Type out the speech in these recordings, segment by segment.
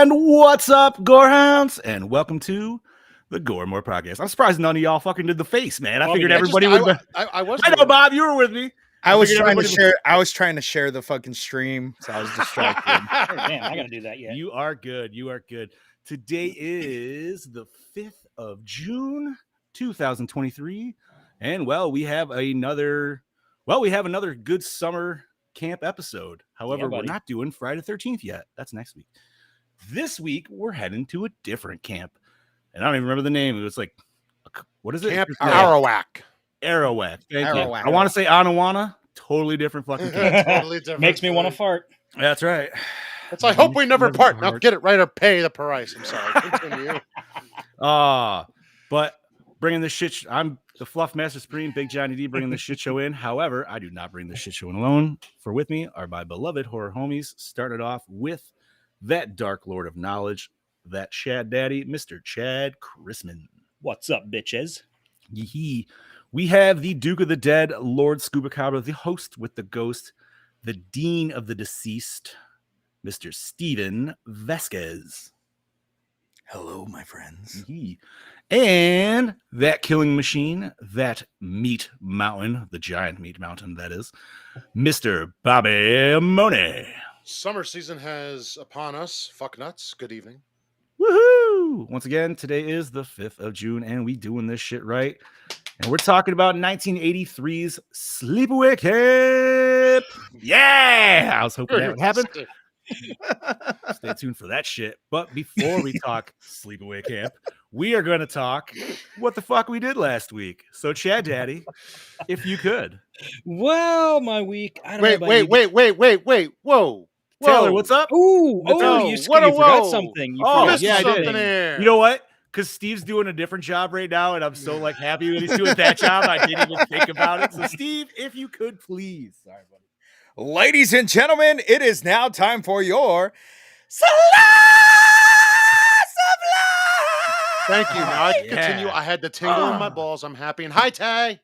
And what's up, Gorehounds? And welcome to the Gore More Podcast. I'm surprised none of y'all fucking did the face, man. I figured everybody would. I know, Bob, you were with me. I was trying to share the fucking stream, so I was distracted. Oh, damn, I gotta do that yet. You are good. You are good. Today is the 5th of June, 2023. And we have another good summer camp episode. However, we're not doing Friday the 13th yet. That's next week. This week, we're heading to a different camp. And I don't even remember the name. It was like, what is it? Camp Arawak. Arawak. Thank you. Arawak. I want to say Anawana. Totally different fucking camp. Totally different. Makes me want to fart. That's right. It's I hope we never part. Now get it right or pay the price. I'm sorry. Continue. But bringing this shit, I'm the Fluff Master Supreme, Big Johnny D, bringing this shit show in. However, I do not bring this shit show in alone. For with me are my beloved horror homies. Started off with that Dark Lord of Knowledge, that Chad Daddy, Mr. Chad Chrisman. What's up, bitches? Yee. We have the Duke of the Dead, Lord Scubacabra, the host with the ghost, the Dean of the Deceased, Mr. Steven Vasquez. Hello, my friends. Yee. And that killing machine, that meat mountain, the giant meat mountain, that is, Mr. Bobby Money. Summer season has upon us. Fuck nuts. Good evening. Woohoo! Once again, today is the 5th of June, and we doing this shit right. And we're talking about 1983's Sleepaway Camp. Yeah! I was hoping that would happen. Stay tuned for that shit. But before we talk Sleepaway Camp, we are going to talk what the fuck we did last week. So, Chad Daddy, if you could. Well, my week. I don't Wait. Whoa. Taylor, what's up? You forgot something. I something did. here. You know what? Because Steve's doing a different job right now, and I'm so happy that he's doing that job. I didn't even think about it. So, Steve, if you could, please. Sorry, buddy. Ladies and gentlemen, it is now time for your Slice of Life! Thank you. Now I can continue. I had the tingle in my balls. I'm happy. And hi, Tay.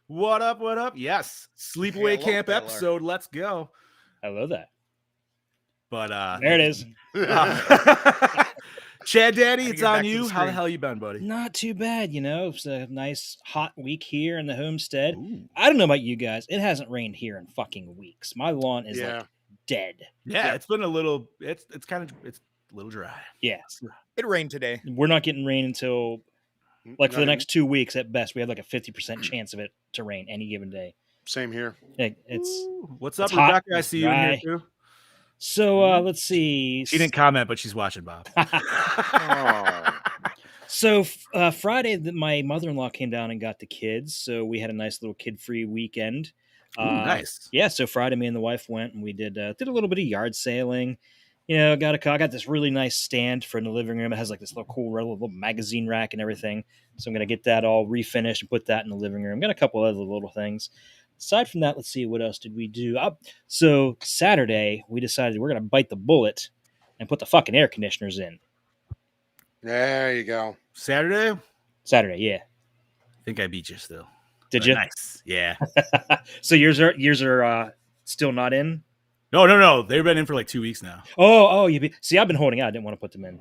What up? What up? Yes. Sleepaway Camp Taylor. episode. Let's go. I love that. But There it is. Chad Daddy, it's on back to you. the How the screen. hell you been, buddy? Not too bad, It's a nice hot week here in the homestead. Ooh. I don't know about you guys. It hasn't rained here in fucking weeks. My lawn is dead. Yeah, it's been a little. It's a little dry. Yeah. It rained today. We're not getting rain until for the next 2 weeks at best. We have like a 50% chance of it to rain any given day. Same here. It's Ooh. What's up, it's hot, Rebecca? I see you in dry. here too. So let's see. She didn't comment, but she's watching, Bob. So Friday, my mother-in-law came down and got the kids. So we had a nice little kid-free weekend. Ooh, nice. Yeah. So Friday, me and the wife went and we did a little bit of yard sailing. I got this really nice stand for in the living room. It has like this little cool little magazine rack and everything. So I'm gonna get that all refinished and put that in the living room. Got a couple other little things. Aside from that, let's see, what else did we do? So Saturday, we decided we're going to bite the bullet and put the fucking air conditioners in. There you go. Saturday? Yeah. I think I beat you still. Did you? Nice. Yeah. So yours are still not in? No. They've been in for like 2 weeks now. Oh, see, I've been holding out. I didn't want to put them in.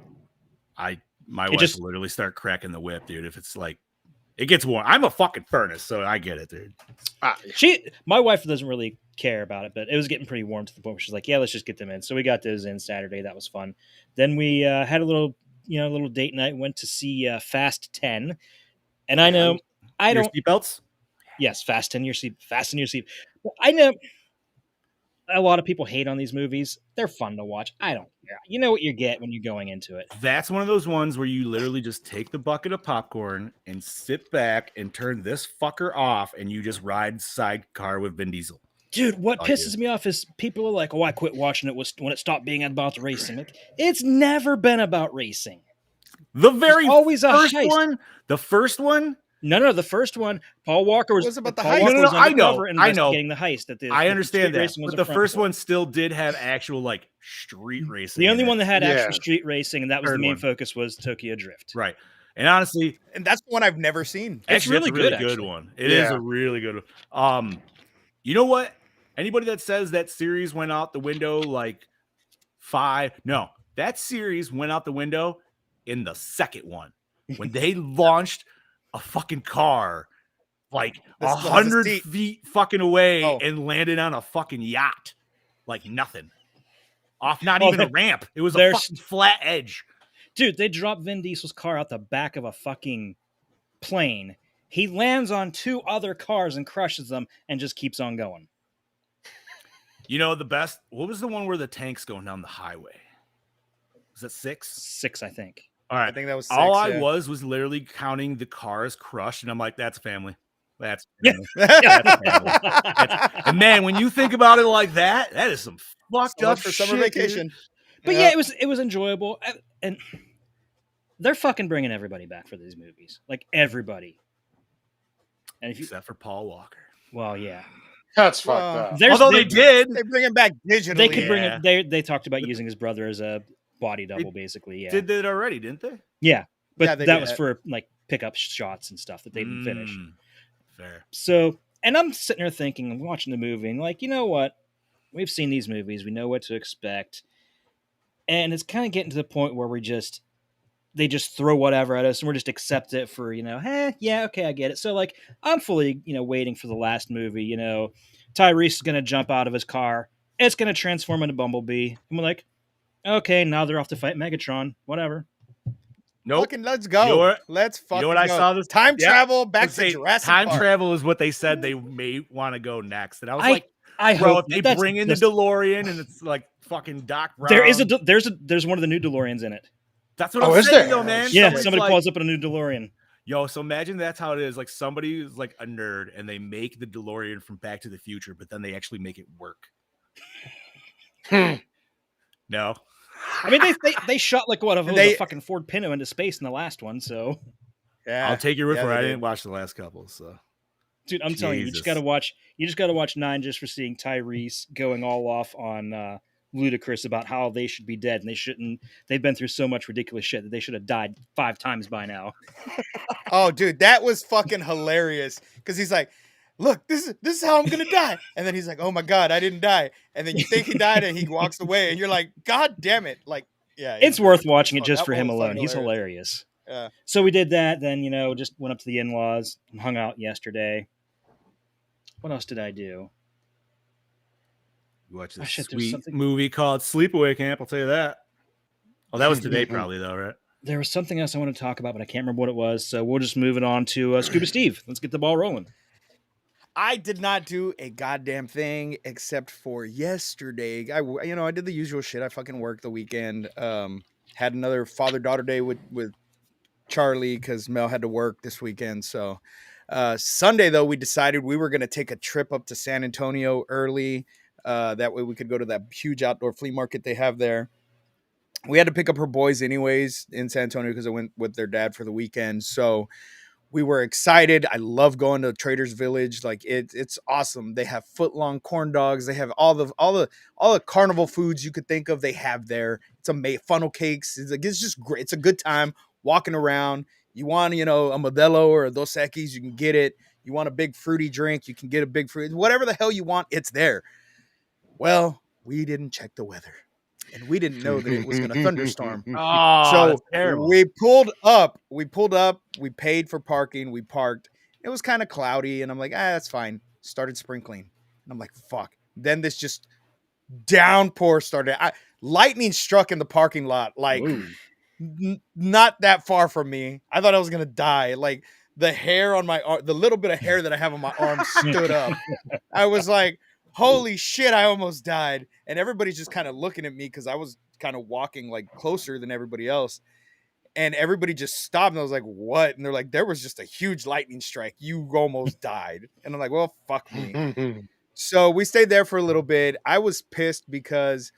My wife will literally start cracking the whip, dude. If it's like, it gets warm. I'm a fucking furnace, so I get it, dude. My wife doesn't really care about it, but it was getting pretty warm to the point where she's like, yeah, let's just get them in. So we got those in Saturday. That was fun. Then we had a little date night, went to see Fast 10. And I know I Your don't seatbelts? Yes, fasten your seat. Fasten your seat. Well, I know a lot of people hate on these movies. They're fun to watch. I don't care. You know what you get when you're going into it. That's one of those ones where you literally just take the bucket of popcorn and sit back and turn this fucker off, and you just ride sidecar with Vin Diesel. Dude, what Oh, pisses me off is people are like, "Oh, I quit watching it when it stopped being about racing." Like, it's never been about racing. The very always a first heist. one, the first one. No, the first one, Paul Walker was about the Paul heist. Walker No, was I know, undercover investigating the heist. That I understand that, racing was but a the front first for. one still did have actual like street racing. The only in one it. that had Yeah. actual street racing, and that was the Third main one. focus, was Tokyo Drift. Right, and honestly, And that's the one I've never seen. actually, really that's a really good, good actually. one. It is Yeah. a really good one. You know what? Anybody that says that series went out the window like that series went out the window in the second one when they launched a fucking car like This still has a 100 seat. feet fucking away Oh. and landed on a fucking yacht like nothing. Off not Oh, even a ramp. It was a there's- fucking flat edge. Dude, they dropped Vin Diesel's car out the back of a fucking plane. He lands on two other cars and crushes them and just keeps on going. You know, the best, what was the one where the tank's going down the highway? Was that 6? 6, I think. All right. I think that was All 6, I yeah. was literally counting the cars crushed, and I'm like, that's family. That's family. And man, when you think about it like that, that is some fucked So up much for summer shit, dude. vacation. But yeah, it was enjoyable, and they're fucking bringing everybody back for these movies, like everybody. And if you, Except for Paul Walker. well, yeah, That's fucked Well, up. Although they did. They bring him back digitally. They could bring Yeah. it. They talked about using his brother as a body double, basically. Yeah, Did it already, didn't they? yeah, but Yeah, they that did was that. for like pickup shots and stuff that they didn't finish. Fair. So, and I'm sitting here thinking, I'm watching the movie, and like, you know what? We've seen these movies. We know what to expect. And it's kind of getting to the point where they just throw whatever at us and we're just accept it for, yeah, okay, I get it. So like, I'm fully, waiting for the last movie, Tyrese is going to jump out of his car. It's going to transform into Bumblebee. And we're like, okay, now they're off to fight Megatron, whatever. Nope. Fucking let's go. You know what? Let's fucking You know what I go. saw this Time Yeah. travel back Let's to say Jurassic time Park. travel is what they said they may want to go next. And I was I like, I bro, hope if they that's- bring in the DeLorean and it's like fucking Doc Brown. there's one of the new DeLoreans in it. That's what Oh, I'm is saying, there? though, man. Yeah, Somebody's somebody like, calls up in a new DeLorean. Yo, so imagine that's how it is. Like somebody is like a nerd and they make the DeLorean from Back to the Future, but then they actually make it work. No. I mean, they shot like what They- a fucking Ford Pinto into space in the last one. So, Yeah. I'll take your word Yeah, for it. they I did. didn't watch the last couple, so dude, I'm telling you, you just got to watch 9 just for seeing Tyrese going all off on Ludacris about how they should be dead and they shouldn't. They've been through so much ridiculous shit that they should have died 5 times by now. Oh, dude, that was fucking hilarious. Because he's like, look, this is how I'm gonna die. And then he's like, oh my god, I didn't die. And then you think he died and he walks away and you're like, god damn it. Like, yeah. It's worth watching it fuck, just that for him one was alone. fucking He's hilarious. Yeah. So we did that. Then just went up to the in-laws and hung out yesterday. What else did I do? You watch Oh, this shit, there's sweet something- movie called Sleepaway Camp. I'll tell you that. Oh, that was today, probably though, right? There was something else I want to talk about, but I can't remember what it was. So we'll just move it on to Scuba Steve. Let's get the ball rolling. I did not do a goddamn thing except for yesterday. I did the usual shit. I fucking worked the weekend. Had another father-daughter day with Charlie because Mel had to work this weekend. So Sunday, though, we decided we were going to take a trip up to San Antonio early. That way we could go to that huge outdoor flea market they have there. We had to pick up her boys anyways in San Antonio because I went with their dad for the weekend. So we were excited. I love going to Trader's Village. Like it's awesome. They have foot-long corn dogs. They have all the carnival foods you could think of. They have there. It's funnel cakes. It's just great. It's a good time walking around. You want a Modelo or a Dos Equis, you can get it. You want a big fruity drink, you can get a big fruit. Whatever the hell you want, it's there. Well, we didn't check the weather. And we didn't know that it was going to thunderstorm. Oh, So that's terrible. we pulled up, we paid for parking, we parked. It was kind of cloudy, and I'm like, that's fine. Started sprinkling. And I'm like, fuck. Then this just downpour started. Lightning struck in the parking lot, like not that far from me. I thought I was going to die. Like the hair on my arm, the little bit of hair that I have on my arm stood up. I was like, holy shit, I almost died. And everybody's just kind of looking at me because I was kind of walking like closer than everybody else. And everybody just stopped. And I was like, what? And they're like, there was just a huge lightning strike. You almost died. And I'm like, well, fuck me. So we stayed there for a little bit. I was pissed because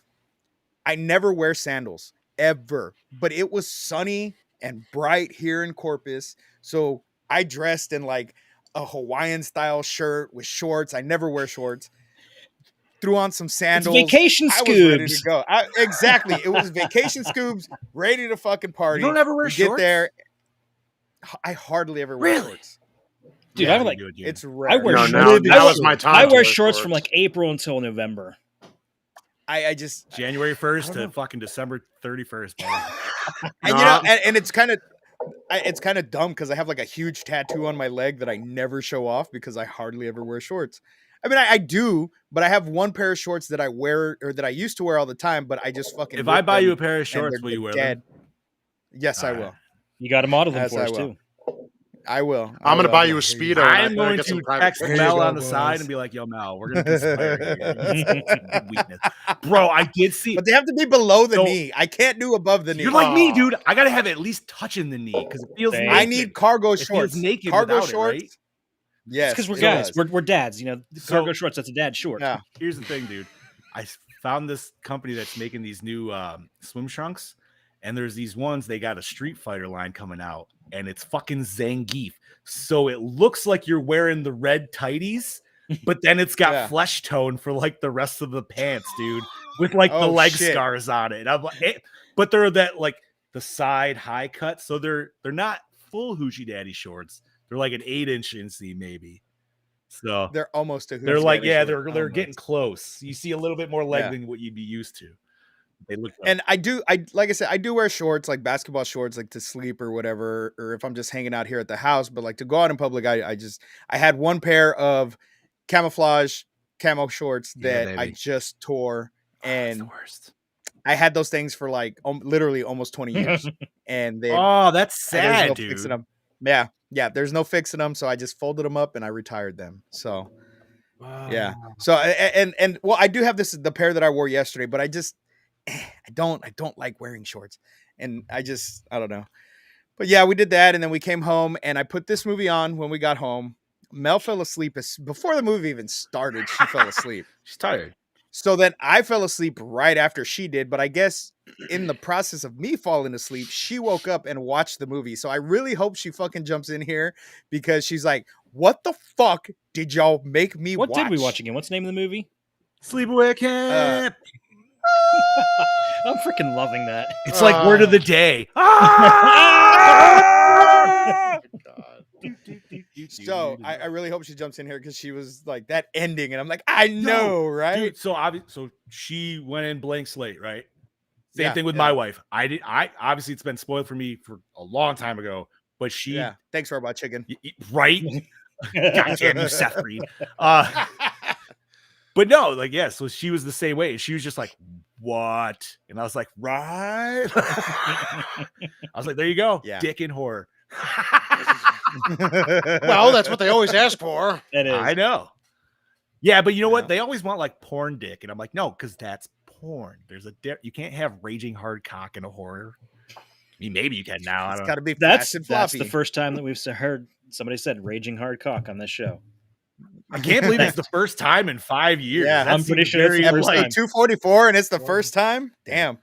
I never wear sandals ever, but it was sunny and bright here in Corpus. So I dressed in like a Hawaiian style shirt with shorts. I never wear shorts. Threw on some sandals. vacation I was ready to scoobs. go. Exactly. It was vacation scoobs, ready to fucking party. You don't ever wear We shorts? get there. I hardly ever wear Really? shorts. Dude, Yeah, I'm you like, do it, dude. It's rare. I wear No, shorts. now is my time. I to wear shorts from like April until November. I just January 1st to know. fucking December 31st, buddy. and you know, and it's kind of dumb because I have like a huge tattoo on my leg that I never show off because I hardly ever wear shorts. I mean, I do, but I have one pair of shorts that I wear or that I used to wear all the time, but I just fucking. If I ripped buy you a them pair of and shorts, they're will you wear dead. them? Yes, I All right. will. You got to model them Yes, for I us will. too. I will. I'm gonna will. buy you a Here you Speedo. go. and I'm I'm going get some to private text pictures. Mel go, on the boys. side and be like, "Yo, Mel, we're gonna conspire here. Weakness, bro. I did see. But they have to be below the So- knee. I can't do above the knee. You're like me, Aw. dude. I gotta have it at least touching the knee because it feels. Same. Naked. I need cargo It feels shorts. naked Cargo without it, shorts. right? Yes, because we're it guys. does. We're dads. You know, So- cargo shorts. That's a dad short. Yeah. Here's the thing, dude. I found this company that's making these new swim trunks, and there's these ones. They got a Street Fighter line coming out, and it's fucking Zangief. So it looks like you're wearing the red tighties, but then it's got Yeah. flesh tone for like the rest of the pants, dude, with like the Oh, leg shit. scars on it. And I'm like, but they're that like the side high cut, so they're not full hoochie daddy shorts. They're like an 8-inch inseam maybe. So They're almost a. they're like, Hoochie yeah, Daddy short. they're Almost. getting close. You see a little bit more leg Yeah. than what you'd be used to. They look And I like I said, I do wear shorts, like basketball shorts, like to sleep or whatever, or if I'm just hanging out here at the house. But like to go out in public, I had one pair of camouflage camo shorts Yeah, that I baby. just tore, That's the and worst. I had those things for like literally almost 20 years, and they Oh, that's there's sad, no dude. fixing them. Yeah, there's no fixing them, so I just folded them up and I retired them. So yeah, so and well, I do have the pair that I wore yesterday, but I just I don't like wearing shorts, and I don't know. But yeah, we did that, and then we came home, and I put this movie on when we got home. Mel fell asleep before the movie even started. She fell asleep. She's tired. So then I fell asleep right after she did, but I guess in the process of me falling asleep, she woke up and watched the movie. So I really hope she fucking jumps in here because she's like, "What the fuck did y'all make me What watch?" did we watch again? What's the name of the movie? Sleepaway camp. I'm freaking loving that. It's like word of the day. So I really hope she jumps in here because she was like that ending, and I'm like, I know, right? Dude, so she went in blank slate, right? Same Yeah, thing with yeah. my wife. I obviously it's been spoiled for me for a long time ago, but she Yeah. Thanks, Robot Chicken. right? Goddamn you, Seth Green. But no, like yeah, so she was the same way. She was just like, what? And I was like, right. I was like, there you go. Yeah. Dick in horror. Well, that's what they always ask for. That is. I know. Yeah, but you know Yeah. what? They always want like porn dick, and I'm like, no, because that's porn. There's you can't have raging hard cock in a horror. I mean, maybe you can now. I It's don't got know. to be That's fast and that's floppy. the first time that we've heard somebody said "raging hard cock" on this show. I can't believe it's the first time in 5 years. Yeah, That I'm pretty seems sure it's very, the first like, time. Episode 244, and it's the first time. Damn,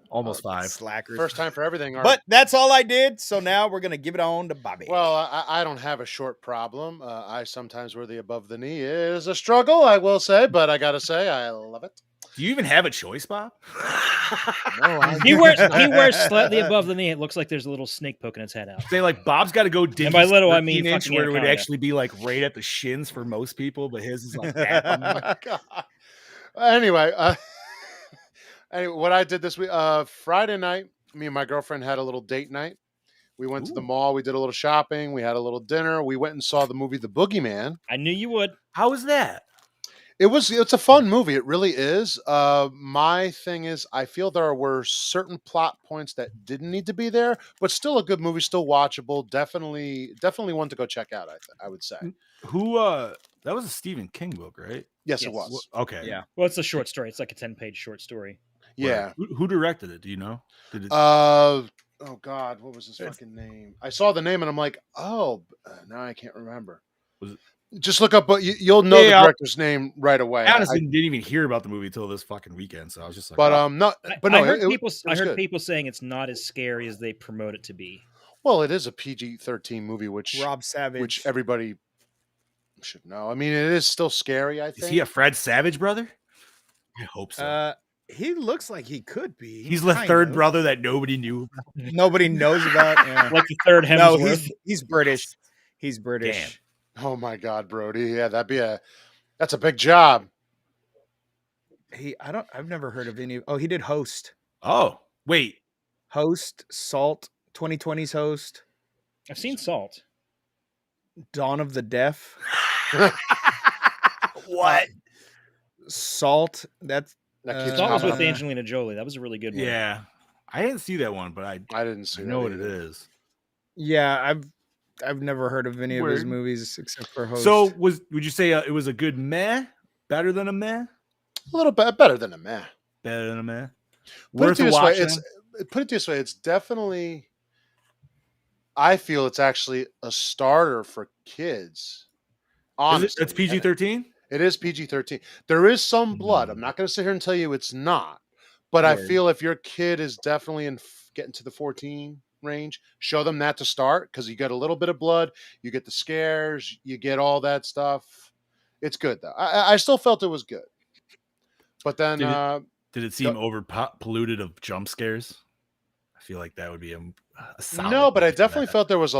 almost 5. slackers. First time for everything. Art. But that's all I did. So now we're gonna give it on to Bobby. Well, I don't have a short problem. I sometimes wear the above the knee is a struggle, I will say, but I gotta say I love it. Do you even have a choice, Bob? No, He wears slightly above the knee. It looks like there's a little snake poking its head out. Say like Bob's got to go dingy. by little, I mean 13 inch fucking where it would anaconda. actually be like right at the shins for most people, but his is like Oh that. my God. Anyway, what I did this week, Friday night, me and my girlfriend had a little date night. We went to the Ooh. mall. We did a little shopping. We had a little dinner. We went and saw the movie The Boogeyman. I knew you would. How is that? It's a fun movie. It really is. My thing is, I feel there were certain plot points that didn't need to be there, but still a good movie, still watchable. Definitely one to go check out. I would say. Who that was a Stephen King book, right? Yes, it Yes. was. Okay. Yeah. Well, it's a short story. It's like a 10-page short story. Yeah. Who directed it? Do you know? Did it Oh God, what was his It's- fucking name? I saw the name and I'm like, oh, now I can't remember. Was it- Just look up, but you'll know Yeah, the director's name right away. I honestly didn't even hear about the movie until this fucking weekend, so I was just like, But oh. no, I, but no, I heard it people. I was heard good. people saying it's not as scary as they promote it to be. Well, it is a PG-13 movie, which Rob Savage. everybody should know. I mean, it is still scary. I Is think he a Fred Savage brother? I hope so. He looks like he could be. He's the kind third of. brother that nobody knew about. Nobody knows about. Yeah. Like the third No, Hemsworth. he's British. He's British. Oh my God, Brody! Yeah, that's a big job. I've never heard of any. Oh, he did Host. Oh, wait. Host, Salt, 2020's Host, I've seen Salt. Dawn of the Deaf, What? Salt. That's That Uh, keeps Salt was coming with up. Angelina Jolie. That was a really good one. Yeah. I didn't see that one, but I I didn't see. know that what it either. is. yeah. I've never heard of any of his Word. movies except for Host. So would you say it was a good meh? Better than a meh? A little bit better than a meh. Better than a meh? Put it Worth this way, watching? it's definitely. I feel it's actually a starter for kids. Is Honestly, it, it's PG-13? It is PG-13. There is some blood. I'm Mm. not going to sit here and tell you it's not, but I Word. feel if your kid is definitely getting to the 14 range, show them that to start because you get a little bit of blood, you get the scares, you get all that stuff. It's good though. I still felt it was good, but then Did it seem over polluted of jump scares? I feel like that would be a solid no, but I movie for definitely that. felt there was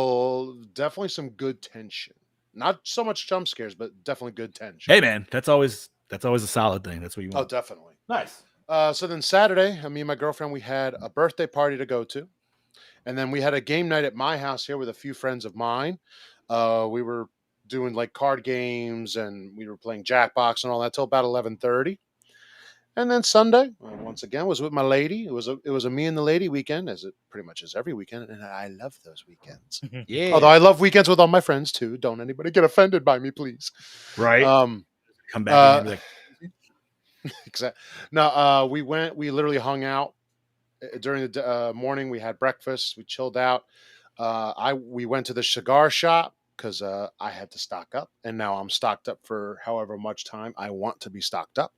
definitely some good tension. Not so much jump scares, but definitely good tension. Hey man, that's always a solid thing. That's what you Oh, want. definitely. Nice. So then Saturday, me and my girlfriend, we had a birthday party to go to. And then we had a game night at my house here with a few friends of mine. We were doing like card games and we were playing Jackbox and all that till about 11:30. And then Sunday, once again, was with my lady. It was a me and the lady weekend, as it pretty much is every weekend. And I love those weekends. Yeah. Although I love weekends with all my friends too. Don't anybody get offended by me, please. right. Come back uh, and be like, Exactly. No, we literally hung out during the morning. We had breakfast. We chilled out. We went to the cigar shop because I had to stock up, and now I'm stocked up for however much time I want to be stocked up.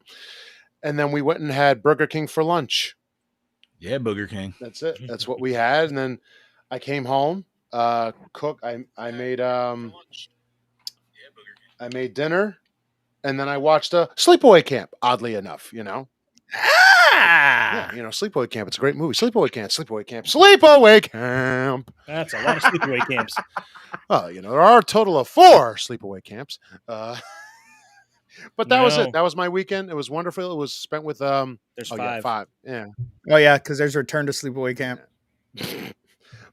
And then we went and had Burger King for lunch. yeah, Booger King. That's it. That's what we had. And then I came home, cook. I made dinner, and then I watched a Sleepaway Camp. Oddly enough, Ah! Yeah, Sleepaway Camp. It's a great movie. Sleepaway Camp. Sleepaway Camp. Sleepaway Camp. That's a lot of sleepaway camps. Oh, there are a total of 4 sleepaway camps. But that was No. it. That was my weekend. It was wonderful. It was spent with There's oh 5. yeah, 5. Yeah. Oh yeah, because there's Return to Sleepaway Camp.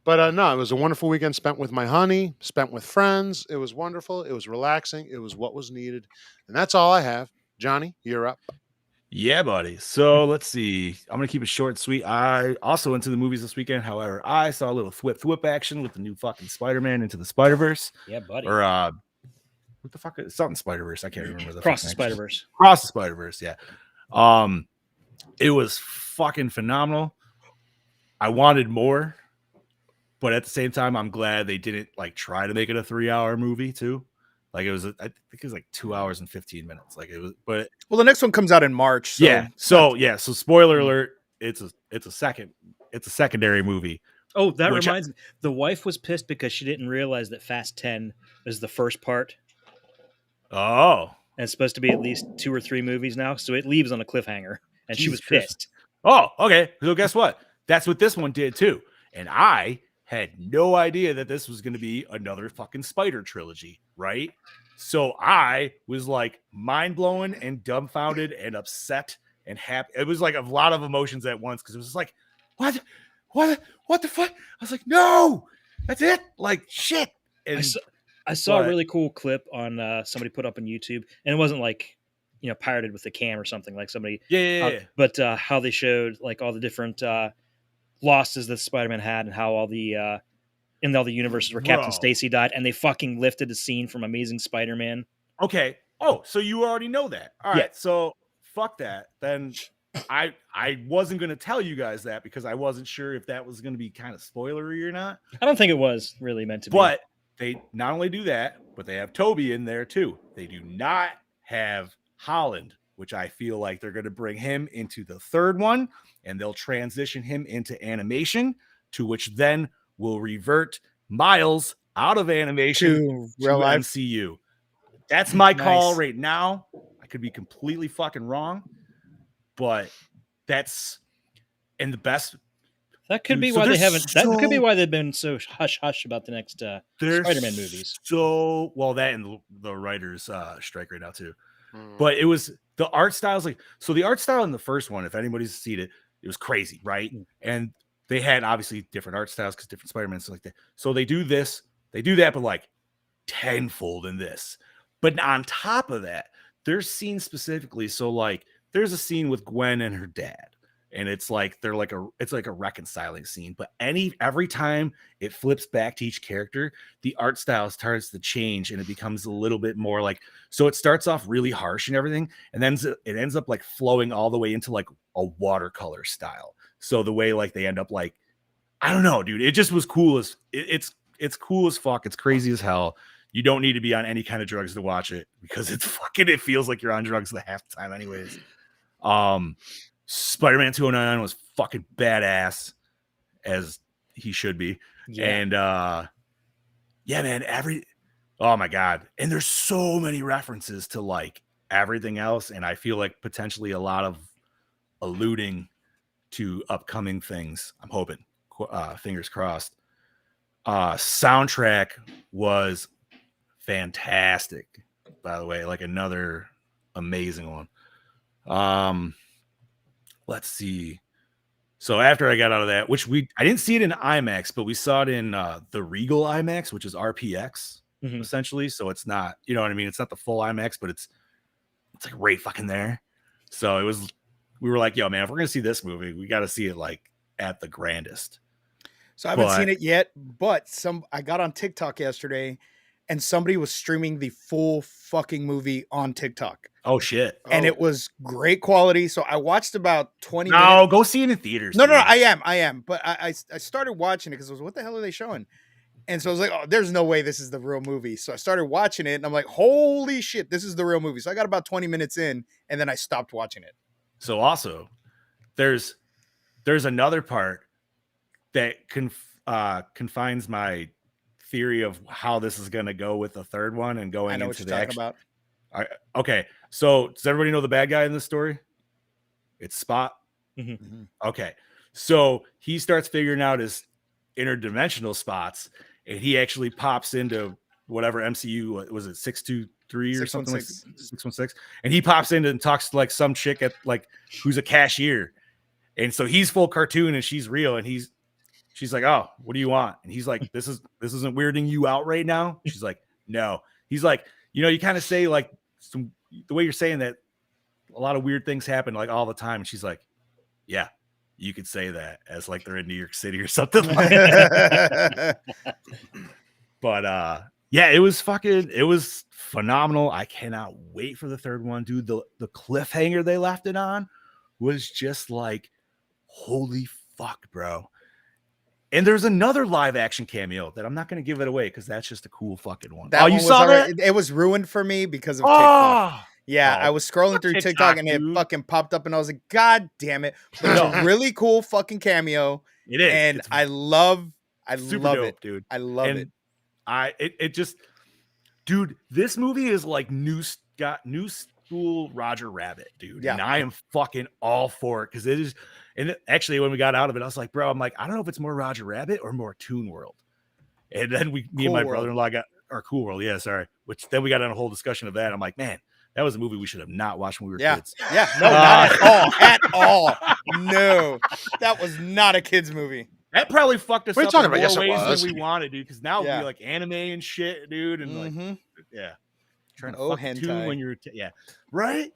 But no, it was a wonderful weekend spent with my honey, spent with friends. It was wonderful. It was relaxing. It was what was needed. And that's all I have. Johnny, you're up. Yeah, buddy. So let's see. I'm gonna keep it short and sweet. I also went to the movies this weekend. However, I saw a little thwip action with the new fucking Spider-Man Into the Spider-Verse. Yeah, buddy. Or what the fuck is something Spider-Verse? I can't remember the Cross the fucking name. Spider-Verse. Cross the Spider-Verse, yeah. It was fucking phenomenal. I wanted more, but at the same time, I'm glad they didn't like try to make it a 3-hour movie too. Like I think it was like 2 hours and 15 minutes. Like it was, but Well, the next one comes out in March. So yeah. So spoiler alert, it's a secondary movie. Oh, that Which- reminds me. The wife was pissed because she didn't realize that Fast 10 is the first part. Oh. And it's supposed to be at least 2 or 3 movies now. So it leaves on a cliffhanger. And she Jesus was Christ. pissed. Oh, okay. So guess what? That's what this one did too. And I had no idea that this was going to be another fucking Spider trilogy, right? So I was like mind blown and dumbfounded and upset and happy. It was like a lot of emotions at once because it was just like, what the fuck? I was like, no, that's it. Like shit. And I saw a but- really cool clip on somebody put up on YouTube, and it wasn't like pirated with the cam or something, like somebody. Yeah. But how they showed like all the different losses that Spider-Man had, and how all the in all the universes where Captain Bro. Stacy died, and they fucking lifted a scene from Amazing Spider-Man. Okay. Oh, so you already know that. All Yeah. right. So fuck that. Then I wasn't gonna tell you guys that because I wasn't sure if that was gonna be kind of spoilery or not. I don't think it was really meant to be. But they not only do that, but they have Toby in there too. They do not have Holland, which I feel like they're going to bring him into the third one, and they'll transition him into animation, to which then will revert Miles out of animation To real life. MCU. That's my call Nice. right now. I could be completely fucking wrong, but that's in the best. That could Dude, be so why they there's haven't. That could be so- why they've been so hush hush about the next They're Spider-Man movies. So well, that and the writers strike right now too. Mm. But it was the art styles so the art style in the first one, if anybody's seen it, it was crazy, right? And they had obviously different art styles because different Spider-Man stuff like that. So they do that, but like tenfold in this. But on top of that, there's scenes specifically. So like there's a scene with Gwen and her dad. And it's like it's like a reconciling scene. But every time it flips back to each character, the art style starts to change and it becomes a little bit more like, so it starts off really harsh and everything, and then it ends up like flowing all the way into like a watercolor style. So the way like they end up like, I don't know, dude. It just was cool as it's cool as fuck. It's crazy as hell. You don't need to be on any kind of drugs to watch it because it feels like you're on drugs the half the time anyways. Spider-Man 209 was fucking badass, as he should be. Yeah. And yeah, man, oh my god. And there's so many references to like everything else, and I feel like potentially a lot of alluding to upcoming things. I'm hoping. Fingers crossed. Soundtrack was fantastic, by the way, like another amazing one. Let's see. So after I got out of that, which I didn't see it in IMAX, but we saw it in the Regal IMAX, which is RPX essentially. So it's not, you know what I mean? It's not the full IMAX, but it's like right fucking there. So we were like, yo, man, if we're gonna see this movie, we got to see it like at the grandest. So I haven't seen it yet, but I got on TikTok yesterday and somebody was streaming the full fucking movie on TikTok. Oh shit. And it was great quality. So I watched about 20 minutes. No, go see it in theaters. No, I am. But I started watching it because I was, what the hell are they showing? And so I was like, oh, there's no way this is the real movie. So I started watching it and I'm like, holy shit, this is the real movie. So I got about 20 minutes in and then I stopped watching it. So also there's another part that confines my theory of how this is going to go with the third one and going into the action. About. Okay, so does everybody know the bad guy in this story? It's Spot. Mm-hmm. Okay, so he starts figuring out his interdimensional spots, and he actually pops into whatever MCU was it 623 or something like 616, and he pops in and talks to like some chick at like who's a cashier, and so he's full cartoon and she's real, and she's like, oh, what do you want? And he's like, this isn't weirding you out right now. She's like, no. He's like, you kind of say like the way you're saying that a lot of weird things happen like all the time. And she's like, yeah, you could say that as like they're in New York City or something like that. But yeah, it was phenomenal. I cannot wait for the third one, dude. The cliffhanger they left it on was just like, holy fuck, bro. And there's another live action cameo that I'm not going to give it away because that's just a cool fucking one. You saw that? It was ruined for me because of TikTok. Yeah, I was scrolling through TikTok and it fucking popped up and I was like, God damn it. But it's a really cool fucking cameo. It is. And I love dope, it, dude. I love it. It just, dude, this movie is like new school Roger Rabbit, dude. Yeah. And I am fucking all for it because it is. And actually, when we got out of it, I was like, bro, I don't know if it's more Roger Rabbit or more Toon World. And then me and my brother-in-law Cool World. Yeah, sorry. Which then we got on a whole discussion of that. I'm like, man, that was a movie we should have not watched when we were kids. Yeah, no, not at all. At all. No, that was not a kid's movie. That probably fucked us What are you up talking in about? more Yes, it ways was. than we wanted, dude. Because now it'll be like anime and shit, dude. And like, yeah. trying to Oh, fuck the tune hentai. when you're yeah, right.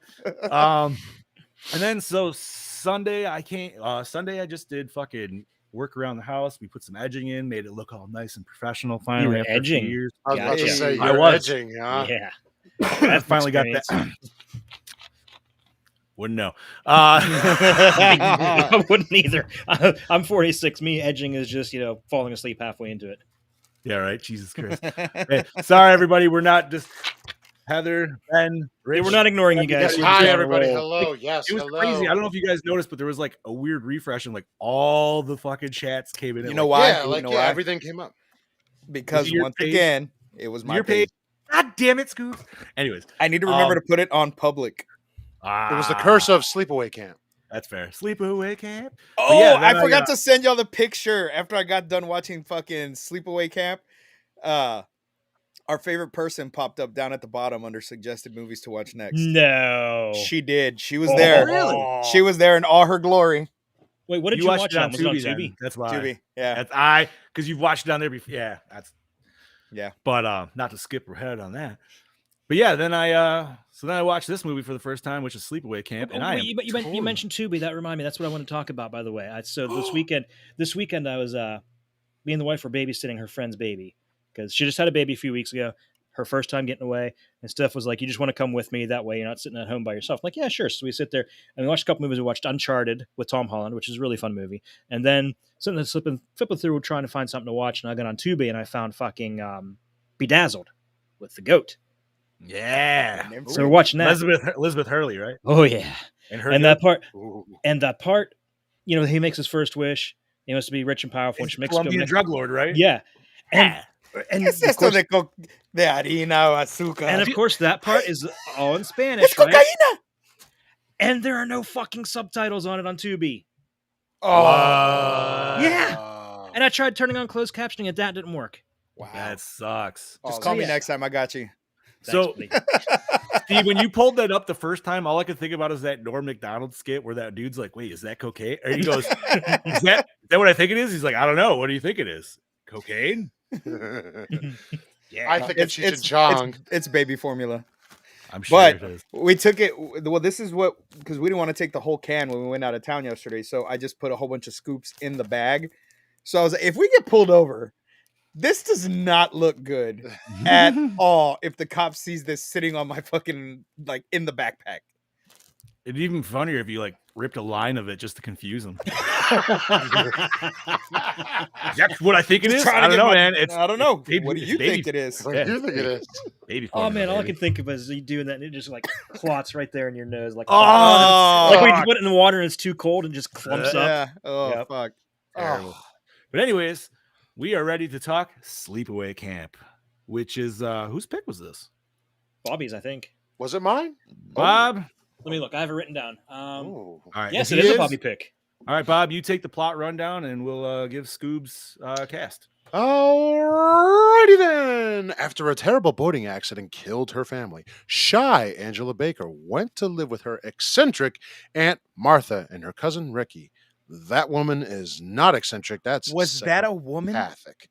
And then so Sunday I just did fucking work around the house. We put some edging in, made it look all nice and professional. Finally, were after a few edging. years, I was about to Gotcha. say I you're was. edging, huh? Yeah. I That's an finally got that. experience. Wouldn't know. I wouldn't either. I'm 46. Me edging is just falling asleep halfway into it. Yeah, right. Jesus Christ. Hey, sorry, everybody. We're not just Heather, Ben, Rich. Yeah, we're not ignoring you guys. Yes, We're hi just on a everybody. roll. Hello. Yes, It was hello. crazy. I don't know if you guys noticed, but there was like a weird refresh and like all the fucking chats came in. You at, know like, why? Yeah, You like know yeah, why? everything came up. Because your once page? again, it was my your page. page. God damn it, Scoop. Anyways, I need to remember to put it on public. It was the curse of Sleepaway Camp. That's fair. Sleepaway camp. Oh, yeah, I then forgot to send y'all the picture after I got done watching fucking Sleepaway Camp. Our favorite person popped up down at the bottom under suggested movies to watch next. No. She did. She was Oh, there. really? She was there in all her glory. Wait, what did you watched watch it on on? Was it on Tubi? Tubi? Then. That's why. Tubi. Yeah. That's because you've watched it on there before. Yeah, that's Yeah. But not to skip ahead on that. But yeah, then I watched this movie for the first time, which is Sleepaway Camp, and You mentioned Tubi. That reminded me. That's what I want to talk about. By the way, so this weekend I was me and the wife were babysitting her friend's baby because she just had a baby a few weeks ago. Her first time getting away, and Steph was like, "You just want to come with me? That way, you're not sitting at home by yourself." I'm like, yeah, sure. So we sit there and we watched a couple movies. We watched Uncharted with Tom Holland, which is a really fun movie, and then something flipping through, trying to find something to watch, and I got on Tubi and I found fucking Bedazzled with the goat. yeah. So we're watching that. Elizabeth Hurley, right? Oh yeah, And that part, Ooh. he makes his first wish. He wants to be rich and powerful. It's Which makes him Colombian drug lord, right? yeah, and ¿Qué es of esto course, de harina o azúcar? and of course that part is all in Spanish, It's right? cocaína. And there are no fucking subtitles on it on Tubi. Oh. Yeah. And I tried turning on closed captioning, and that didn't work. Wow. That sucks. Just call me yeah. next time. I got you. So, buddy. Steve, when you pulled that up the first time, all I could think about is that Norm Macdonald skit where that dude's like, "Wait, is that cocaine?" Or he goes, "Is that what I think it is?" He's like, "I don't know. What do you think it is? Cocaine?" Yeah, I think it's Cheech and Chong. It's baby formula. I'm sure But it is. we took it. Well, this is what, because we didn't want to take the whole can when we went out of town yesterday. So I just put a whole bunch of scoops in the bag. So I was like, if we get pulled over, this does not look good at all. If the cop sees this sitting on my fucking, like, in the backpack. It'd be even funnier if you like ripped a line of it just to confuse them. That's what I think it is. Trying I to don't know, get man. It's I don't know. baby- What do it's you baby- think it is? What do you think it is? Baby Oh formula, man, all I baby. can think of is you doing that, and it just like clots right there in your nose, like Oh, like when you put it in the water and it's too cold and just clumps up. yeah. Oh, Yep. fuck. Terrible. Oh, But anyways, we are ready to talk Sleepaway Camp, which is whose pick was this? Bobby's, I think. was it mine? Bob. Let me look. I have it written down. Oh. All right. Yes, if it he is a Bobby pick. All right, Bob, you take the plot rundown and we'll give Scoob's cast. Alrighty then. After a terrible boating accident killed her family, shy Angela Baker went to live with her eccentric Aunt Martha and her cousin Ricky. That woman is not eccentric. That's Was that a woman? psychopathic.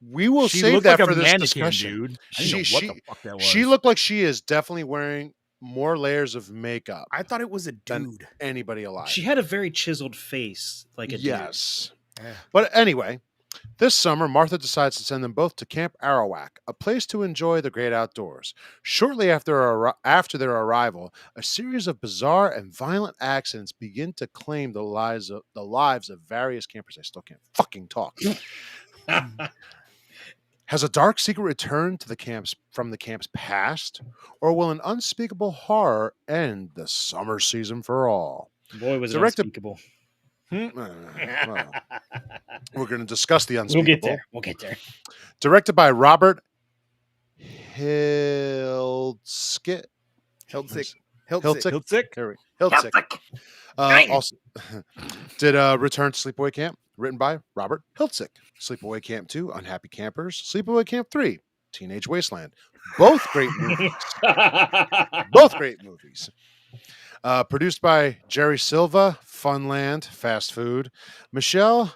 We will She save looked that like a for this mannequin, discussion. dude. I didn't know what the fuck that was. She looked like she is definitely wearing more layers of makeup I thought it was a than dude. anybody alive. She had a very chiseled face, like a dude. yes. Yeah. But anyway, this summer, Martha decides to send them both to Camp Arawak, a place to enjoy the great outdoors. Shortly after their arrival, a series of bizarre and violent accidents begin to claim the lives of various campers. I still can't fucking talk. Has a dark secret returned to the camp's past, or will an unspeakable horror end the summer season for all? Boy, was it Directed- unspeakable. Well, we're going to discuss the We'll unspeakable. get there. We'll get there. Directed by Robert Hildsick. Hiltzik. Hiltzik. Hiltzik. Also did Return to Sleepaway Camp, written by Robert Hiltzik. Sleepaway Camp 2, Unhappy Campers. Sleepaway Camp 3, Teenage Wasteland. Both great movies. Both great movies. Produced by Jerry Silva, Funland, Fast Food. Michelle,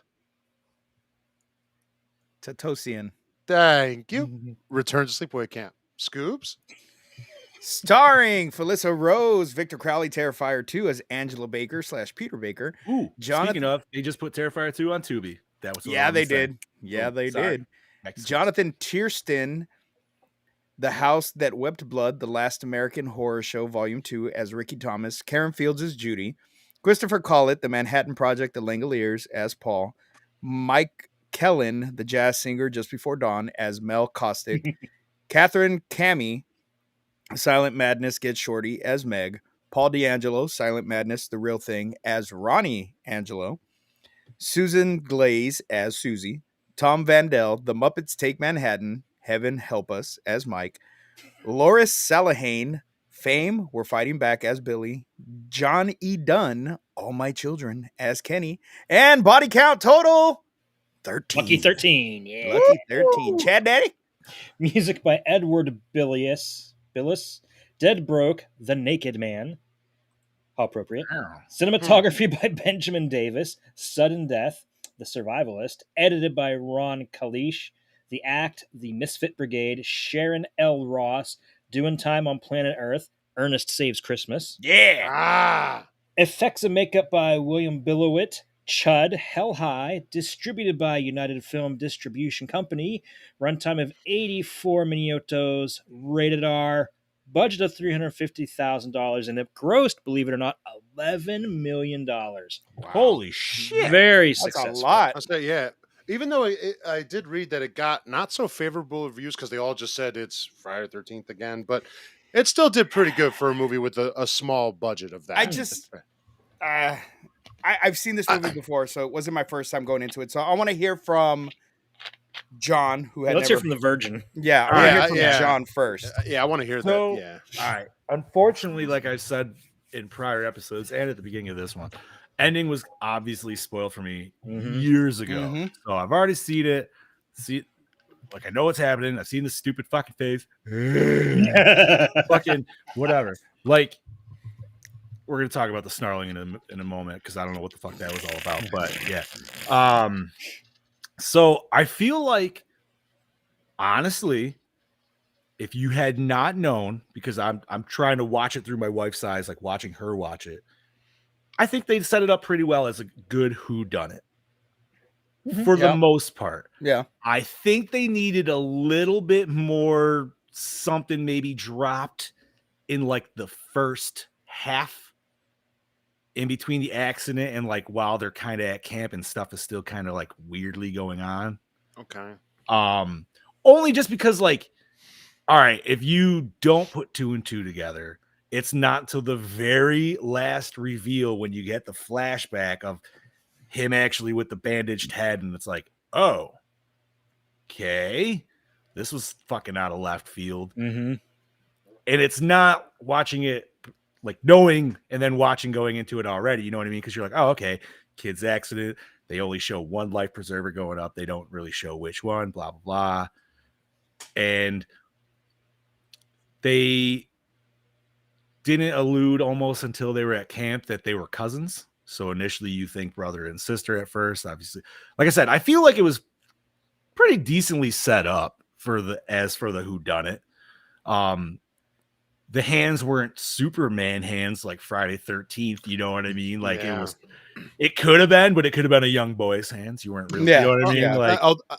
Tatosian. thank you. Return to Sleepaway Camp. Scoobs. Starring Felissa Rose, Victor Crowley, Terrifier 2 as Angela Baker / Peter Baker. Ooh, Jonathan- speaking of, they just put Terrifier 2 on Tubi. That was what I Yeah, wanted they to say. did. Yeah, Boom. they Sorry. did. Back to sports. Jonathan Tiersten, The House That Wept Blood, The Last American Horror Show, Volume 2 as Ricky Thomas. Karen Fields as Judy. Christopher Collett, The Manhattan Project, The Langoliers as Paul. Mike Kellen, the jazz singer Just Before Dawn as Mel Caustic. Catherine Cami, Silent Madness Gets Shorty as Meg. Paul D'Angelo, Silent Madness, The Real Thing as Ronnie Angelo. Susan Glaze as Susie. Tom Vandell, The Muppets Take Manhattan, Heaven Help Us as Mike. Loris Salahane, Fame, We're Fighting Back as Billy. John E. Dunn, All My Children as Kenny. And body count total 13. Lucky 13. Yeah. Lucky 13. Chad Daddy? Music by Edward Billis. Dead Broke, The Naked Man. How appropriate. Wow. Cinematography by Benjamin Davis. Sudden Death, The Survivalist. Edited by Ron Kalish. The Act, The Misfit Brigade. Sharon L. Ross. Doing Time on Planet Earth. Ernest Saves Christmas. Yeah. Ah, Effects and makeup by William Billowit. Chud, Hell High, distributed by United Film Distribution Company. Runtime of 84 minutos, rated R, budget of $350,000, and it grossed, believe it or not, $11 million. Holy shit. Very That's successful. a lot. I say yeah. Even though I did read that it got not so favorable reviews because they all just said it's Friday the 13th again, but it still did pretty good for a movie with a small budget of that. I've seen this movie before, so it wasn't my first time going into it. So I want to hear from John, who had Let's never... hear from the Virgin. Yeah, I All want to right, hear from yeah. John first. Yeah, I want to hear So- that. Yeah. All right. Unfortunately, like I said in prior episodes and at the beginning of this one, ending was obviously spoiled for me years ago. Mhm. So I've already seen it. Like I know what's happening. I've seen the stupid fucking face. Fucking whatever. Like we're gonna talk about the snarling in a moment because I don't know what the fuck that was all about. But yeah. So I feel like honestly, if you had not known, because I'm trying to watch it through my wife's eyes, like watching her watch it, I think they set it up pretty well as a good whodunit for the Yeah. most part. Yeah. I think they needed a little bit more something maybe dropped in like the first half in between the accident and like while they're kind of at camp and stuff is still kind of like weirdly going on. Okay. Only just because like, all right, if you don't put 2 and 2 together, it's not until the very last reveal when you get the flashback of him actually with the bandaged head, and it's like, oh, okay, this was fucking out of left field. Mm-hmm. And it's not watching it like knowing and then watching going into it already, you know what I mean? Because you're like, oh, okay, kid's accident. They only show one life preserver going up. They don't really show which one, blah, blah, blah. And they didn't allude almost until they were at camp that they were cousins. So initially you think brother and sister at first, obviously. Like I said, I feel like it was pretty decently set up for the whodunit. The hands weren't Superman hands like Friday 13th, you know what I mean? Like it could have been, but it could have been a young boy's hands. You weren't really, you know what I mean? Yeah. Like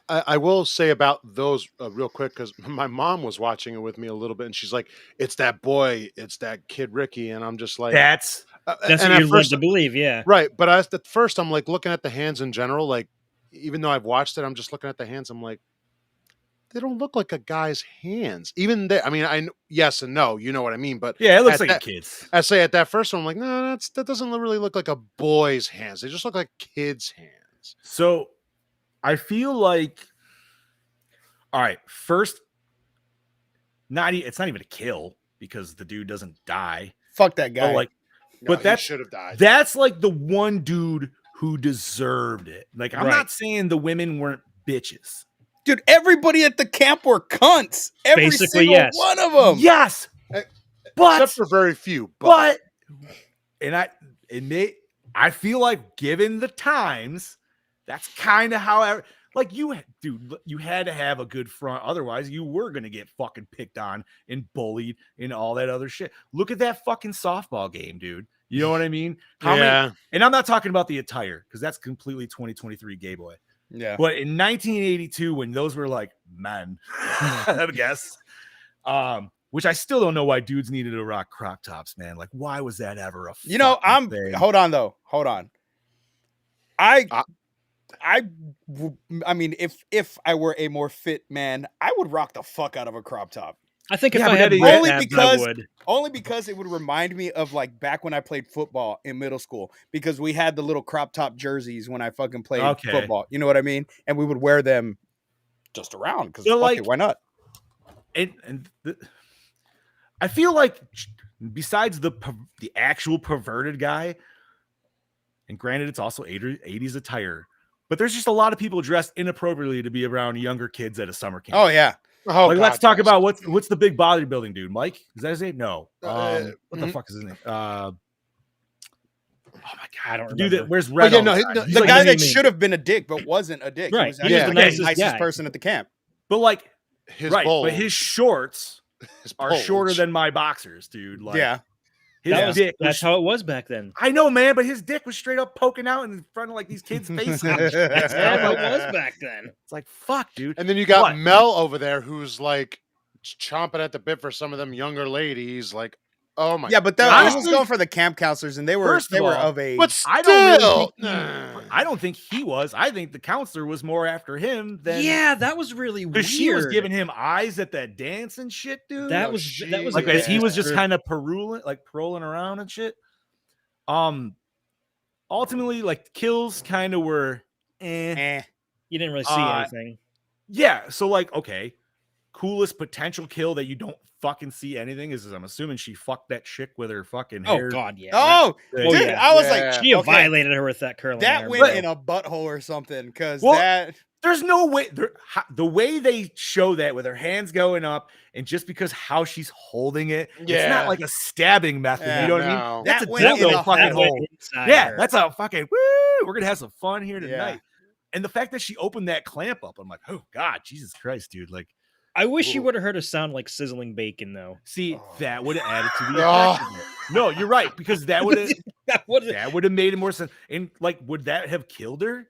I will say about those real quick because my mom was watching it with me a little bit, and she's like, "It's that boy, it's that kid Ricky," and I'm just like, that's That's and what at you led first, to believe, yeah. right? But at first, I'm like looking at the hands in general, like even though I've watched it, I'm just looking at the hands. I'm like, they don't look like a guy's hands. Even there, I mean, yes and no, you know what I mean. But yeah, it looks at like that- a kid's. I say at that first one, I'm like, no, that doesn't really look like a boy's hands. They just look like kids' hands. So I feel like, all right, first, it's not even a kill because the dude doesn't die. Fuck that guy. But like, No, but he that's should have died. That's like the one dude who deserved it. Like, I'm Right. not saying the women weren't bitches. Dude, everybody at the camp were cunts. Every Basically, single yes. one of them. Yes, Eh, but Except for very few. But and I feel like given the times, that's kind of how Like dude, you had to have a good front. Otherwise, you were going to get fucking picked on and bullied and all that other shit. Look at that fucking softball game, dude. You know what I mean? Yeah. And I'm not talking about the attire because that's completely 2023 gay boy. Yeah. But in 1982, when those were like men, I guess, which I still don't know why dudes needed to rock crop tops, man. Like, why was that ever a fucking thing? Hold on. I mean, if I were a more fit man, I would rock the fuck out of a crop top. I think if Yeah, I but had that is- butt Only abs, because- I would. Only because it would remind me of like back when I played football in middle school, because we had the little crop top jerseys when I fucking played Okay. football. You know what I mean? And we would wear them just around because They're fuck like- it, why not? I feel like besides the actual perverted guy, and granted it's also 80s attire, but there's just a lot of people dressed inappropriately to be around younger kids at a summer camp. Oh yeah. Oh, Like, let's God, talk yes. about what's the big bodybuilding dude, Mike? Is that his name? No. Uh, What the mhm. fuck is his name? Oh my I god, don't dude, remember. where's red? yeah, all no, the he- time. no, He's The like- guy what do you that mean? should have been a dick but wasn't a dick. Right. He was He was actually the the nicest nicest guy. person at the camp. but like, his right, bulge, but his shorts his are bulge. shorter than my boxers, dude. Like, Yeah. his That was, dick that's was, how it was back then. I know, man, but his dick was straight up poking out in front of like these kids' faces. That's how Man, it was back then. it's like, fuck, dude. And then you got What? Mel over there, who's like chomping at the bit for some of them younger ladies. Like, oh my, Yeah, but God. that, he was going for the camp counselors, and they were First of all, of age. But still, I don't really think nah. I don't think he was. I think the counselor was more after him than Yeah, that was really weird. because she was giving him eyes at that dance and shit, dude. that No, was she- that was like a as he bit was just disturbing. kind of paroling around and shit. Ultimately, like kills kind of were You didn't really see anything. Yeah, so like, okay, coolest potential kill that you don't fucking see anything is I'm assuming she fucked that chick with her fucking Oh hair. god, yeah. Oh, thing. dude, yeah. I was Yeah. like, She okay, violated her with that curling that hair. went bro. in a butthole or something, because Well, that. There's no way the way they show that with her hands going up and just because how she's holding it, it's Yeah. not like a stabbing method. Yeah, you know what I no. mean? That's That a went in dildo a fucking hole. hole. inside Yeah, her. that's a fucking woo. We're gonna have some fun here Yeah. tonight. And the fact that she opened that clamp up, I'm like, oh god, Jesus Christ, dude. Like, I wish you Ooh. would have heard a sound like sizzling bacon though. see, Oh. that would have added to the Oh. effect of it. No, you're right, because that would have That would that would have made it more sense. And like, would that have killed her?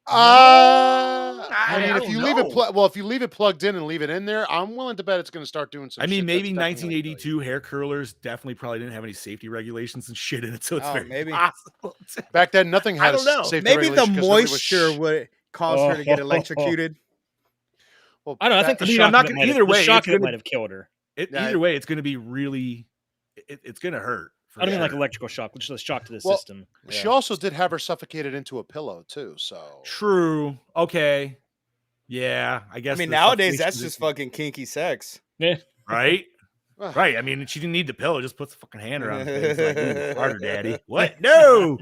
I mean, I if you don't leave it, know. if you leave it plugged in and leave it in there, I'm willing to bet it's going to start doing some. I mean, shit maybe that's definitely gonna kill 1982 hair curlers definitely probably didn't have any safety regulations and shit in it, so it's Oh, very maybe. possible. you. Back then, nothing I had. don't know. Safety Maybe the regulation 'cause nobody was moisture would cause her to get Oh. electrocuted. Well, I don't know. I think the I mean, shock I'm not of it gonna- might have- either way, the it's shock of it gonna- might have killed her. Yeah. Either way, it's going to be really, it's going to hurt. for I don't mean like sure. electrical shock, which is a shock to the Well, system. She also did have her suffocated into a pillow too. So True. Okay. Yeah, I guess. I mean, the nowadays suffocation that's is- just fucking kinky sex. Yeah. right. Ugh. Right. I mean, she didn't need the pillow; just puts the fucking hand around the face. Like, ooh, harder, daddy. What? No.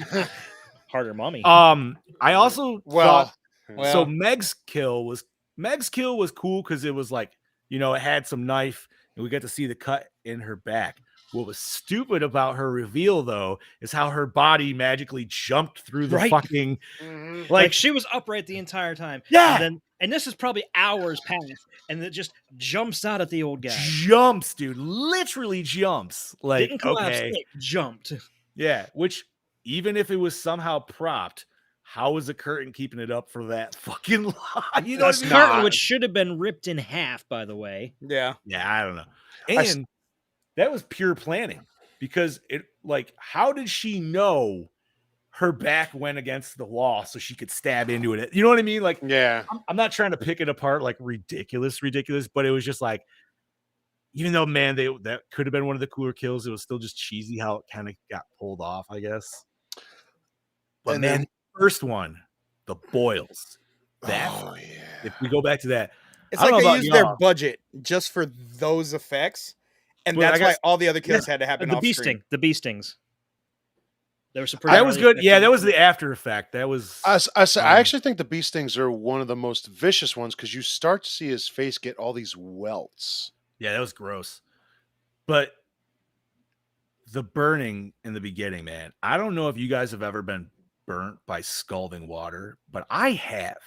Harder, mommy. I also well, thought so. Meg's kill was cool because it was like, you know, it had some knife, and we got to see the cut in her back. What was stupid about her reveal, though, is how her body magically jumped through the Right. fucking mhm. like she was upright the entire time. Yeah. And this is probably hours past, and it just jumps out at the old guy. jumps, dude. Literally jumps. Like, Didn't collapse, okay, it jumped. yeah. Which, even if it was somehow propped, how was the curtain keeping it up for that fucking line? You know That's what I mean? Curtain, not- which should have been ripped in half, by the way. Yeah. Yeah, I don't know. I s- And that was pure planning because it, like, how did she know her back went against the wall so she could stab into it? You know what I mean? Like, yeah, I'm not trying to pick it apart like ridiculous, but it was just like, even though, man, that could have been one of the cooler kills, it was still just cheesy how it kind of got pulled off, I guess. But And man, then- the first one, the boils. That oh yeah. if we go back to that, It's I don't like know they about used their y'all. budget just for those effects, and Well, I that's why guess- all the other kills had to happen The off bee screen. sting. The bee stings. There was some pretty that was gnarly good. Yeah, effects. that was the after effect. That was I actually think the bee stings are one of the most vicious ones because you start to see his face get all these welts. yeah, that was gross. But the burning in the beginning, man. I don't know if you guys have ever been burnt by scalding water, but I have.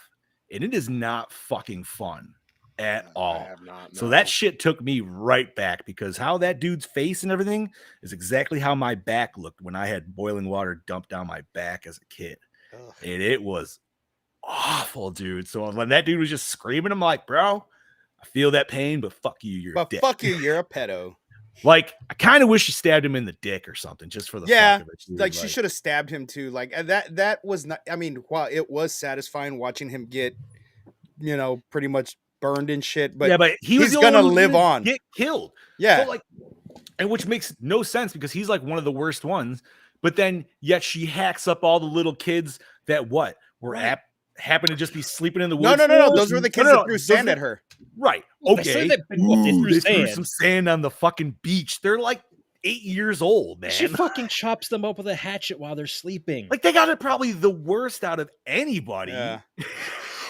and it is not fucking fun at I all. have not. So no. that shit took me right back, because how that dude's face and everything is exactly how my back looked when I had boiling water dumped down my back as a kid. Ugh. And it was awful, dude. So when that dude was just screaming, I'm like, bro, I feel that pain, but fuck you, you're a But dick. fuck you, you're a pedo. Like, I kind of wish she stabbed him in the dick or something, just for the Yeah, fuck of it. Dude. like she should have stabbed him too. Like that was not. I mean, while it was satisfying watching him get, pretty much burned and shit, but yeah, but he was he's the gonna only one who live didn't on. get killed. Yeah, So like, and which makes no sense, because he's like one of the worst ones. But then yet she hacks up all the little kids that were Right. happen to just be sleeping in the no, woods. those were the kids that threw sand at her. Right. Well, they said Okay. they threw They threw sand. some sand on the fucking beach. They're like 8 years old, man. She fucking chops them up with a hatchet while they're sleeping. Like, they got it probably the worst out of anybody. Yeah.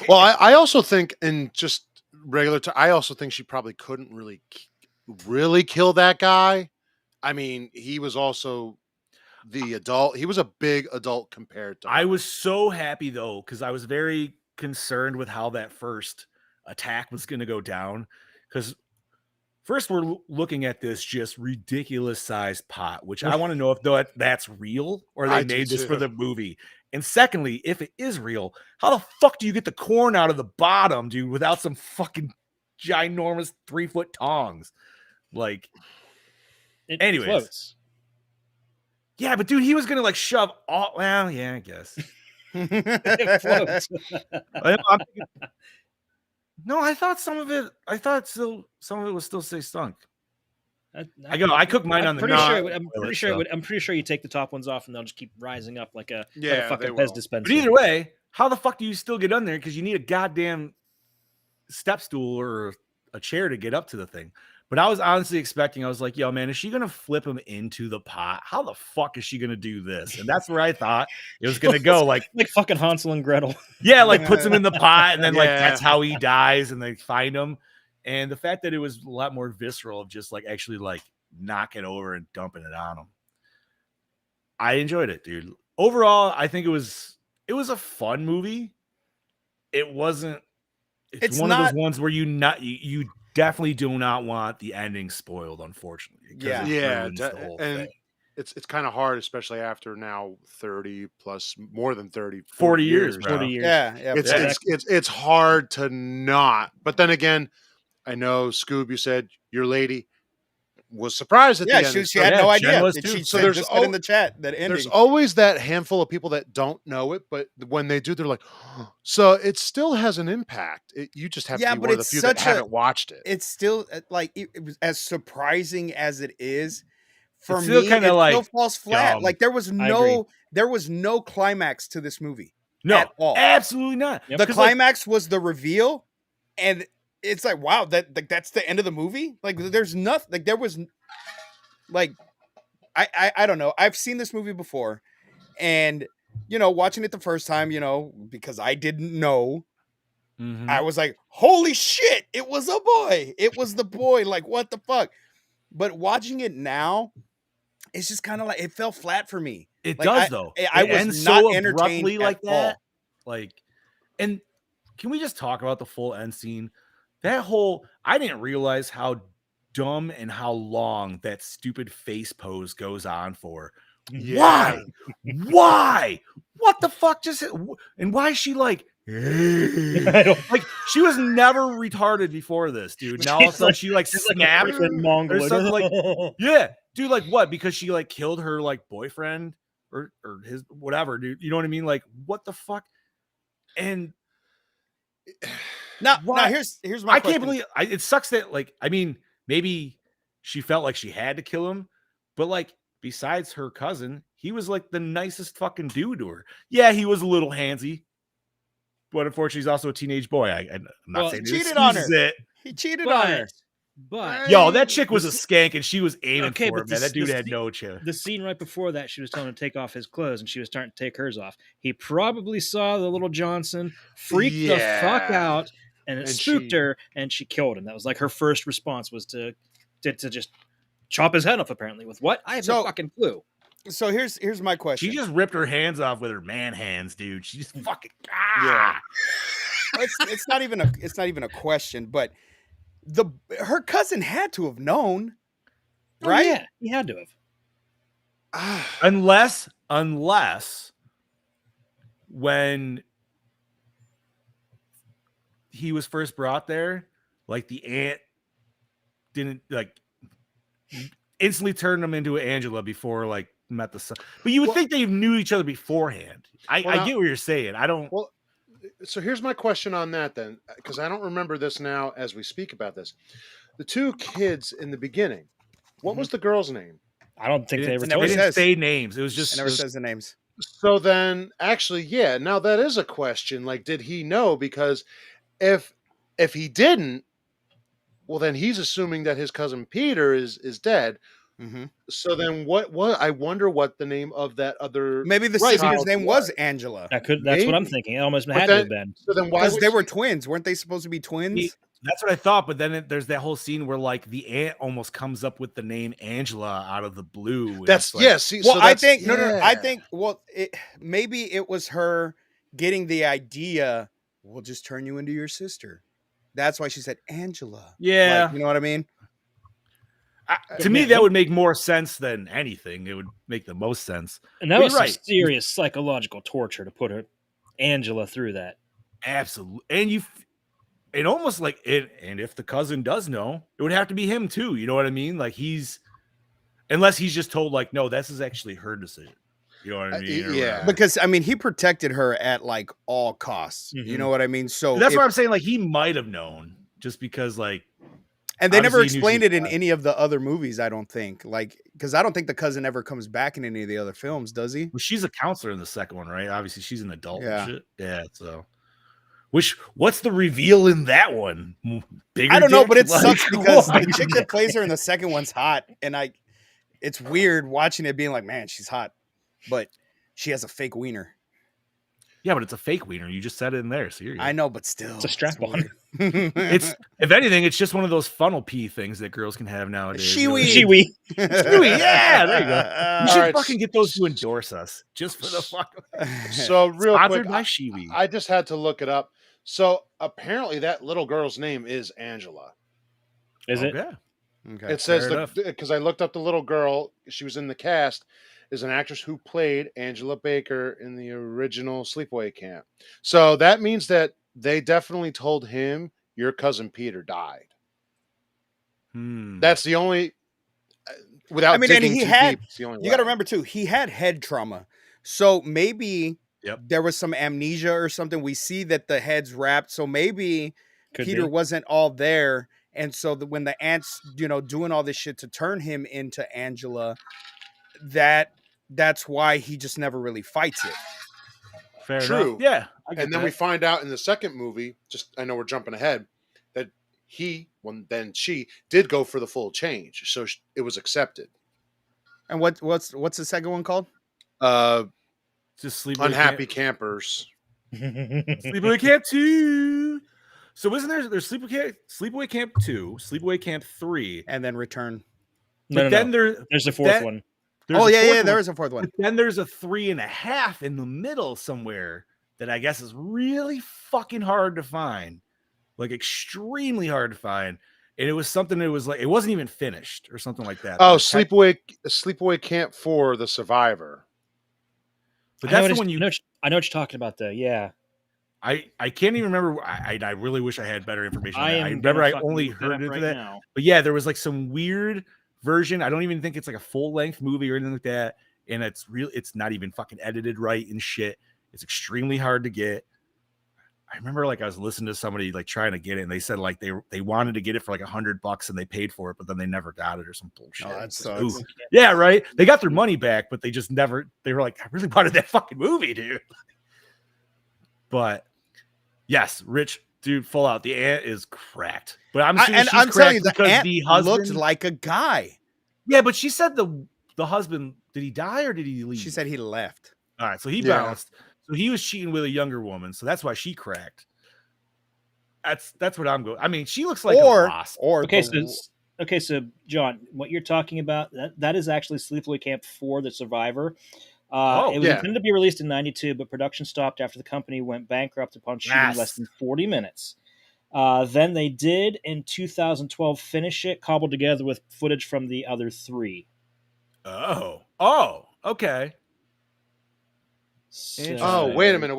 Well, I also think, in just regular time, I also think she probably couldn't really kill that guy. I mean, he was also the adult. He was a big adult compared to I her. was so happy though, because I was very concerned with how that first attack was going to go down. Because first we're looking at this just ridiculous sized pot, which I want to know if that's real or they I do made this for too. the movie. And secondly, if it is real, how the fuck do you get the corn out of the bottom, dude, without some fucking ginormous 3-foot tongs? Like, It anyways. floats. yeah, but dude, he was gonna like shove all. Well, yeah, I guess. It floats. I'm thinking- no, I thought some of it was still say stunk. I cook mine on the pretty knob. sure. I'm Toilet, pretty sure. so. I'm pretty sure you take the top ones off and they'll just keep rising up like a Yeah, fucking they Pez will. dispenser. But either way, how the fuck do you still get on there? Because you need a goddamn step stool or a chair to get up to the thing. But I was honestly expecting, I was like, yo, man, is she going to flip him into the pot? How the fuck is she going to do this? And that's where I thought it was going to go. Like fucking Hansel and Gretel. yeah, like puts him in the pot and then like Yeah. that's how he dies and they find him. And the fact that it was a lot more visceral of just like actually like knocking over and dumping it on him. I enjoyed it, dude. Overall, I think it was a fun movie. It wasn't. It's one of those ones where you definitely do not want the ending spoiled, unfortunately. 'cause it Yeah, ruins the whole and thing. it's kind of hard, especially after now 30 plus, more than 30, 40 years, bro. 40 years. Yeah, It's hard to not. But then again, I know Scoob, you said your lady was surprised at the end. she had no Jen idea. was And too. she So said there's just said in the chat that ending. There's always that handful of people that don't know it, but when they do, they're like, so it still has an impact. You just have Yeah, to be but one of the it's few that such a- haven't watched it. It's still like it was as surprising as it is. For It's still me, kinda it like still falls flat. dumb. Like there was agree. no climax to this movie. No, at all. absolutely not. Yep. The 'Cause, like, climax was the reveal, and it's like, wow, that's the end of the movie. Like there's nothing. Like there was, like, I don't know. I've seen this movie before, and watching it the first time, because I didn't know. mhm. I was like, holy shit, it was a boy. It was the boy. Like, what the fuck? But watching it now, it's just kind of like it fell flat for me. It Like, does though. I It was ends not so entertained abruptly at like that. all. Like, and can we just talk about the full end scene? That whole I didn't realize how dumb and how long that stupid face pose goes on for. Yeah. Why? Why? What the fuck just and why is she like I don't- like she was never retarded before this, dude. Now all of a She's sudden like- she like She's like a snapped. freaking Mongol. or something like- Yeah, dude, like what? Because she like killed her like boyfriend or his whatever, dude. You know what I mean? Like what the fuck? And Now Why? here's my I question. can't believe it sucks that like I mean maybe she felt like she had to kill him, but like besides her cousin, he was like the nicest fucking dude to her. Yeah, he was a little handsy, but unfortunately he's also a teenage boy. I'm not Well, saying he it cheated on excuses her. it. He cheated on her. But Yo, that chick was a skank and she was aiming Okay, for but him, man. this- That dude this had thing- no chill. the scene right before that, she was telling him to take off his clothes, and she was starting to take hers off. He probably saw the little Johnson, freaked the fuck Yeah. out, and it And spooked she- her, and she killed him. That was like her first response was to just chop his head off. Apparently, with what? I have no So- fucking clue. So here's my question. She just ripped her hands off with her man hands, dude. She just fucking Yeah. it's not even a question, but her cousin had to have known, Oh, right? yeah, he had to have. unless when he was first brought there, like the aunt didn't like instantly turned him into Angela before like met the son. But you would think they knew each other beforehand. I get what you're saying. I don't. Well, so here's my question on that then, because I don't remember this now as we speak about this. The two kids in the beginning, what was the girl's name? I don't think they ever It told never They us. didn't says. say names. It was It just never says the names. So then, actually, yeah. Now that is a question. Like, did he know? Because if he didn't, well, then he's assuming that his cousin Peter is dead. Mm-hmm. So then, what? I wonder what the name of that other. Maybe the Right, sister's child name was Angela That's what Maybe. I'm thinking. It almost But had to have then- been. So then, why because would they were she- twins. Weren't they supposed to be twins? that's what I thought. But then there's that whole scene where like the aunt almost comes up with the name Angela out of the blue. and That's it's like, yeah. See, Well, so I that's- think no. I yeah. think maybe it was her getting the idea. We'll just turn you into your sister. That's why she said Angela. Yeah. Like, you know what I mean? To me, that would make more sense than anything. It would make the most sense. And that But was you're some right. serious psychological torture to put Angela through that. Absolutely. And almost like it. And if the cousin does know, it would have to be him too. You know what I mean? Like unless he's just told like, no, this is actually her decision. You know what I mean? Or yeah. whatever. Because I mean, he protected her at like all costs. You Mhm. know what I mean? So That's if- what I'm saying. Like he might have known just because like, and they never obviously he knew explained she it in was any of the other movies. I don't think because I don't think the cousin ever comes back in any of the other films, does he? well, she's a counselor in the second one, right? Obviously she's an adult Yeah. and shit. Yeah. So what's the reveal in that one? Bigger I don't know, dick? but it Like, sucks because what? the chick that plays her in the second one's hot, and it's weird watching it being like, man, she's hot, but she has a fake wiener. Yeah, but it's a fake wiener. You just said it in there. So you're good. I know, but still, It's a strap-on. weird. It's if anything, it's just one of those funnel pee things that girls can have nowadays. Shiwi. Shiwi. Shiwi, yeah, there you go. We should Alright. fucking get those to endorse us just for the fuck. So real Sponsored quick, by Shiwi. I just had to look it up. So apparently, that little girl's name is Angela. Is it? Okay. Okay. It says fair enough. because I looked up the little girl. She was in the cast. Is an actress who played Angela Baker in the original Sleepaway Camp. So that means that they definitely told him your cousin Peter died. That's the only. Without I mean, and digging he too had- deep, it's the only You got to way. remember too, he had head trauma, so maybe Yep. there was some amnesia or something. We see that the head's wrapped, so maybe Could Peter be. wasn't all there, and so when the aunt's doing all this shit to turn him into Angela, that's why he just never really fights it. Fair True. enough. Yeah. I get And then that. we find out in the second movie, just I know we're jumping ahead, that she did go for the full change, so it was accepted. And what's the second one called? just sleep Unhappy campers. Sleepaway Camp 2. So isn't there's Sleepaway Camp 2, Sleepaway Camp 3, And then Return. but then There's the fourth that- one. there's Oh a yeah, fourth there one, is a fourth one. but then there's a 3.5 in the middle somewhere that I guess is really fucking hard to find, like extremely hard to find. And it was something that was like it wasn't even finished or something like that. Oh, But Sleepaway Camp 4, The Survivor. But I know that's the what one it's- I know what you're talking about, though. Yeah. I can't even remember. I really wish I had better information. on that. I am remember gonna I fucking only look that heard up into right that. now. But yeah, there was like some weird version. I don't even think it's like a full length movie or anything like that. And it's not even fucking edited right and shit. It's extremely hard to get. I remember like I was listening to somebody like trying to get it, and they said like they wanted to get it for like $100 and they paid for it, but then they never got it or some bullshit. Oh, that It's like, sucks. ooh. Yeah, right. They got their money back, but they just never. They were like, I really wanted that fucking movie, dude. But yes, Rich, dude, full out. The aunt is cracked, but I'm assuming she's I'm telling you, cracked the because aunt the husband looked like a guy. Yeah, but she said the husband, did he die or did he leave? She said he left. All right, so he Yeah. bounced. So he was cheating with a younger woman, so that's why she cracked. That's what I'm going. I mean, she looks like a wasp. Okay, so John, what you're talking about that is actually Sleepaway Camp 4: The Survivor. Oh, It was yeah. intended to be released in 92, but production stopped after the company went bankrupt upon shooting Yes. less than 40 minutes. Then they did, in 2012, finish it, cobbled together with footage from the other 3. Oh, okay. So, Oh, wait a minute.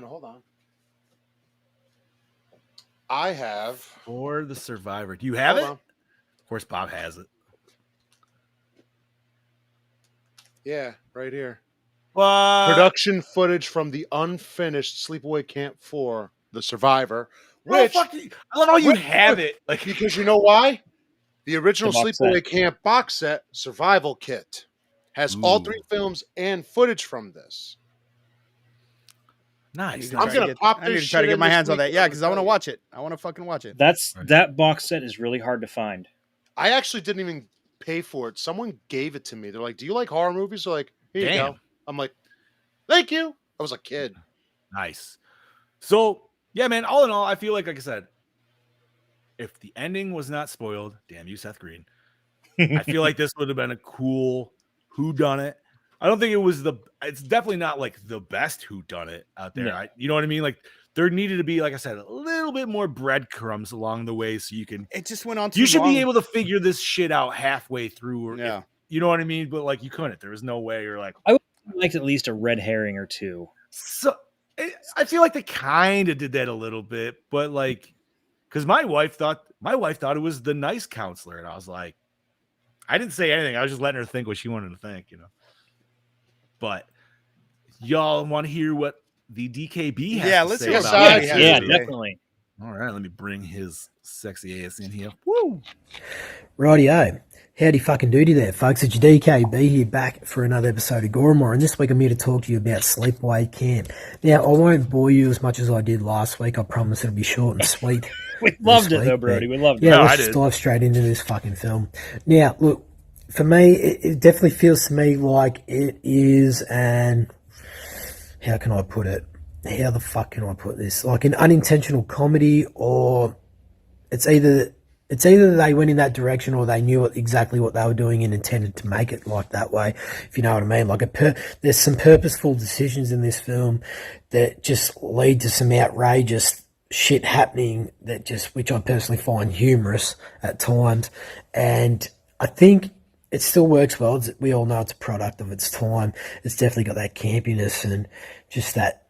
Hold on. I have. For the Survivor. Do you have Hold it? on. Of course, Bob has it. Yeah, right here. What? Production footage from the unfinished Sleepaway Camp 4, The Survivor. Bro, Which, fuck you. I love how you Which- have it. Like, because you know why? The original The box Sleepaway set. Camp box set, Survival Kit, has all Ooh. 3 films and footage from this. nice. I'm gonna pop I need this to try to shit get in my this hands on week, that. I'm Yeah, gonna because I want to tell you. watch it. I want to fucking watch it. Right. that box set is really hard to find. I actually didn't even pay for it. Someone gave it to me. They're like, "Do you like horror movies?" They're like, "Here you Damn. go." I'm like, "Thank you." I was a kid. Nice. So, yeah, man, all in all, I feel like I said, if the ending was not spoiled, damn you, Seth Green, I feel like this would have been a cool whodunit. I don't think it was it's definitely not like the best whodunit out there. No. You know what I mean? Like, there needed to be, like I said, a little bit more breadcrumbs along the way so you can, It just went on too you should long. be able to figure this shit out halfway through. Or Yeah. you know what I mean? But like, you couldn't. There was no way. You're like, I liked at least a red herring or 2. so I feel like they kind of did that a little bit, but like, because my wife thought it was the nice counselor, and I was like, I didn't say anything. I was just letting her think what she wanted to think, you know. But y'all want to hear what the DKB has Yeah, to let's say hear about what Besides, this Bobby has Yeah, to movie? say. definitely. All right, let me bring his sexy ass in here. Woo! Rightio. Howdy fucking doody there, folks. It's your DKB here back for another episode of Gore, and this week I'm here to talk to you about Sleepaway Camp. Now, I won't bore you as much as I did last week. I promise it'll be short and sweet. We loved it, week, though, Brody. We loved it. Yeah, No, I let's did. just dive straight into this fucking film. Now, look, for me, it definitely feels to me like it is how can I put it? How the fuck can I put this? Like an unintentional comedy, or it's either they went in that direction or they knew exactly what they were doing and intended to make it like that way, if you know what I mean. Like there's some purposeful decisions in this film that just lead to some outrageous shit happening which I personally find humorous at times. And I think it still works well. We all know it's a product of its time. It's definitely got that campiness and just that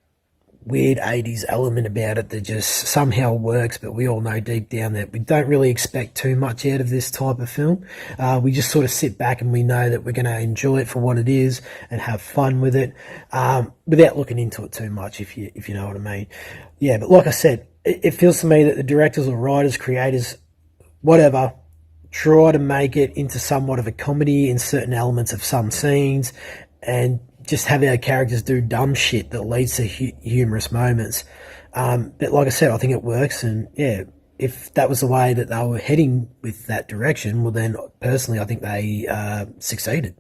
weird 80s element about it that just somehow works, but we all know deep down that we don't really expect too much out of this type of film. We just sort of sit back and we know that we're going to enjoy it for what it is and have fun with it, without looking into it too much, if you know what I mean. Yeah, but like I said, it feels to me that the directors or writers, creators, whatever, try to make it into somewhat of a comedy in certain elements of some scenes and just have our characters do dumb shit that leads to humorous moments. But like I said, I think it works. And yeah, if that was the way that they were heading with that direction, well then personally, I think they succeeded.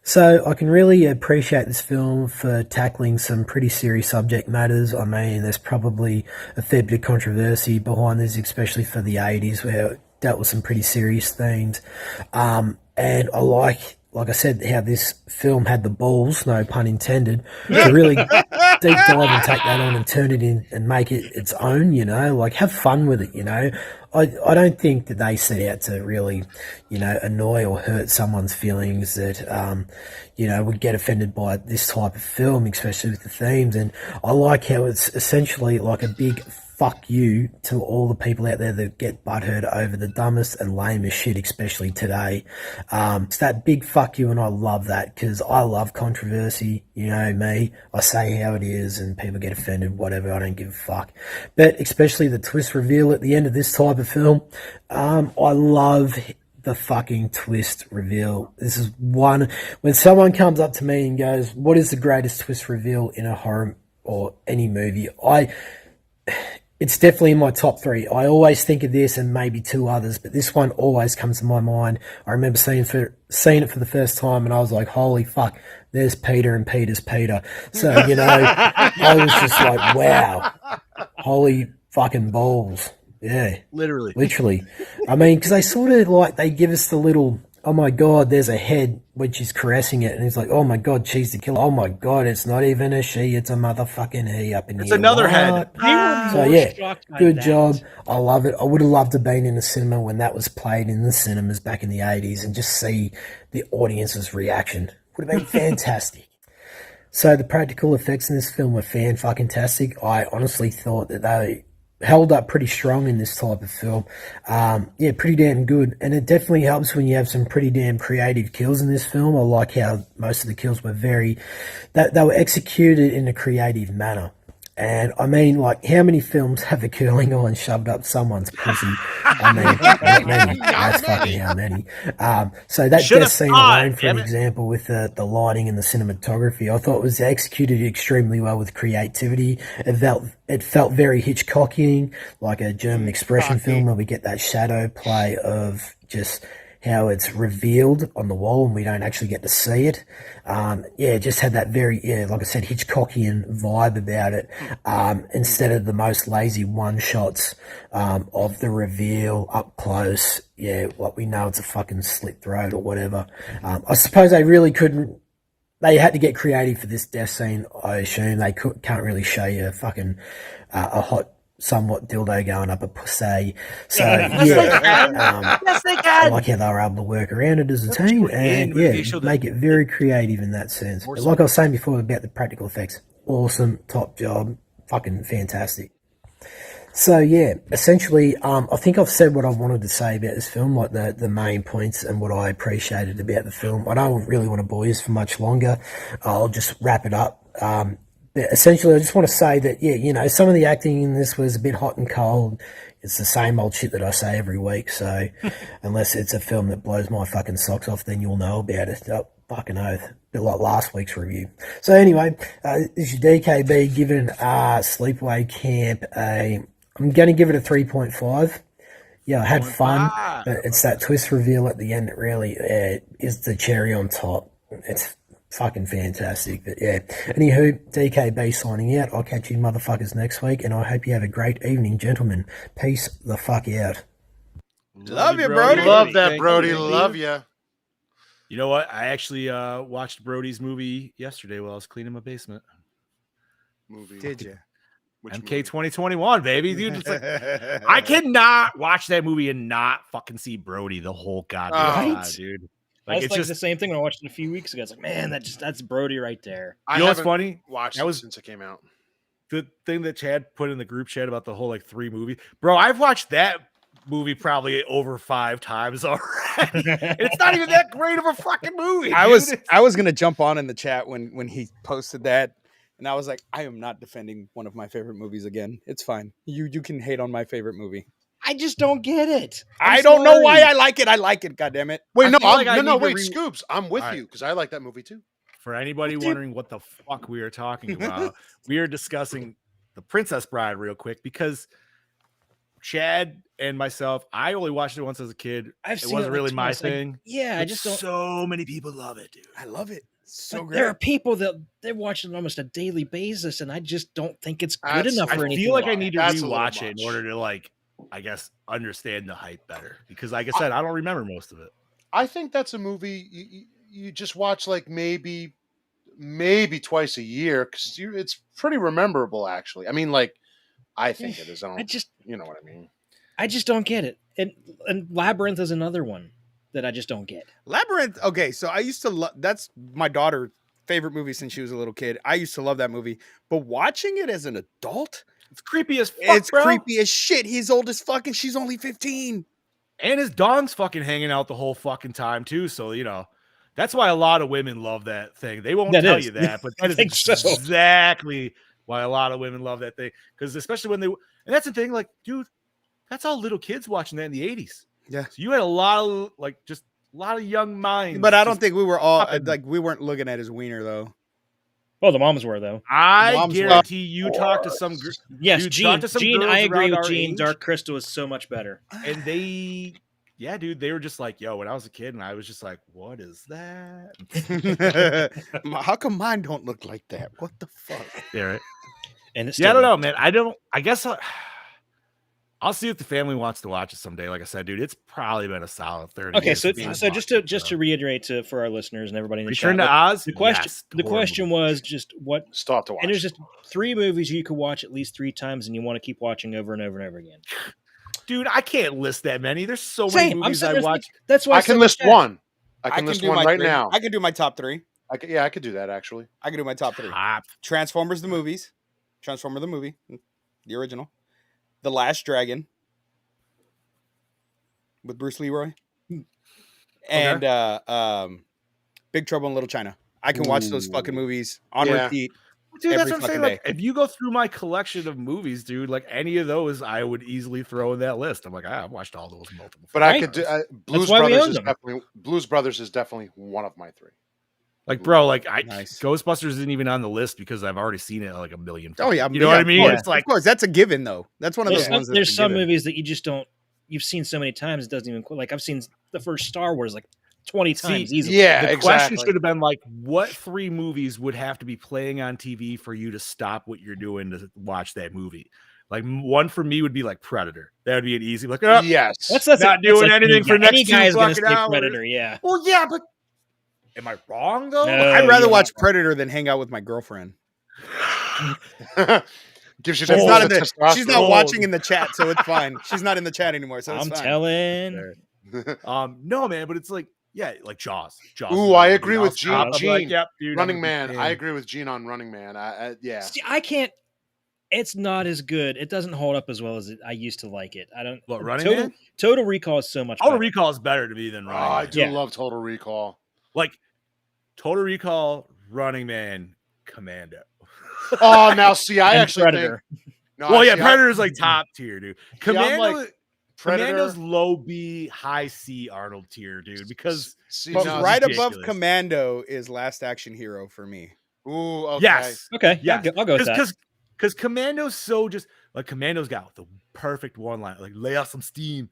So I can really appreciate this film for tackling some pretty serious subject matters. I mean, there's probably a fair bit of controversy behind this, especially for the 80s, where it dealt with some pretty serious themes. And I like I said, how this film had the balls, no pun intended, to really deep dive and take that on and turn it in and make it its own, you know, like have fun with it, you know. I don't think that they set out to really, you know, annoy or hurt someone's feelings that, you know, would get offended by this type of film, especially with the themes. And I like how it's essentially like a big fuck you to all the people out there that get butthurt over the dumbest and lamest shit, especially today. It's that big fuck you, and I love that because I love controversy. You know me, I say how it is and people get offended, whatever, I don't give a fuck. But especially the twist reveal at the end of this type of film, I love the fucking twist reveal. This is one, when someone comes up to me and goes, what is the greatest twist reveal in a horror or any movie? It's definitely in my top 3. I always think of this and maybe 2 others, but this one always comes to my mind. I remember seeing it for the first time and I was like, holy fuck, there's Peter and Peter's Peter. So, you know, I was just like, wow, holy fucking balls. Yeah. Literally. I mean, because they sort of like, they give us the little, oh my God, there's a head when she's caressing it. And he's like, oh my God, she's the killer. Oh my God, it's not even a she, it's a motherfucking he up in It's here. another What? head. We were So more yeah, shocked by good that. job. I love it. I would have loved to have been in the cinema when that was played in the cinemas back in the 80s and just see the audience's reaction. Would have been fantastic. So the practical effects in this film were fan-fucking-tastic. I honestly thought that they held up pretty strong in this type of film. Yeah, pretty damn good. And it definitely helps when you have some pretty damn creative kills in this film. I like how most of the kills were they were executed in a creative manner. And I mean, like, how many films have a curling iron shoved up someone's pussy? I mean, not many. That's fucking how many. So that Should've death scene thought, alone, for damn an it. example, with the lighting and the cinematography, I thought was executed extremely well with creativity. It felt very Hitchcockian, like a German expression film where we get that shadow play of just how it's revealed on the wall and we don't actually get to see it. Yeah, it just had that very, like I said, Hitchcockian vibe about it. Instead of the most lazy one-shots of the reveal up close, yeah, what we know it's a fucking slit throat or whatever. I suppose they really couldn't. They had to get creative for this death scene. I assume they can't really show you a fucking a hot, somewhat dildo going up a pussy. So yeah, Yes, they I can. like how they were able to work around it as a team and make it very creative in that sense. But like I was saying before about the practical effects, awesome, top job, fucking fantastic. So yeah, essentially, I think I've said what I wanted to say about this film, like the main points and what I appreciated about the film. I don't really want to bore you for much longer. I'll just wrap it up. But essentially, I just want to say that, yeah, you know, some of the acting in this was a bit hot and cold. It's the same old shit that I say every week. So unless it's a film that blows my fucking socks off, then you'll know about it. Oh, fucking oath. A bit like last week's review. So anyway, this is your DKB giving Sleepaway Camp I'm going to give it a 3.5. Yeah, I had fun, but it's that twist reveal at the end that really is the cherry on top. It's fucking fantastic. But yeah, anywho, DKB signing out. I'll catch you motherfuckers next week, and I hope you have a great evening, gentlemen. Peace the fuck out. Love you, Brody. Love that, Thank Brody. you. Love you. You know what? I actually watched Brody's movie yesterday while I was cleaning my basement. Movie. Did you? Which MK movie? 2021, baby. Dude, it's like, I cannot watch that movie and not fucking see Brody the whole goddamn time, dude. Like, Like, it's it's like just the same thing when I watched it a few weeks ago. It's like, man, that's Brody right there. I You know what's haven't funny? watched That it was- since it came out. the thing that Chad put in the group chat about the whole like 3 movie. Bro, I've watched that movie probably over 5 times already. It's not even that great of a fucking movie. I dude. was gonna jump on in the chat when he posted that, and I was like, I am not defending one of my favorite movies again. It's fine. You can hate on my favorite movie. I just don't get it. I don't know why I like it. I like it. God damn it. Wait, I no, feel like I need to wait, Scoops. I'm with All right. you because I like that movie too. For anybody wondering what the fuck we are talking about, we are discussing The Princess Bride real quick because Chad and myself, I only watched it once as a kid. I've It seen wasn't like really my twice. thing. Yeah, I But just don't. so many people love it, dude. I love it. So But great. there are people that they're watching it almost a daily basis, and I just don't think it's good That's- enough I for anything. feel like I like need to That's a little rewatch it in much. order to like, I guess, understand the hype better. Because like I said, I don't remember most of it. I think that's a movie you just watch like maybe twice a year because it's pretty rememberable actually. I mean, like I think it is. I I don't, just you know what I mean? I just don't get it. And Labyrinth is another one that I just don't get. Labyrinth. Okay, so I used to love. That's my daughter's favorite movie since she was a little kid. I used to love that movie, but watching it as an adult, It's creepy as fuck, it's bro. creepy as shit. He's old as fuck, and she's only 15. And his dong's fucking hanging out the whole fucking time too. So you know, that's why a lot of women love that thing. They won't That tell is. you that, but that is think so. exactly why a lot of women love that thing. Because especially when and that's the thing, like, dude, that's all little kids watching that in the 80s. Yeah. So you had a lot of like just a lot of young minds. But I don't just think we were all popping. like we weren't looking at his wiener though. Well, the moms were though. I Moms were- guarantee you talk to some Yes, Dude, Gene. talk to some Gene, girls I agree around with our Gene. age. Dark Crystal is so much better. and they, yeah, dude, they were just like, yo, when I was a kid, and I was just like, what is that? How come mine don't look like that? What the fuck? Yeah, right. And it's Yeah, I still don't know, man. I guess I'll see if the family wants to watch it someday. Like I said, dude, it's probably been a solid 30 Okay, years. so since I've so watched it, just to reiterate for our listeners and everybody in the Return chat, to Oz. the question Yes, the horror question movie. was just what, Still have to watch. and there's just 3 movies you could watch at least 3 times, and you want to keep watching over and over and over again. Dude, I can't list that many. There's so Same. many I'm movies sitting I there watch. thinking- That's why I can list one. I can list do one my right 3. now. I can do my top 3. I could do that actually. I can do my top 3. Top. Transformers the movies. Transformer the movie. The original. The Last Dragon. With Bruce Leroy. And Big Trouble in Little China. I can watch those fucking movies on Yeah. repeat. Dude, that's every what I'm saying. fucking Like, if you go through my collection of movies, dude, like any of those, I would easily throw in that list. I'm like, I've watched all those multiple. But times. I could do Blues why we Brothers owned is them. definitely Blues Brothers is definitely one of my 3. Like, bro, like Nice. Ghostbusters isn't even on the list because I've already seen it like a million times. Oh yeah, you know what I mean? Of It's like, course, that's a given though. That's one of There's those some, ones. there's That's a some given. movies that you just don't. You've seen so many times it doesn't even quit. Like I've seen the first Star Wars like 20 times easily. Yeah, the exactly. question should have been like, what 3 movies would have to be playing on TV for you to stop what you're doing to watch that movie? Like one for me would be like Predator. That would be an easy like, oh, Yes. That's Not doing anything for any next guy 2 is going to fucking say hours. Predator. Yeah. Well, yeah, but am I wrong though? No. I'd rather yeah. watch Predator than hang out with my girlfriend. Gives you She's that not in the the. She's not testosterone. watching in the chat, so it's fine. She's not in the chat anymore, so it's I'm fine. telling. No, man, but it's like, yeah, like Jaws. Jaws. is Ooh, another I one, agree dude. with I'll stop. Gene. I'm like, yep, dude. Running I'm a Man. big I fan. agree with Gene on Running Man. Yeah. See, I can't. It's not as good. It doesn't hold up as well as I used to like it. I don't. What, Running Total, Man? Total Recall is so much. Total better. Recall is better to me than Oh, Running I Man. do Yeah. love Total Recall. Like Total Recall, Running Man, Commando. Oh, now see, I And actually Predator. think. No, Well, I yeah, see, Predator's like top tier, dude. I'm Commando, like Predator. Commando's low B, high C Arnold tier, dude. Because See, But no, right ridiculous. above Commando is Last Action Hero for me. Ooh, okay. yes, Okay. yes, I'll go with that. because Commando's so just like Commando's got the perfect one line, like lay off some steam,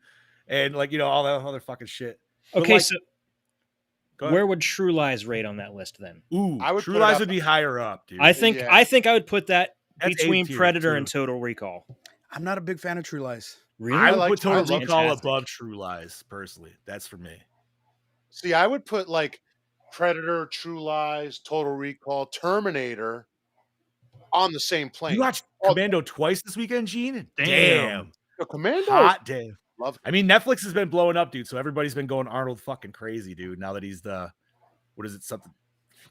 and like all that other fucking shit. But, Okay, like, so go ahead. where would True Lies rate on that list then? Ooh, I would True put it Lies up- would be higher up, dude. I think Yeah. I would put that That's between A-tier, Predator too. and Total Recall. I'm not a big fan of True Lies. Really? I would like- put Total I love Recall Fantastic. above True Lies, personally. That's for me. See, I would put like Predator, True Lies, Total Recall, Terminator on the same plane. You watched Oh, Commando twice this weekend, Gene? Damn. The Commando. Hot damn. Love. I mean, Netflix has been blowing up, dude. So everybody's been going Arnold fucking crazy, dude. Now that he's the, what is it? Something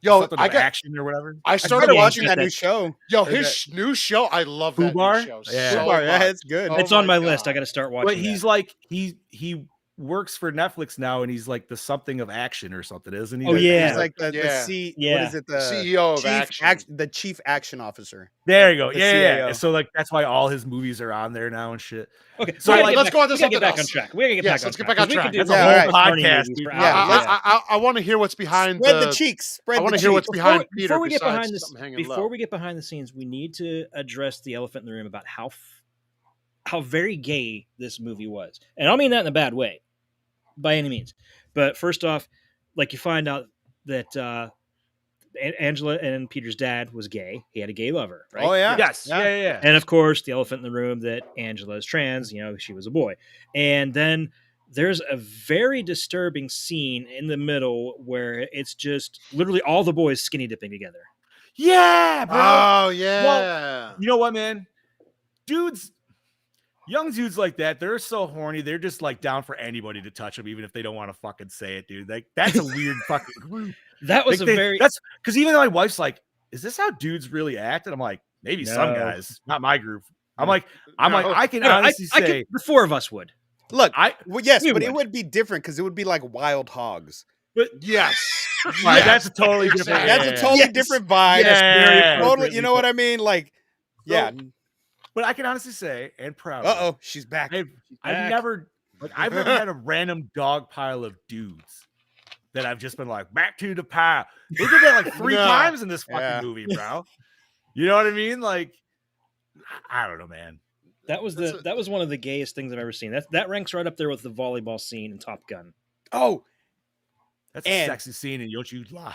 I of got. action or whatever. I I started started watching. watching that new show. Yo, Or his new show. I love that Fubar? new show. Yeah. So Fubar, yeah, much. it's good. Oh It's on my my list. I God. got to start watching. But he's that. like he works for Netflix now, and he's like the something of action or something, isn't he? Oh, Like, yeah. He's like the Yeah. C. What Yeah. is it? The CEO of chief Action. the chief action officer. there you go. The Yeah, yeah. CIO. So like that's why all his movies are on there now and shit. Okay, So, we gotta like, get let's back- go on to we gotta get something back on else. track. We gotta get Yes, back on let's get track. back on 'cause we track. could do That's this a Yeah, whole all right. Arnie podcast, movies dude. for Yeah, hours. let's- I want to hear what's behind Spread the. the cheeks. Spread I want the to hear what's cheeks. behind Peter. Before we get besides behind this, something hanging before low. we get behind the scenes, we need to address the elephant in the room about how very gay this movie was, and I don't mean that in a bad way, by any means. But first off, like you find out that Angela and Peter's dad was gay. He had a gay lover, right? Oh yeah. Yes. Yeah. And of course, the elephant in the room that Angela is trans. She was a boy. And then there's a very disturbing scene in the middle where it's just literally all the boys skinny dipping together. Yeah, bro. Oh yeah. You know what, man? Young dudes like that, they're so horny. They're just like down for anybody to touch them, even if they don't want to fucking say it, dude. Like that's a weird fucking group. That was Like, a very that's because even though my wife's like, "Is this how dudes really act?" And I'm like, maybe some No. guys, not my group. I'm No. like, I can I don't know, honestly I say, could, the four of us would. Look, I yes, we but it would. would be different because it would be like wild hogs. Yes. Right, Yes. that's a totally different. Exactly. That's a yeah. totally Yes. different vibe. Yes, very Totally, you know what I mean? Like, yeah. But I can honestly say, and proud. Uh oh, she's back. I've back. never had a random dog pile of dudes that I've just been like, back to the pile. They did that like 3 No. times in this fucking Yeah. movie, bro. You know what I mean? Like, I don't know, man. That was that was one of the gayest things I've ever seen. That ranks right up there with the volleyball scene in Top Gun. Oh, That's a And- sexy scene, and don't you lie.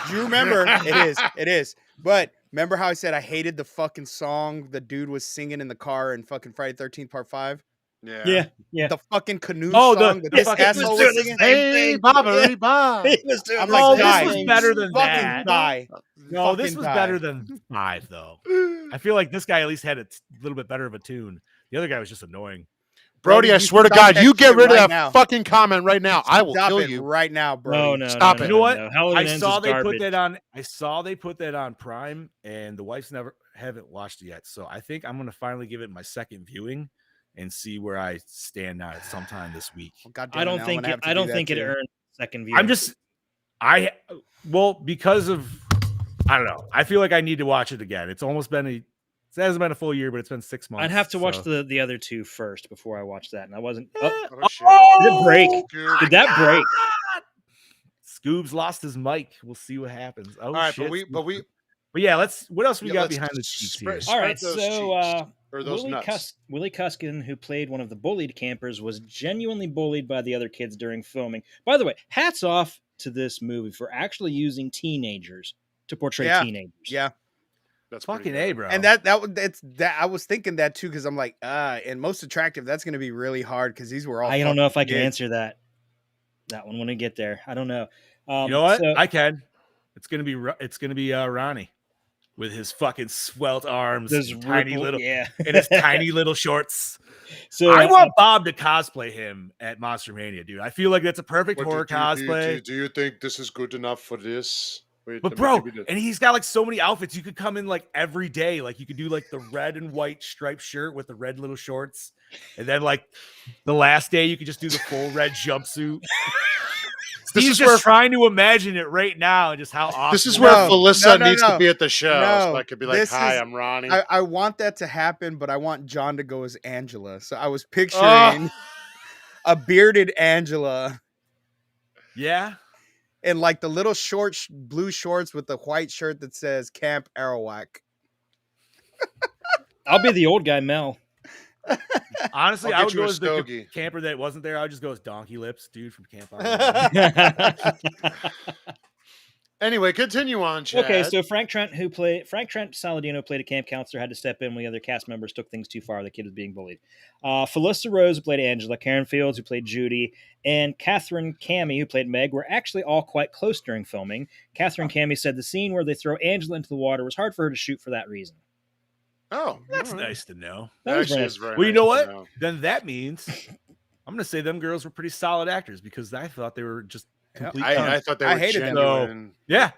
do you remember? It is. But remember how I said I hated the fucking song the dude was singing in the car in fucking Friday 13th Part 5? Yeah. The fucking canoe Oh, song that this fucking- asshole doing was the singing. same Hey, thing. Bobbery Bob. He was doing I'm the like, Oh, same this die. was thing. better than Fucking that. die. No, this Fucking was die. better than 5, though. I feel like this guy at least had a little bit better of a tune. The other guy was just annoying. Brody, I you swear to stop God, that you get shit rid of right that now. fucking comment right now. I will Stop kill it you. right now, No, bro. no, Stop no, it. You know what? No. Halloween I Ends saw is they put garbage. that on. I saw they put that on Prime, and the wife's haven't watched it yet. So I think I'm gonna finally give it my second viewing and see where I stand now sometime this week. Well, God I damn it, don't now I'm think gonna have to I do don't that think it too. earned second view. I'm just, because of, I don't know. I feel like I need to watch it again. It's almost been it hasn't been a full year, but it's been 6 months. I'd have to watch so. the other two first before I watched that, and I wasn't. Eh, Oh, shit. Did it break? Good. Did that break? Scoob's lost his mic. We'll see what happens. Oh, All right, shit. but yeah, what else we Yeah, got let's behind the just cheeks spread- here? All right, those so cheeks, or those nuts. Willie Cuskin, who played one of the bullied campers, was genuinely bullied by the other kids during filming. By the way, hats off to this movie for actually using teenagers to portray Yeah. teenagers. Yeah. That's pretty Fucking good. A, bro. And that's that I was thinking that too, because I'm like, and most attractive, that's gonna be really hard because these were all I don't know if I fucking can kids. answer that one when I get there. I don't know. You know what? so- I can. It's gonna be Ronnie with his fucking svelte arms, Those and tiny ripple- little, yeah. and his tiny little shorts. So I want Bob to cosplay him at Monster Mania, dude. I feel like that's a perfect What, horror cosplay. Do you think this is good enough for this? Wait, But let me bro, give you the- and he's got like so many outfits. You could come in like every day. Like you could do like the red and white striped shirt with the red little shorts, and then like the last day you could just do the full red jumpsuit. This He's is just where- trying to imagine it right now, and just how awesome. This is it where No, Felissa no, needs no. to be at the show. So No, I could be like, this "Hi, is- I'm Ronnie." I want that to happen, but I want John to go as Angela. So I was Oh. picturing a bearded Angela Yeah. in like the little short blue shorts with the white shirt that says Camp Arawak. I'll be the old guy, Mel. Honestly, I'll I get would you go a as the stogie. camper that wasn't there. I would just go as Donkey Lips, dude from Camp Out. Anyway, continue on, Chad. Okay, so Frank Trent Saladino played a camp counselor, had to step in when the other cast members took things too far. The kid was being bullied. Felissa Rose, who played Angela, Karen Fields, who played Judy, and Catherine Cammie, who played Meg, were actually all quite close during filming. Catherine Cammie said the scene where they throw Angela into the water was hard for her to shoot for that reason. Oh, That's all right. nice to know. That was Actually, very it's nice. very Well, you nice know to what? know. Then that means I'm going to say them girls were pretty solid actors because I thought they were just complete. cunts. I thought they I were hated them. genuine. Yeah.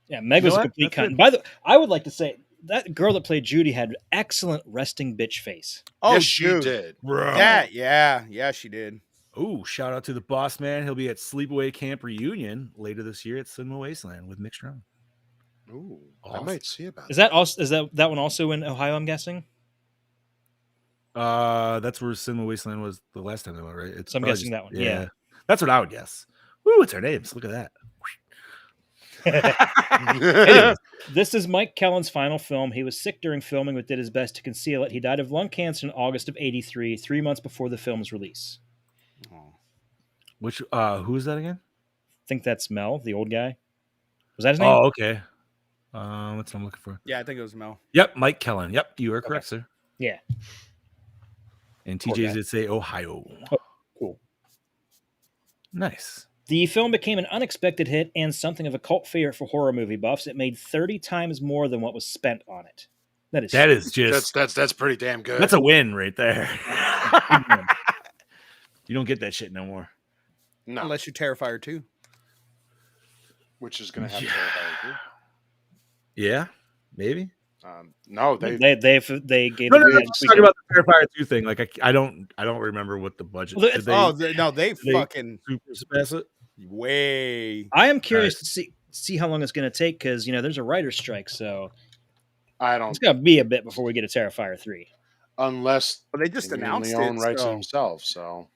Yeah, Meg You was know a what? complete That's cunt. good. By the I would like to say that girl that played Judy had excellent resting bitch face. Oh, Yes, she dude. did. Bro. Yeah, she did. Ooh, shout out to the boss man. He'll be at Sleepaway Camp Reunion later this year at Cinema Wasteland with Mixed Round. Ooh, I Awesome. might see about Is that also that one also in Ohio? I'm guessing. That's where Cinema Wasteland was the last time they went, right? It's So I'm probably guessing that one, yeah. That's what I would guess. Ooh, it's our names. Look at that. Anyways, this is Mike Kellen's final film. He was sick during filming, but did his best to conceal it. He died of lung cancer in August of '83, 3 months before the film's release. Which who is that again? I think that's Mel, the old guy. Was that his name? Oh, okay. What's what I'm looking for? Yeah, I think it was Mel. Yep, Mike Kellen. Yep, you are correct, sir. Yeah. And Poor TJ guy. did say Ohio. Oh, cool. Nice. The film became an unexpected hit and something of a cult favorite for horror movie buffs. It made 30 times more than what was spent on it. That is just that's pretty damn good. that's a win right there. You don't get that shit no more. no, Unless you Terrifier 2. which is going to have Yeah. to Yeah, maybe. no, they they gave No, it let's talk about the Terrifier 2 thing. Like I don't remember what the budget. Well, Did They they- fucking super surpass it? way. I am curious to see how long it's going to take because there's a writer's strike, so I don't it's going to be a bit before we get a Terrifier 3. unless Well, they just Damien announced Leone it. writes it So. himself. So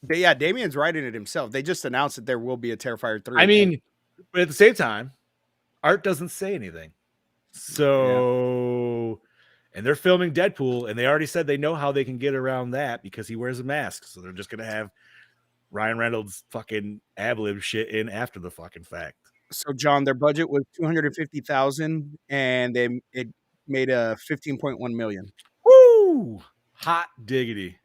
Yeah, Damien's writing it himself. They just announced that there will be a Terrifier 3. I mean, but at the same time, Art doesn't say anything. So, and they're filming Deadpool, and they already said they know how they can get around that because he wears a mask. So they're just gonna have Ryan Reynolds fucking ad-lib shit in after the fucking fact. So, John, their budget was $250,000, and it made a $15.1 million. Woo! Hot diggity.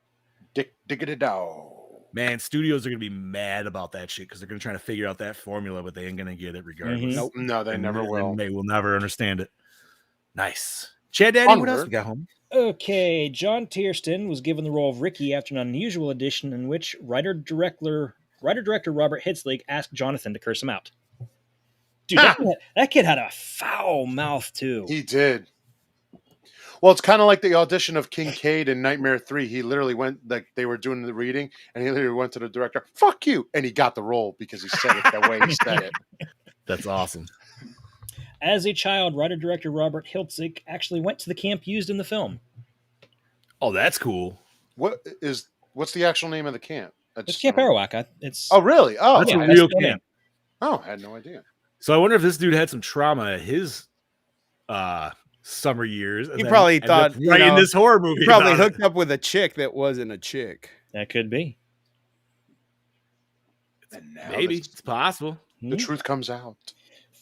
Diggity-dow. Man, studios are gonna be mad about that shit because they're gonna try to figure out that formula, but they ain't gonna get it regardless. Nope. No, they never will. They will never understand it. Nice. Chad Daddy, what else Onward. we got home? Okay, John Tiersten was given the role of Ricky after an unusual edition in which writer-director Robert Hitzlig asked Jonathan to curse him out. Dude, that kid had a foul mouth, too. He did. Well, it's kind of like the audition of Kincaid in Nightmare 3. He literally went, like, they were doing the reading, and he literally went to the director, fuck you! And he got the role because he said it the way he said it. That's awesome. As a child, writer-director Robert Hiltzik actually went to the camp used in the film. Oh, that's cool. What's the actual name of the camp? It's Camp Arawak. It's Oh, really? Oh, That's yeah, a that's real the name. camp. Oh, I had no idea. So I wonder if this dude had some trauma at his summer years. And He then probably ended up thought, you writing know, this horror movie. He probably about it. hooked up with a chick that wasn't a chick. That could be. And now Maybe it's possible. the truth comes out.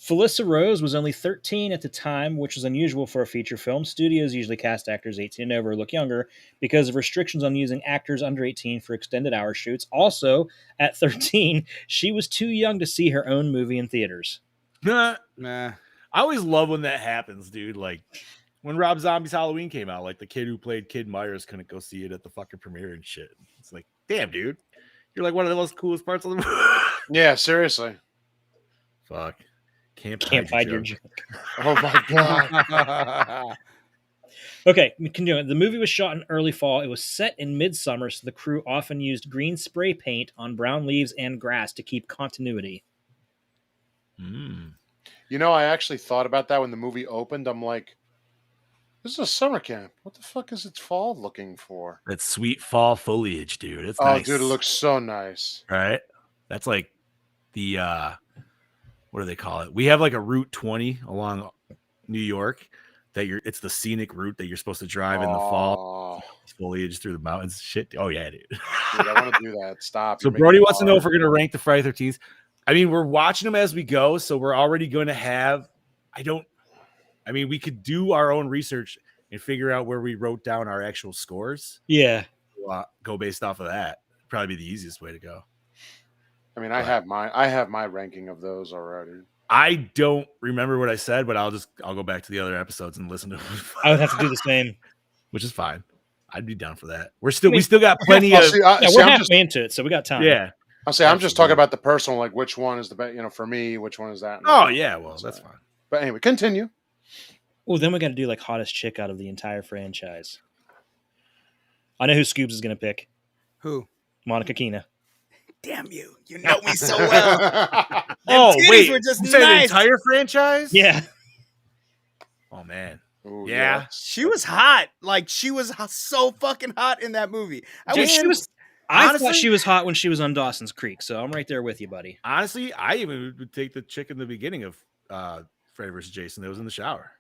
Felissa Rose was only 13 at the time, which was unusual for a feature film. Studios usually cast actors 18 and over or look younger because of restrictions on using actors under 18 for extended hour shoots. Also, at 13, she was too young to see her own movie in theaters. Nah. Nah. I always love when that happens, dude. Like when Rob Zombie's Halloween came out, like the kid who played Kid Myers couldn't go see it at the fucking premiere and shit. It's like, damn, dude, you're like one of the most coolest parts of the movie. Yeah, seriously. Fuck. Can't Hide your joke. joke. Oh, my God. Okay, continuing. The movie was shot in early fall. It was set in midsummer, so the crew often used green spray paint on brown leaves and grass to keep continuity. You know, I actually thought about that when the movie opened. I'm like, this is a summer camp. What the fuck is it fall looking for? That sweet fall foliage, dude. It's Oh, nice. dude, it looks so nice. right. That's like the what do they call it? We have like a Route 20 along New York that it's the scenic route that you're supposed to drive in the fall. Foliage through the mountains. Shit. Oh yeah, dude. Dude, I want to do that. Stop. So You're making Brody it wants to know hard. if we're gonna rank the Friday 13th. I mean, we're watching them as we go, so we're already going to have. We could do our own research and figure out where we wrote down our actual scores. Yeah. Go based off of that. Probably be the easiest way to go. I mean, I have my ranking of those already. I don't remember what I said, but I'll go back to the other episodes and listen to them. I would have to do the same. Which is fine. I'd be down for that. We still got plenty of We're halfway into it, so we got time. yeah. I'm just Absolutely. talking about the personal, like which one is the best, for me, which one is that? Oh yeah, well that's fine. But anyway, continue. Oh, then we got to do like hottest chick out of the entire franchise. I know who Scoobs is going to pick. Who? Monica Keena. Damn you. You know me so well. Oh titties wait, were just you say the nice. entire franchise? Yeah. Oh man. Ooh, Yeah. She was hot. Like, she was so fucking hot in that movie. I Dude, was I honestly- thought she was hot when she was on Dawson's Creek, so I'm right there with you, buddy. Honestly, I even would take the chick in the beginning of Freddy vs. Jason that was in the shower.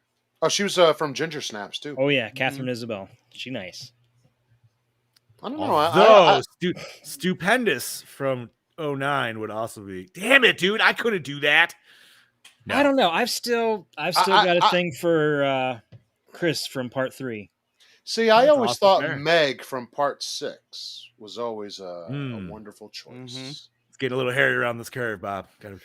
Oh, she was from Ginger Snaps too. Oh yeah, Catherine Isabel. She nice. I don't know. Although Stupendous from 09 would also be. Damn it, dude! I couldn't do that. No. I don't know. I've still got a thing for Chris from Part 3. See, I That's always awesome. thought Fair. Meg from Part 6 was always a wonderful choice. It's getting a little hairy around this curve, Bob. Gotta-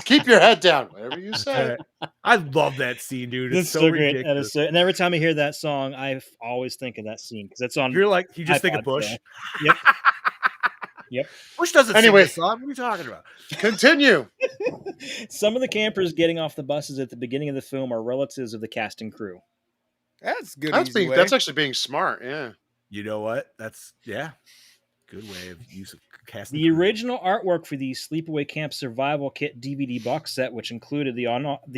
Keep your head down, whatever you say. I love that scene, dude. It's That's so great. That ridiculous. is so, and every time I hear that song, I always think of that scene because it's on. You're like, you just think of iPod, Bush. so. Yep. Yep. Bush doesn't Anyway. sing this song. What are you talking about? Continue. Some of the campers getting off the buses at the beginning of the film are relatives of the cast and crew. That's good. That's actually being smart. Yeah. You know what? That's good way of use of casting. The original artwork for the Sleepaway Camp Survival Kit DVD box set, which included the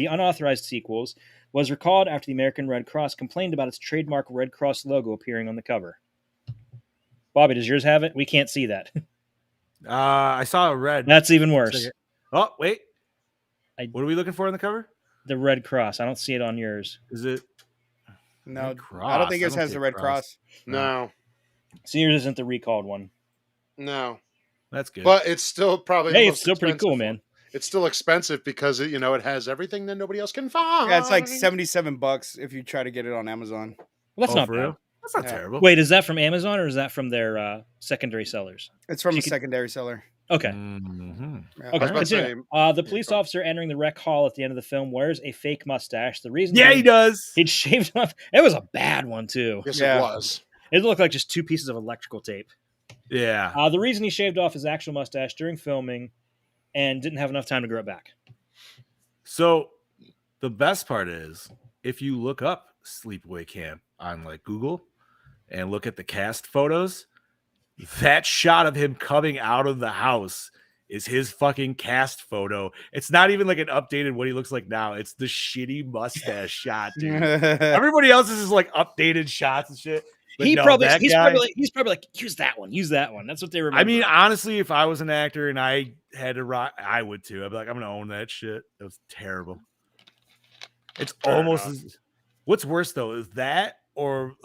unauthorized sequels, was recalled after the American Red Cross complained about its trademark Red Cross logo appearing on the cover. Bobby, does yours have it? We can't see that. I saw a red. That's even worse. Oh wait, I- what are we looking for on the cover? The Red Cross. I don't see it on yours. Is it? No, Red Cross. I don't think I yours don't has see the a Red cross. Cross. No. So yours isn't the recalled one. No. That's good. But it's still probably. the Hey, most it's still pretty expensive cool, one. man. It's still expensive because it has everything that nobody else can find. Yeah, it's like $77 if you try to get it on Amazon. Well, that's not for bad. real? That's not Yeah. terrible. Wait, is that from Amazon or is that from their secondary sellers? It's from She a could- secondary seller. Okay. Mhm. Yeah. Okay. I was about to Continue. say, The police officer entering the rec hall at the end of the film wears a fake mustache. The reason Yeah, being he does. he'd shaved off. It was a bad one too. yes, Yeah. it was. It looked like just 2 pieces of electrical tape. Yeah. The reason he shaved off his actual mustache during filming and didn't have enough time to grow it back. So the best part is if you look up Sleepaway Camp on like Google and look at the cast photos, that shot of him coming out of the house is his fucking cast photo. It's not even like an updated what he looks like now. It's the shitty mustache shot, dude. Everybody else is just like updated shots and shit. But He's no, probably that he's guy, probably like use that one. That's what they remember. I mean, honestly, if I was an actor and I had to rock, I would too. I'd be like, I'm gonna own that shit. It was terrible. It's Fair almost enough. what's worse though, is that or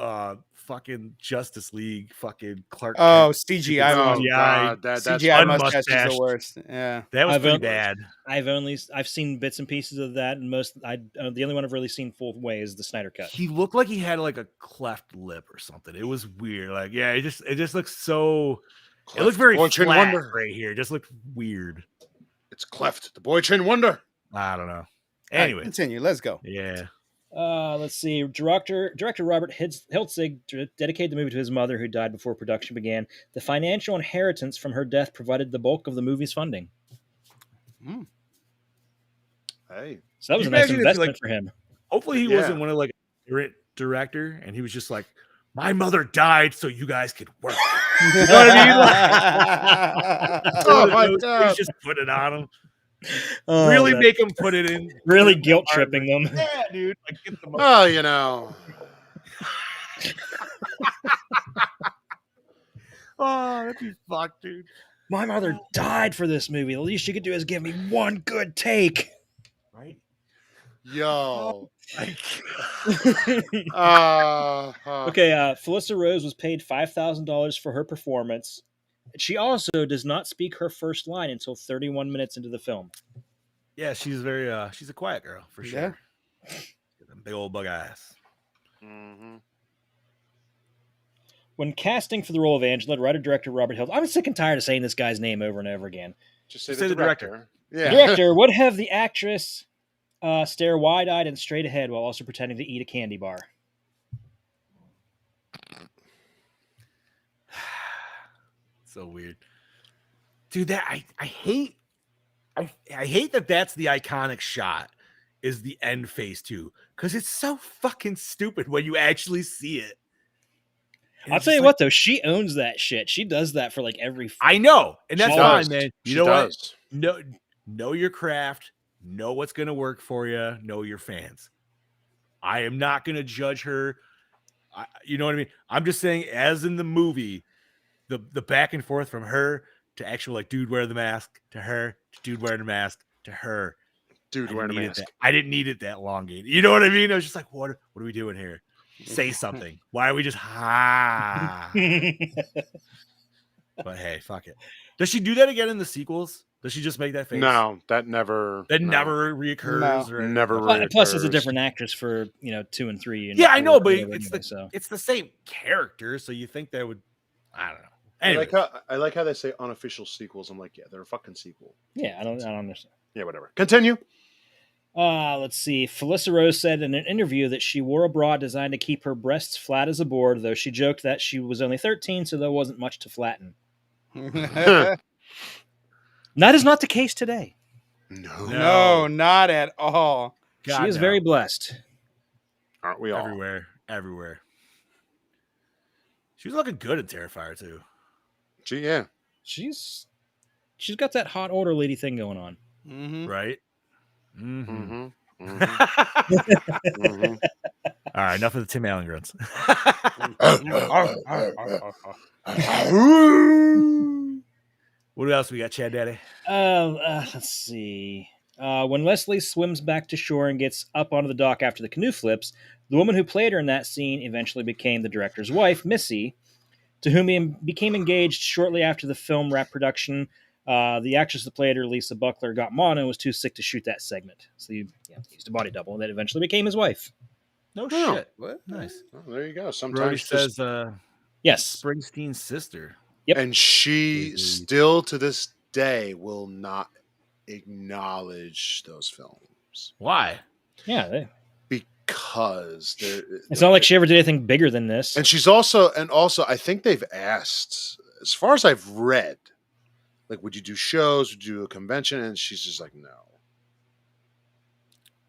fucking Justice League fucking Clark Oh, Kent. CGI Oh, one. CGI. God, that's CGI mustache is unmustached. the worst. Yeah. That was I've pretty owned- bad. I've seen bits and pieces of that, and the only one I've really seen full way is the Snyder cut. He looked like he had like a cleft lip or something. It was weird. Like, yeah, it just looks so. It looked very Boy Chain flat Wonder. right here. It just looked weird. It's Cleft, the Boy Chain Wonder. I don't know. All right, Anyway, continue. Let's go. yeah. Let's see. Director Robert Hiltzig dedicated the movie to his mother, who died before production began. The financial inheritance from her death provided the bulk of the movie's funding. Hey, So that was You a nice imagine if you, investment like- for him. Hopefully he Yeah. wasn't one of like a director and he was just like, my mother died so you guys could work. You know what I mean? Oh, my He's God. just put it on him. Oh, Really that- make him put it in. really guilt tripping them. Yeah, dude. Like, get the most. well, you know, Oh, that'd be fucked, dude. My mother died for this movie. The least you could do is give me one good take. Right? yo. Like, Okay, Felissa Rose was paid $5,000 for her performance. She also does not speak her first line until 31 minutes into the film. yeah, she's very she's a quiet girl for sure. Them big old bug eyes. Mhm. When casting for the role of Angela, writer-director Robert Hill, I'm sick and tired of saying this guy's name over and over again. Just say Say the the director. Yeah. Director would have the actress stare wide-eyed and straight ahead while also pretending to eat a candy bar. So weird, dude. That I hate. I hate that that's the iconic shot. Is the end face too, because it's so fucking stupid when you actually see it. And I'll it's tell just you like, what, though, she owns that shit. She does that for like every. I know, and that's She fine, does. man. You She know what? does. Know your craft. Know what's gonna work for you. Know your fans. I am not gonna judge her. You know what I mean? I'm just saying, as in the movie, the back and forth from her to actual like dude wear the mask to her to dude wearing the mask to her. Dude I wearing a didn't need mask. I didn't need it that long. You know what I mean? I was just like, what are we doing here? Say something. Why are we just But hey, fuck it. Does she do that again in the sequels? Does she just make that face? No, that never. That no. never reoccurs. No. Or anything? Never Plus, it's a reoccurs. different actress for 2 and 3. And Yeah, I know, but anyway, so. it's the same character, so you think that would, I don't know. I Anyway, like how they say unofficial sequels. I'm like, yeah, they're a fucking sequel. Yeah, I don't understand. Yeah, whatever. Continue. Let's see. Felissa Rose said in an interview that she wore a bra designed to keep her breasts flat as a board, though she joked that she was only 13, so there wasn't much to flatten. That is not the case today. No. No, not at all. God, she is no. very blessed. Aren't we all? everywhere. She was looking good in Terrifier too. Gee, yeah. She's got that hot older lady thing going on. Mm-hmm. Right? Mm-hmm. Mm-hmm. Mm-hmm. All right, enough of the Tim Allen grunts. What else we got, Chad Daddy? Let's see. When Leslie swims back to shore and gets up onto the dock after the canoe flips, the woman who played her in that scene eventually became the director's wife, Missy, to whom he became engaged shortly after the film wrapped production. The actress that played her, Lisa Buckler, got mono and was too sick to shoot that segment. So he used a body double, and that eventually became his wife. No Oh. shit. What? Nice. Well, there you go. Brody Sometimes just, says Yes. Springsteen's sister. Yep. and she Is a- still to this day will not acknowledge those films Why? Yeah. because they're. It's not like she ever did anything bigger than this. And she's also I think they've asked, as far as I've read, like, would you do shows, would you do a convention? And she's just like, no.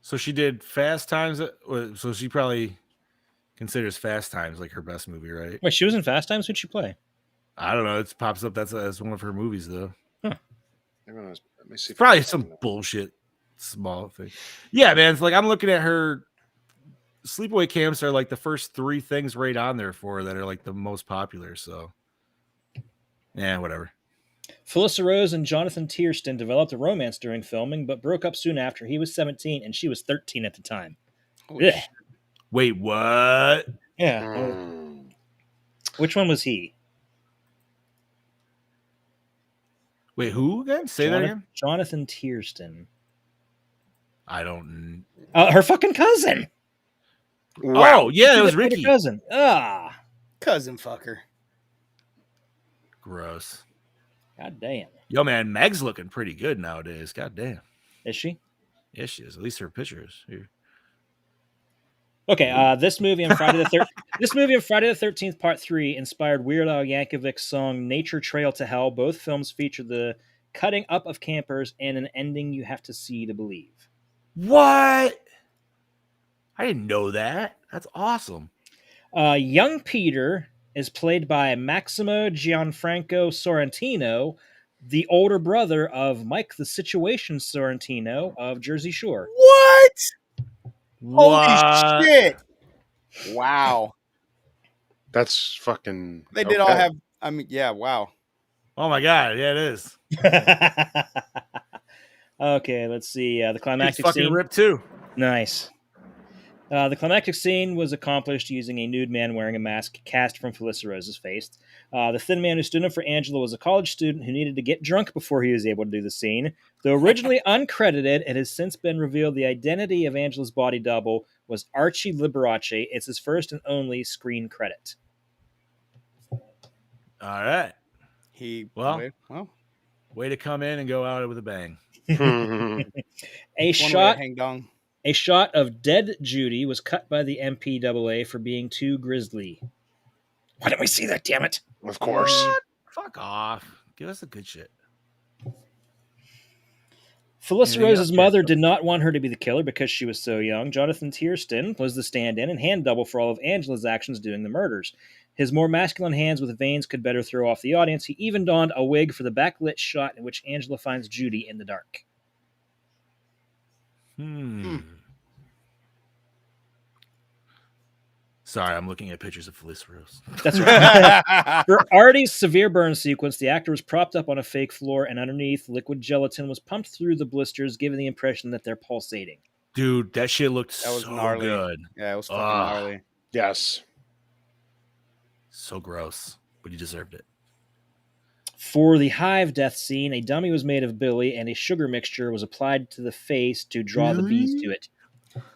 So she did Fast Times. So she probably considers Fast Times like her best movie, right? Wait, she was in Fast Times? Who'd she play? I don't know. It pops up. That's one of her movies, though. Let me see. It's probably some bullshit small thing. Yeah, man. It's like I'm looking at her. Sleepaway camps are like the first 3 things right on there for her that are like the most popular. So, yeah, whatever. Felissa Rose and Jonathan Tiersten developed a romance during filming, but broke up soon after. He was 17 and she was 13 at the time. Ugh. Wait, what? Yeah. Which one was he? Wait, who again? Say that again. Jonathan Tiersten. I don't. Her fucking cousin. Wow. Oh, yeah, it was Her Ricky. cousin. Ah. Cousin fucker. Gross. God damn. Yo, man, Meg's looking pretty good nowadays. God damn. Is she? Yeah, she is. At least her pictures. Here. Okay, this movie on Friday the 13th Part 3 inspired Weird Al Yankovic's song Nature Trail to Hell. Both films feature the cutting up of campers and an ending you have to see to believe. What? I didn't know that. That's awesome. Young Peter is played by Maximo Gianfranco Sorrentino, the older brother of Mike the Situation Sorrentino of Jersey Shore. What? What? Holy shit! Wow. That's fucking. They did all have. I mean, yeah. Wow. Oh my god! Yeah, it is. Okay, let's see. The It's climactic fucking scene. ripped too. Nice. The climactic scene was accomplished using a nude man wearing a mask cast from Felissa Rose's face. The thin man who stood in for Angela was a college student who needed to get drunk before he was able to do the scene. Though originally uncredited, it has since been revealed the identity of Angela's body double was Archie Liberace. It's his first and only screen credit. All right. Well, Way to come in and go out with a bang. A shot of dead Judy was cut by the MPAA for being too grisly. Why didn't we see that, damn it? Of course. What? Fuck off. Give us the good shit. Felissa Anything Rose's else, mother Jacob? did not want her to be the killer because she was so young. Jonathan Tiersten was the stand-in and hand double for all of Angela's actions doing the murders. His more masculine hands with veins could better throw off the audience. He even donned a wig for the backlit shot in which Angela finds Judy in the dark. Sorry, I'm looking at pictures of Felissa Rose. That's right. For Artie's severe burn sequence, the actor was propped up on a fake floor, and underneath, liquid gelatin was pumped through the blisters, giving the impression that they're pulsating. Dude, that shit looked That was so gnarly. good. Yeah, it was fucking gnarly. Yes. So gross, but he deserved it. For the hive death scene, a dummy was made of Billy, and a sugar mixture was applied to the face to draw the bees to it.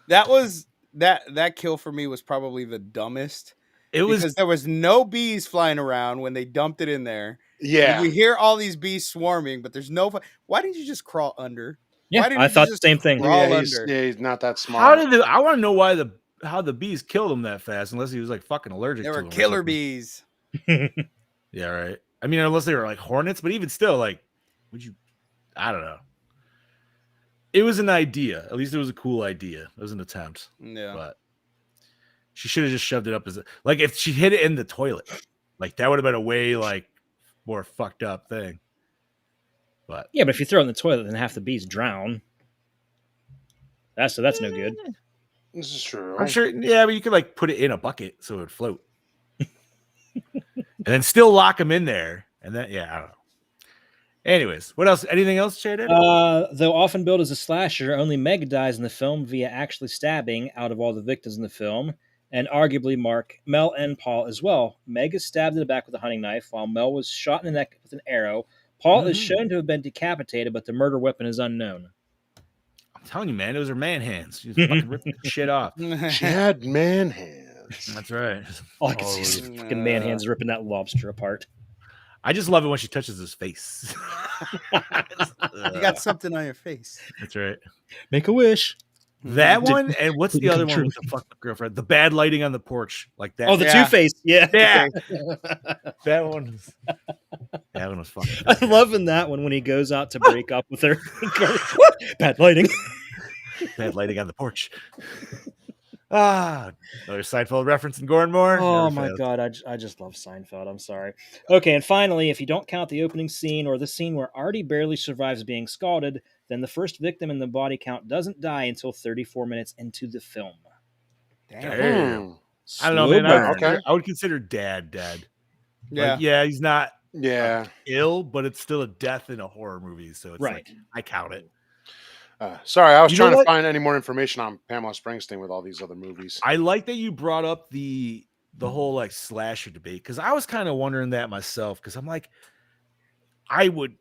That was that kill for me was probably the dumbest. It was because there was no bees flying around when they dumped it in there. Yeah. And we hear all these bees swarming, but there's no. Why didn't you just crawl under? Yeah, Why didn't I you thought the just same thing. crawl Yeah, under? he's not that smart. how did I want to know why how the bees killed him that fast, unless he was like fucking allergic They to were them or killer something. bees. Yeah, right. I mean, unless they were like hornets, but even still, like, would you? I don't know. It was an idea. At least it was a cool idea. It was an attempt. Yeah. But she should have just shoved it up as like if she hid it in the toilet, like that would have been a way like more fucked up thing. But Yeah, but if you throw it in the toilet, then half the bees drown. That's no good. This is true. I'm sure. Yeah, but you could like put it in a bucket so it would float, and then still lock them in there, and then I don't know. Anyways, what else? Anything else, Shaded? Though often billed as a slasher, only Meg dies in the film via actually stabbing out of all the victims in the film, and arguably Mel and Paul as well. Meg is stabbed in the back with a hunting knife, while Mel was shot in the neck with an arrow. Paul is shown to have been decapitated, but the murder weapon is unknown. telling you, man, those are man hands. She just fucking ripped the shit off. She had man hands. That's right. All I can see is fucking man hands ripping that lobster apart. I just love it when she touches his face. You got something on your face. That's right. Make a wish. That one, and what's the didn't other come one true. with the fuck girlfriend? The bad lighting on the porch, like that. Oh, the Yeah. Two-Face. Yeah. yeah, that one. That one was fucking. I'm loving that one when he goes out to break up with her. Bad lighting. Bad lighting on the porch. Another Seinfeld reference in Gore and More. Oh Never my fails. god, I just love Seinfeld. I'm sorry. Okay, and finally, if you don't count the opening scene or the scene where Artie barely survives being scalded, then the first victim in the body count doesn't die until 34 minutes into the film. Damn. I don't know, Slow man. burn. Okay. I would consider Dad dead. Yeah. Like, yeah, he's not Yeah. ill, but it's still a death in a horror movie, so it's Right. like I count it. Sorry, I was You know trying to what? find any more information on Pamela Springsteen with all these other movies. I like that you brought up the whole like slasher debate because I was kind of wondering that myself because I'm like, I would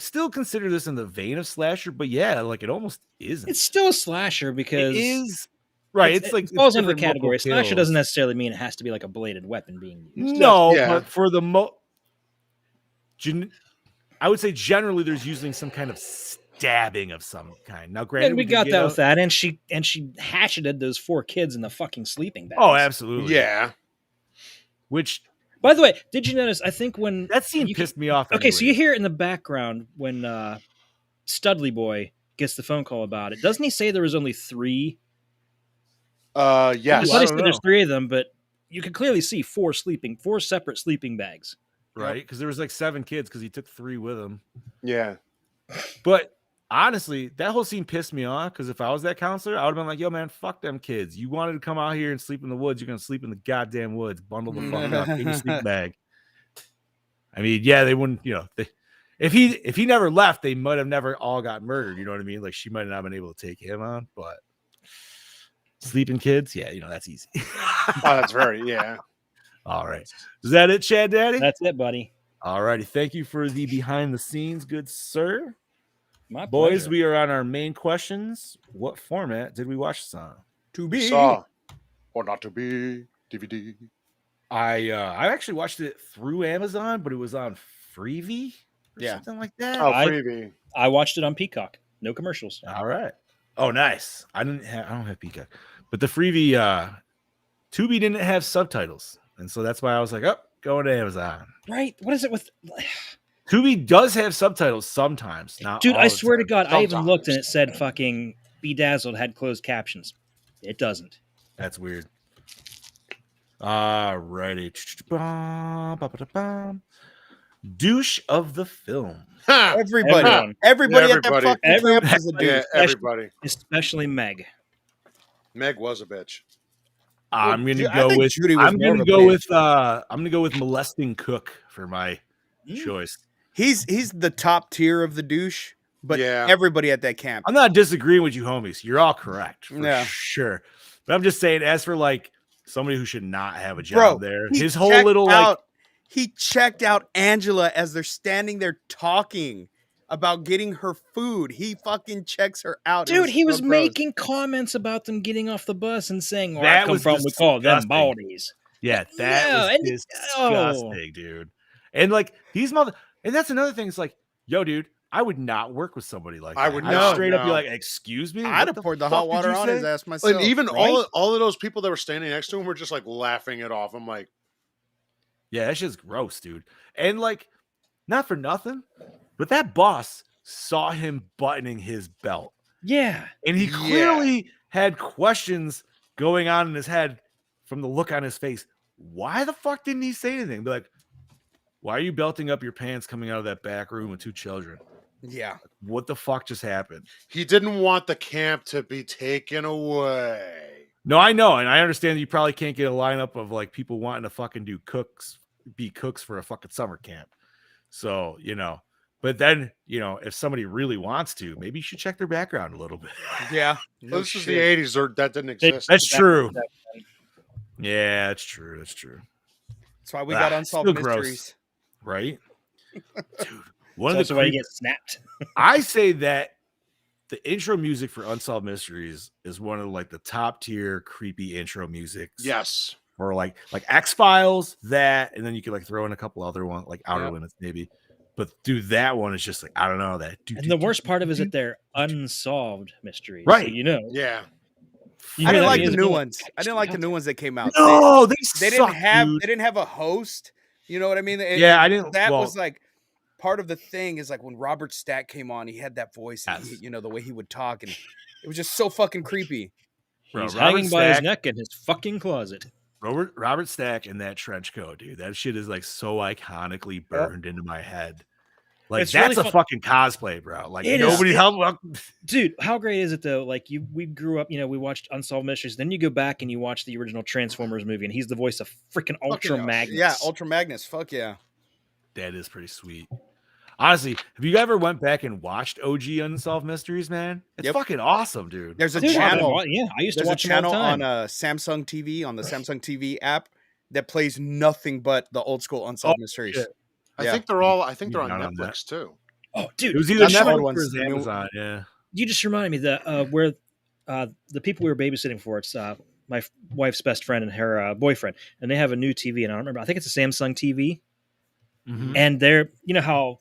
still consider this in the vein of slasher, but yeah, like it almost isn't. It's still a slasher because it is right. It's like it falls it's under the different category. multiple Slasher kills. doesn't necessarily mean it has to be like a bladed weapon being used. No, Yeah. but for the I would say generally there's usually some kind of stabbing of some kind. Now, granted, And we did got get that out- with that, and she hatcheted those 4 kids in the fucking sleeping bags. Oh, absolutely. Yeah. Which By the way, did you notice? I think when that scene you pissed me off. okay, so you anyway. hear it in the background when Studley Boy gets the phone call about it. Doesn't he say there was only 3? Yes. I thought he I said don't there's know. 3 of them, but you can clearly see 4 separate sleeping bags. right? Because there was like 7 kids because he took 3 with him. Yeah. But honestly, that whole scene pissed me off because if I was that counselor, I would have been like, yo, man, fuck them kids. You wanted to come out here and sleep in the woods. You're going to sleep in the goddamn woods. Bundle the fuck up in your sleep bag. I mean, yeah, they wouldn't, if he never left, they might have never all got murdered. You know what I mean? Like she might not have been able to take him on, but sleeping kids, yeah, that's easy. Oh, that's very, yeah. All right. Is that it, Chad Daddy? That's it, buddy. All righty. Thank you for the behind the scenes, good sir. My Boys, pleasure. we are on our main questions. What format did we watch this on? To be. Saw or not to be DVD. I actually watched it through Amazon, but it was on Freevee or Yeah. something like that. Oh, I- freebie. I watched it on Peacock. No commercials. All right. Oh, nice. I don't have Peacock, but the Freevee Tubi didn't have subtitles, and so that's why I was like, oh, going to Amazon. Right? What is it with? Tubi does have subtitles sometimes. Not Dude, all I the swear to time. God, I even Sometimes. looked and it said fucking Bedazzled had closed captions. It doesn't. That's weird. All righty. Douche of the film. Ha! Everybody. Everyone. Everybody at that Everybody. fucking Everyone. camp is a dude. Yeah, everybody. Especially Meg. Meg was a bitch. I'm gonna Ju- I go think with. Judy was I'm more gonna of a go bitch. with. I'm gonna go with molesting Cook for my Mm. choice. He's the top tier of the douche, but Yeah. everybody at that camp. I'm not disagreeing with you, homies. You're all correct for Yeah. sure. But I'm just saying, as for like somebody who should not have a job Bro, there, he his whole checked little out, he checked out Angela as they're standing there talking about getting her food. He fucking checks her out. It Dude, he was so gross. making comments about them getting off the bus and saying, where That I come was from, we call them disgusting. baldies. that Yeah, was and- disgusting, dude. And like these and that's another thing. It's like, yo, dude, I would not work with somebody like I that. would I'd not, straight up be no. like, excuse me. I'd What have poured the fuck hot did water you on say? his ass myself. And even right? all of those people that were standing next to him were just like laughing it off. I'm like, Yeah, that's just gross, dude. And like, not for nothing, but that boss saw him buttoning his belt. Yeah. And he Yeah. clearly had questions going on in his head from the look on his face. Why the fuck didn't he say anything? Be like, why are you belting up your pants coming out of that back room with 2 children? yeah. What the fuck just happened? he didn't want the camp to be taken away. No, I know, and I understand that you probably can't get a lineup of like people wanting to fucking be cooks for a fucking summer camp. So, but then, if somebody really wants to, maybe you should check their background a little bit. Yeah. Well, this is the 80s, or that didn't They- exist. That's Back- true. Yeah, that's true. That's true. That's why we got unsolved still gross. mysteries. Right? Dude, That's one of also the why you creep- get snapped. I say that the intro music for Unsolved Mysteries is one of like the top tier creepy intro musics. Yes. Or like X-Files, that, and then you could like throw in a couple other ones, like Outer Yep. Limits, maybe. But dude, that one is just like, I don't know, that. And the worst part of it is that they're unsolved mysteries. Right. So, you know. Yeah. You I hear didn't that like the music, new you're like, ones. I didn't like the new ones that came out. No, they They suck, didn't dude. have a host. You know what I mean? Yeah, I didn't. That well, was like part of the thing is like when Robert Stack came on, he had that voice, and Yes. you know, the way he would talk, and it was just so fucking creepy. bro, He's Robert hanging by his Stack- neck in his fucking closet. Robert Stack in that trench coat, dude. That shit is like so iconically burned into my head. Like It's that's really a fun- fucking cosplay, bro. Like It is. nobody helped. Dude, how great is it though? Like we grew up, you know, we watched Unsolved Mysteries. Then you go back and you watch the original Transformers movie, and he's the voice of freaking Ultra yes. Magnus. Yeah, Ultra Magnus. Fuck yeah. That is pretty sweet. Honestly, have you ever went back and watched OG Unsolved Mysteries, man? It's Yep. fucking awesome, dude. There's a Dude, channel. yeah, I used to There's a watch them all the channel time. on Samsung TV on the Samsung TV app that plays nothing but the old school Unsolved Mysteries. shit. I Yeah. think they're on Not on that. Netflix too. Oh, dude, It was either That's the Netflix old or ones. it was Amazon. Yeah. you just reminded me that where the people we were babysitting for, it's my wife's best friend and her boyfriend, and they have a new TV, and I don't remember. I think it's a Samsung TV, Mhm. and they're, you know how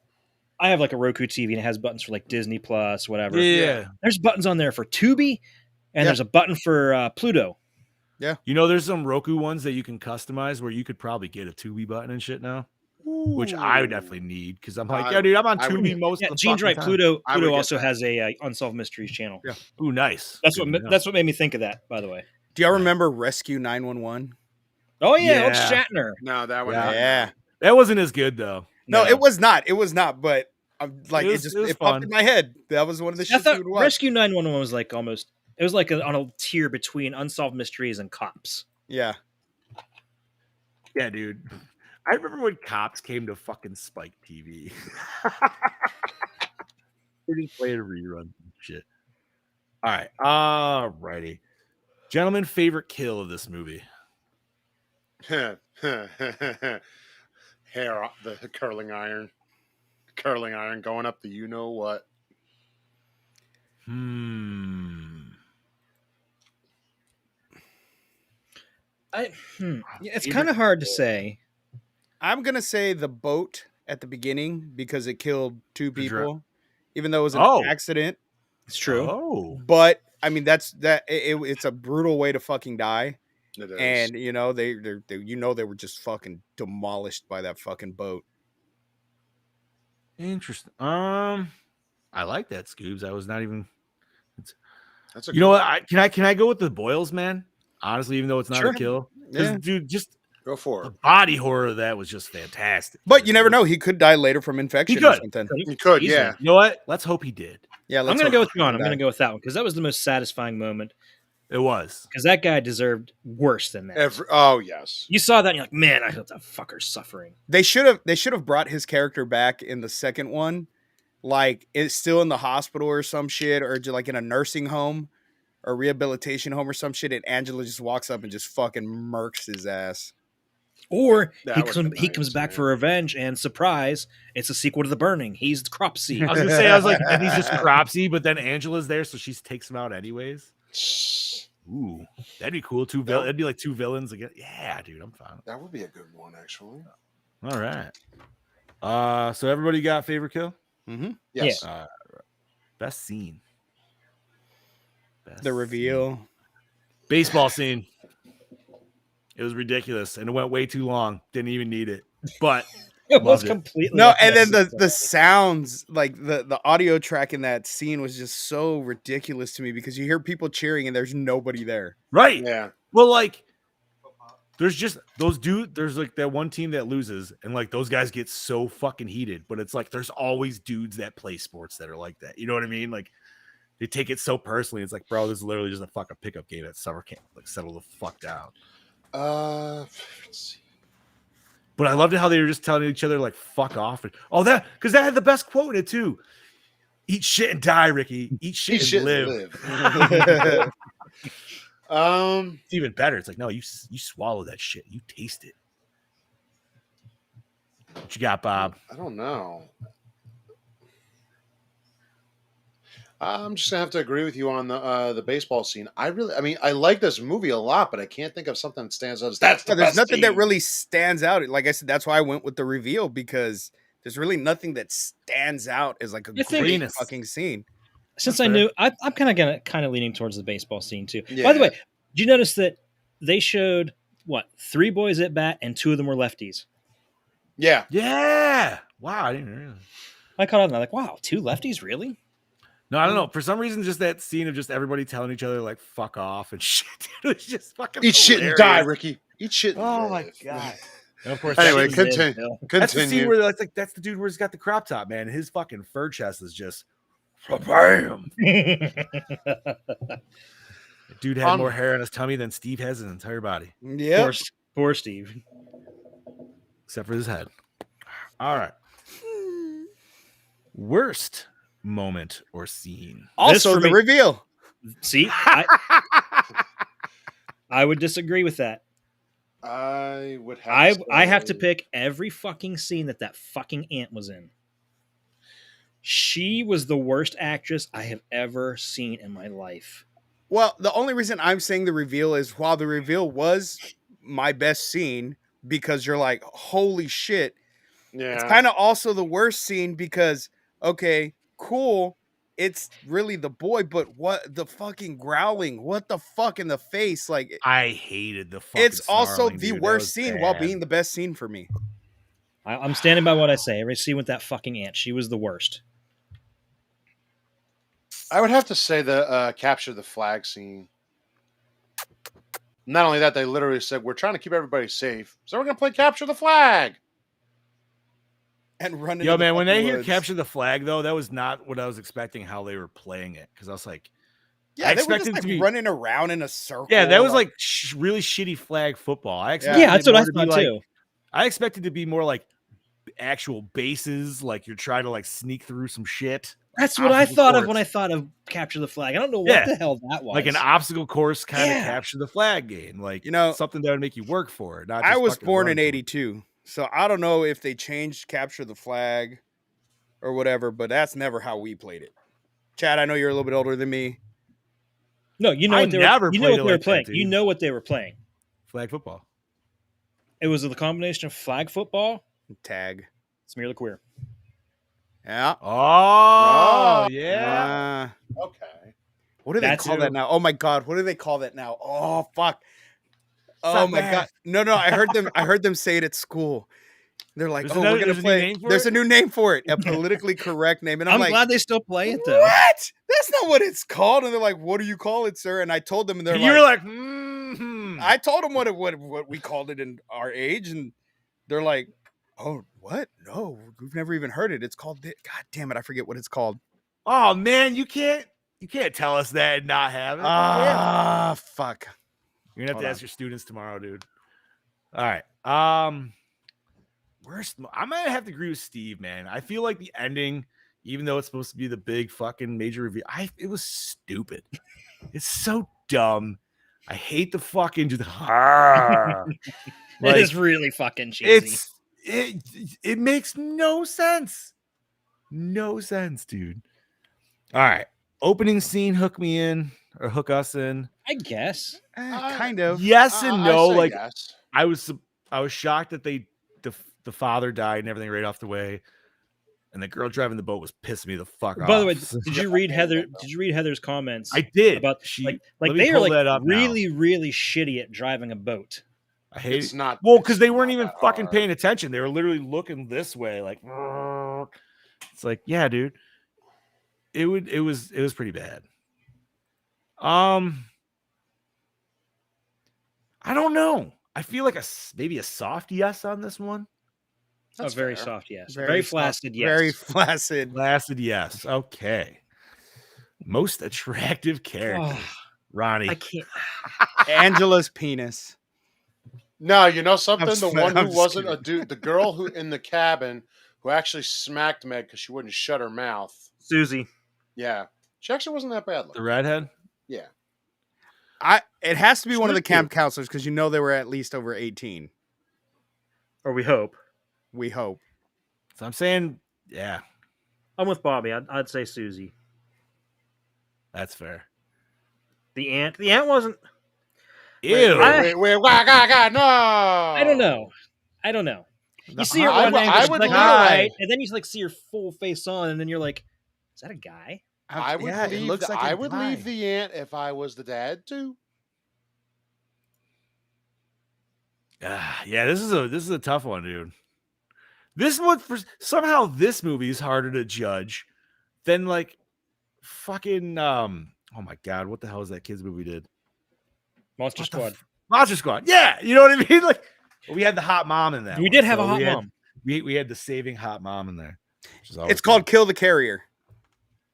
I have like a Roku TV and it has buttons for like Disney Plus, whatever. Yeah. There's buttons on there for Tubi, and Yeah. there's a button for Pluto. You know, there's some Roku ones that you can customize where you could probably get a Tubi button and shit now, which I would definitely need because I'm like, I- yeah, dude, I'm on I would- Tubi most Yeah, of the Gene's fucking right. time. Pluto I would Pluto get also that. has a Unsolved Mysteries channel. Yeah. Ooh, nice. That's Good what to know. that's what made me think of that. By the way. Do y'all remember Rescue 911? Oh yeah, old Yeah. Shatner. No, that one. Yeah. Yeah. That wasn't as good though. No, it was not. It was not. But like It it, was- just it was it popped fun. in my head. That was one of the I shits thought we would watch. Rescue 911 was like almost. It was like on a tier between Unsolved Mysteries and Cops. Yeah. Yeah, dude. I remember when Cops came to fucking Spike TV. They just played a rerun and shit. All righty. Gentlemen, favorite kill of this movie? Hair, the curling iron going up the you know what. It's kind of hard to say. I'm gonna say the boat at the beginning because it killed two The dra- people, even though it was an Oh. accident. It's true. Oh. But I mean, it's a brutal way to fucking die. It is. And you know they they were just fucking demolished by that fucking boat. Interesting. I like that, Scoobs. I was not even. That's a You know what? Can I go with the boils, man? Honestly, even though it's not Sure. a kill, because Yeah. dude, just go for the it. body horror of that was just fantastic. But you never know; he could die later from infection or could. something. You could, Easily. yeah. You know what? Let's hope he did. Yeah, I'm let's gonna hope go with he John. I'm doesn't gonna die. go with that one because that was the most satisfying moment. It was. Because that guy deserved worse than that. Oh yes. You saw that and you're like, man, I hope that fucker's suffering. They should have brought his character back in the second one, like it's still in the hospital or some shit, or just like in a nursing home or rehabilitation home or some shit, and Angela just walks up and just fucking murks his ass. Or That he would've comes, been he nice, comes back yeah. for revenge, and surprise, it's a sequel to The Burning. He's the Cropsy. I was gonna say, I was like, then he's just cropsy, but then Angela's there, so she takes him out anyways. Ooh, that'd be cool. That'd be like two villains again. Yeah, dude, I'm fine. That would be a good one, actually. All right. So everybody got favorite kill? Mm-hmm. Yes. Best scene. Best The reveal. scene. Baseball scene. It was ridiculous, and it went way too long. Didn't even need it, but It was Loved it. completely No, and then unnecessary. the sounds, like the audio track in that scene was just so ridiculous to me because you hear people cheering and there's nobody there. right. Yeah. Well, like, there's just those dude. There's like that one team that loses, and like those guys get so fucking heated. But it's like there's always dudes that play sports that are like that. You know what I mean? Like they take it so personally. It's like, bro, this is literally just a fucking pickup game at summer camp. Like, settle the fuck down. Let's see. But I loved it how they were just telling each other like "fuck off" and that because that had the best quote in it too. Eat shit and die, Ricky. Eat shit, He and should live. It's even better. It's like, no, you swallow that shit. You taste it. What you got, Bob? I don't know. I'm just gonna have to agree with you on the baseball scene. I mean, I like this movie a lot, but I can't think of something that stands out as that's the Yeah, there's best nothing that scene. really stands out. Like I said, that's why I went with the reveal because there's really nothing that stands out as like a I think- great Venus. fucking scene. Since That's I fair. knew, I'm kind of leaning towards the baseball scene too. Yeah. By the way, did you notice that they showed what 3 boys at bat and 2 of them were lefties? Yeah. Yeah. Wow. I didn't realize. I caught on. I'm like, wow, 2 lefties, really? No, I don't know. For some reason, just that scene of just everybody telling each other like "fuck off" and shit. It was just fucking. Eat shit and hilarious. die, Ricky. Eat shit. And Oh my live. god. And of course, Anyway, that's, continue. Bill. that's the scene Continue. where that's like that's the dude where he's got the crop top, man. His fucking fur chest is just bam. Dude had more hair on his tummy than Steve has in his entire body, Yeah. Poor Steve. except for his head. All right. Worst moment or scene. Also, for the me- reveal. See, I would disagree with that. I would have. I have to say- pick every fucking scene that fucking ant was in. She was the worst actress I have ever seen in my life. Well, the only reason I'm saying the reveal is while the reveal was my best scene because you're like, holy shit. Yeah. It's kind of also the worst scene because, okay, cool. It's really the boy, but what the fucking growling? What the fuck in the face? Like, I hated the fucking. it's also snarling, the dude. That worst was scene while bad. being the best scene for me. I'm standing by what I say. Every scene with that fucking ant, she was the worst. I would have to say the capture the flag scene. Not only that, they literally said, we're trying to keep everybody safe, so we're going to play capture the flag. And run into Yo, the man, when fucking they hear woods. capture the flag, though, that was not what I was expecting how they were playing it. Because I was like, Yeah, I they were expected just it like to be- running around in a circle. yeah, that was like really shitty flag football. I expected Yeah, that's it what I more to be thought like, too. I expected it to be more like actual bases, like you're trying to like sneak through some shit. That's what I obstacle thought of course. when I thought of capture the flag. I don't know what Yeah. the hell that was. Like an obstacle course kind of Yeah. capture the flag game. Like, You know, something that would make you work for it. Not I just was fucking born run in for it. '82, so I don't know if they changed capture the flag or whatever, but that's never how we played it. Chad, I know you're a little bit older than me. No, you know I what they never were. You know played what it they were like that, playing. dude. You know what they were playing. Flag football. It was the combination of flag football, Tag. smear the queer. Yeah. Oh, yeah. Okay. What do they That call too. that now? Oh my god, what do they call that now? Oh fuck. Oh Fuck my that. god. No, I heard them say it at school. They're like, There's "Oh, another- we're gonna there's a new play." name for There's it? a new name for it, a politically correct name, and I'm, I'm like, glad they still play it though. "What? That's not what it's called." And they're like, "What do you call it, sir?" And I told them, and they're And you were like, like, mm-hmm. "I told them what we called it in our age," and they're like, "Oh, what? No, we've never even heard it. It's called God damn it, I forget what it's called." Oh man, you can't tell us that and not have it. Yeah. Ah, fuck. You're gonna have Hold to on. ask your students tomorrow, dude. All right. I'm gonna have to agree with Steve, man. I feel like the ending, even though it's supposed to be the big fucking major reveal, it was stupid. It's so dumb. I hate the fucking do the It is really fucking cheesy. it makes no sense. No sense, dude. All right. Opening scene, hook me in or hook us in. I guess. Kind of. Yes and I no. say Like yes. I was shocked that the father died and everything right off the way, and the girl driving the boat was pissing me the fuck off. By the way, did you read Heather's comments? I did. About She like let me they are pull that like up now. really really shitty at driving a boat. I hate It's it. not. Well, it's because they weren't not even that fucking hard. paying attention. They were literally looking this way, like it's like, yeah, dude. It was pretty bad. I don't know. I feel like maybe a soft yes on this one. That's a very fair. soft yes. Very Very soft, flaccid yes. Very flaccid. Blasted yes. Okay. Most attractive character, Oh, Ronnie. I can't. Angela's penis. No, you know something? I'm The just- one I'm who just wasn't kidding. a dude, the girl who in the cabin who actually smacked Meg because she wouldn't shut her mouth. Susie. Yeah. She actually wasn't that bad The looking. redhead. Yeah. It has to be one of the Should camp counselors because you know they were at least over 18. Or we hope. We hope. So I'm saying, yeah. I'm with Bobby. I'd say Susie. That's fair. The ant wasn't. Ew. Wait, God, no. I don't know. You see her I one would- angle, I she's would like, leave- all right, and then you like see her full face on, and then you're like, is that a guy? I would yeah, it leave. looks like I a would guy. leave the ant if I was the dad too. Yeah, this is a tough one, dude. This one somehow this movie is harder to judge than like fucking oh my god, what the hell is that kids movie did? Monster What the Squad. Monster Squad. Yeah, you know what I mean? Like we had the hot mom in that. We one, did have so a hot we had- mom. We had the saving hot mom in there. which is always It's called good. Kill the Carrier.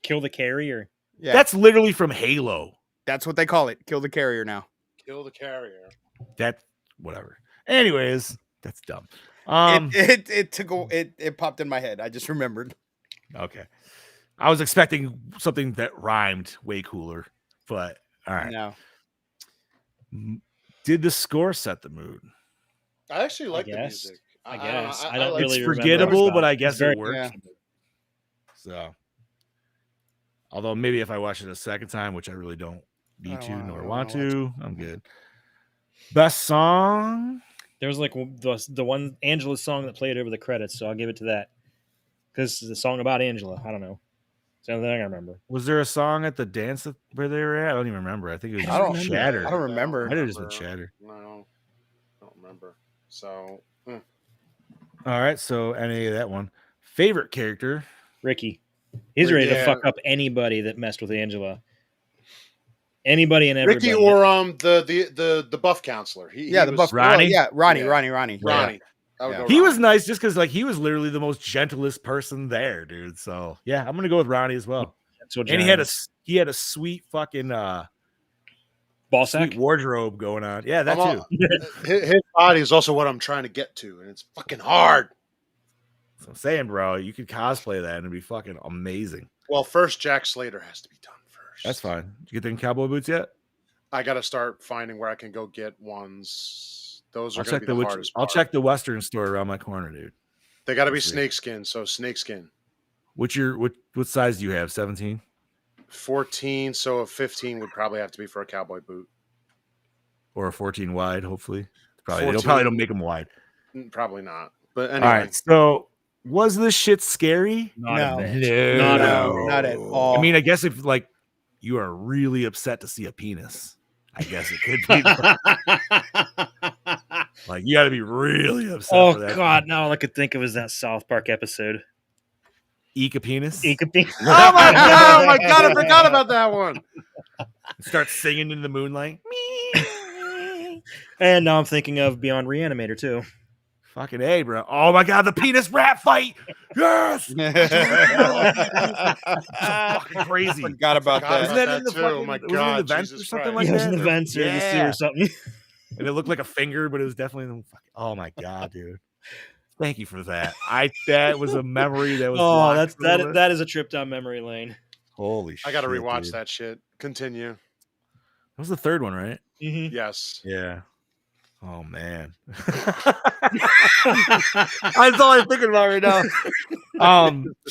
Kill the carrier. Yeah, That's literally from Halo. that's what they call it. Kill the Carrier now. Kill the carrier. That whatever. Anyways, that's dumb. It popped in my head. I just remembered. Okay. I was expecting something that rhymed way cooler, but all right. No. Did the score set the mood? I actually like the guess. music. I guess. I like don't It's really remember forgettable, stuff. but I It's guess very- it worked. Yeah. So, although maybe if I watch it a second time, which I really don't need I to don't nor wanna want watch to, I'm good. Best song? There was like the one Angela song that played over the credits, so I'll give it to that. Because it's a song about Angela. I don't know. It's the only thing I remember. Was there a song at the dance where they were at? I don't even remember. I think it was I don't just remember. Chatter. I don't remember. Might have just been Chatter. No, I don't remember. So All right, so any of that one. Favorite character? Ricky. He's ready to Yeah. fuck up anybody that messed with Angela. Anybody and everybody. Ricky or the buff counselor. He Yeah, the was- buff. Ronnie? Yeah, Ronnie. Yeah. Ronnie. Ronnie. I would Yeah. go He was Ronnie. nice just because like he was literally the most gentlest person there, dude. So yeah, I'm gonna go with Ronnie as well. So And he had a sweet fucking ball sweet sack. wardrobe going on. Yeah, that I'm too. his body is also what I'm trying to get to, and it's fucking hard. So I'm saying, bro, you could cosplay that and it'd be fucking amazing. Well, first Jack Slater has to be done first. That's fine. Did you get them cowboy boots yet? I got to start finding where I can go get ones. Those are I'll going check to be the hardest. I'll part. check the Western store around my corner, dude. They got to be Let's see. snakeskin. So snakeskin. What size do you have? 17? 14. So a 15 would probably have to be for a cowboy boot. Or a 14 wide, hopefully. Probably 14. don't make them wide. Probably not. But anyway, All right. So was this shit scary? Not No. a bit. No. No, not at all. I mean, I guess if like you are really upset to see a penis, I guess it could be like you got to be really upset. Oh for that. God! Now all I could think of is that South Park episode. Eek a penis. It could be. oh my god, I forgot about that one. Start singing in the moonlight. And now I'm thinking of Beyond Reanimator too. Fucking A, bro. Oh my god, the penis rap fight. Yes. Fucking crazy. Forgot about Forgot Isn't that. that in the too. fucking, My was it in God, the vents or Jesus something Christ. like Yeah, it was that? in the vents or the sea Yeah. or something. And it looked like a finger, but it was definitely the fucking, oh my god, dude. Thank you for that. That was a memory that was Oh, blocked for a little bit. that is a trip down memory lane. Holy shit. I got to rewatch dude. that shit. Continue. That was the third one, right? Mm-hmm. Yes. Yeah. Oh man. That's all I'm thinking about right now.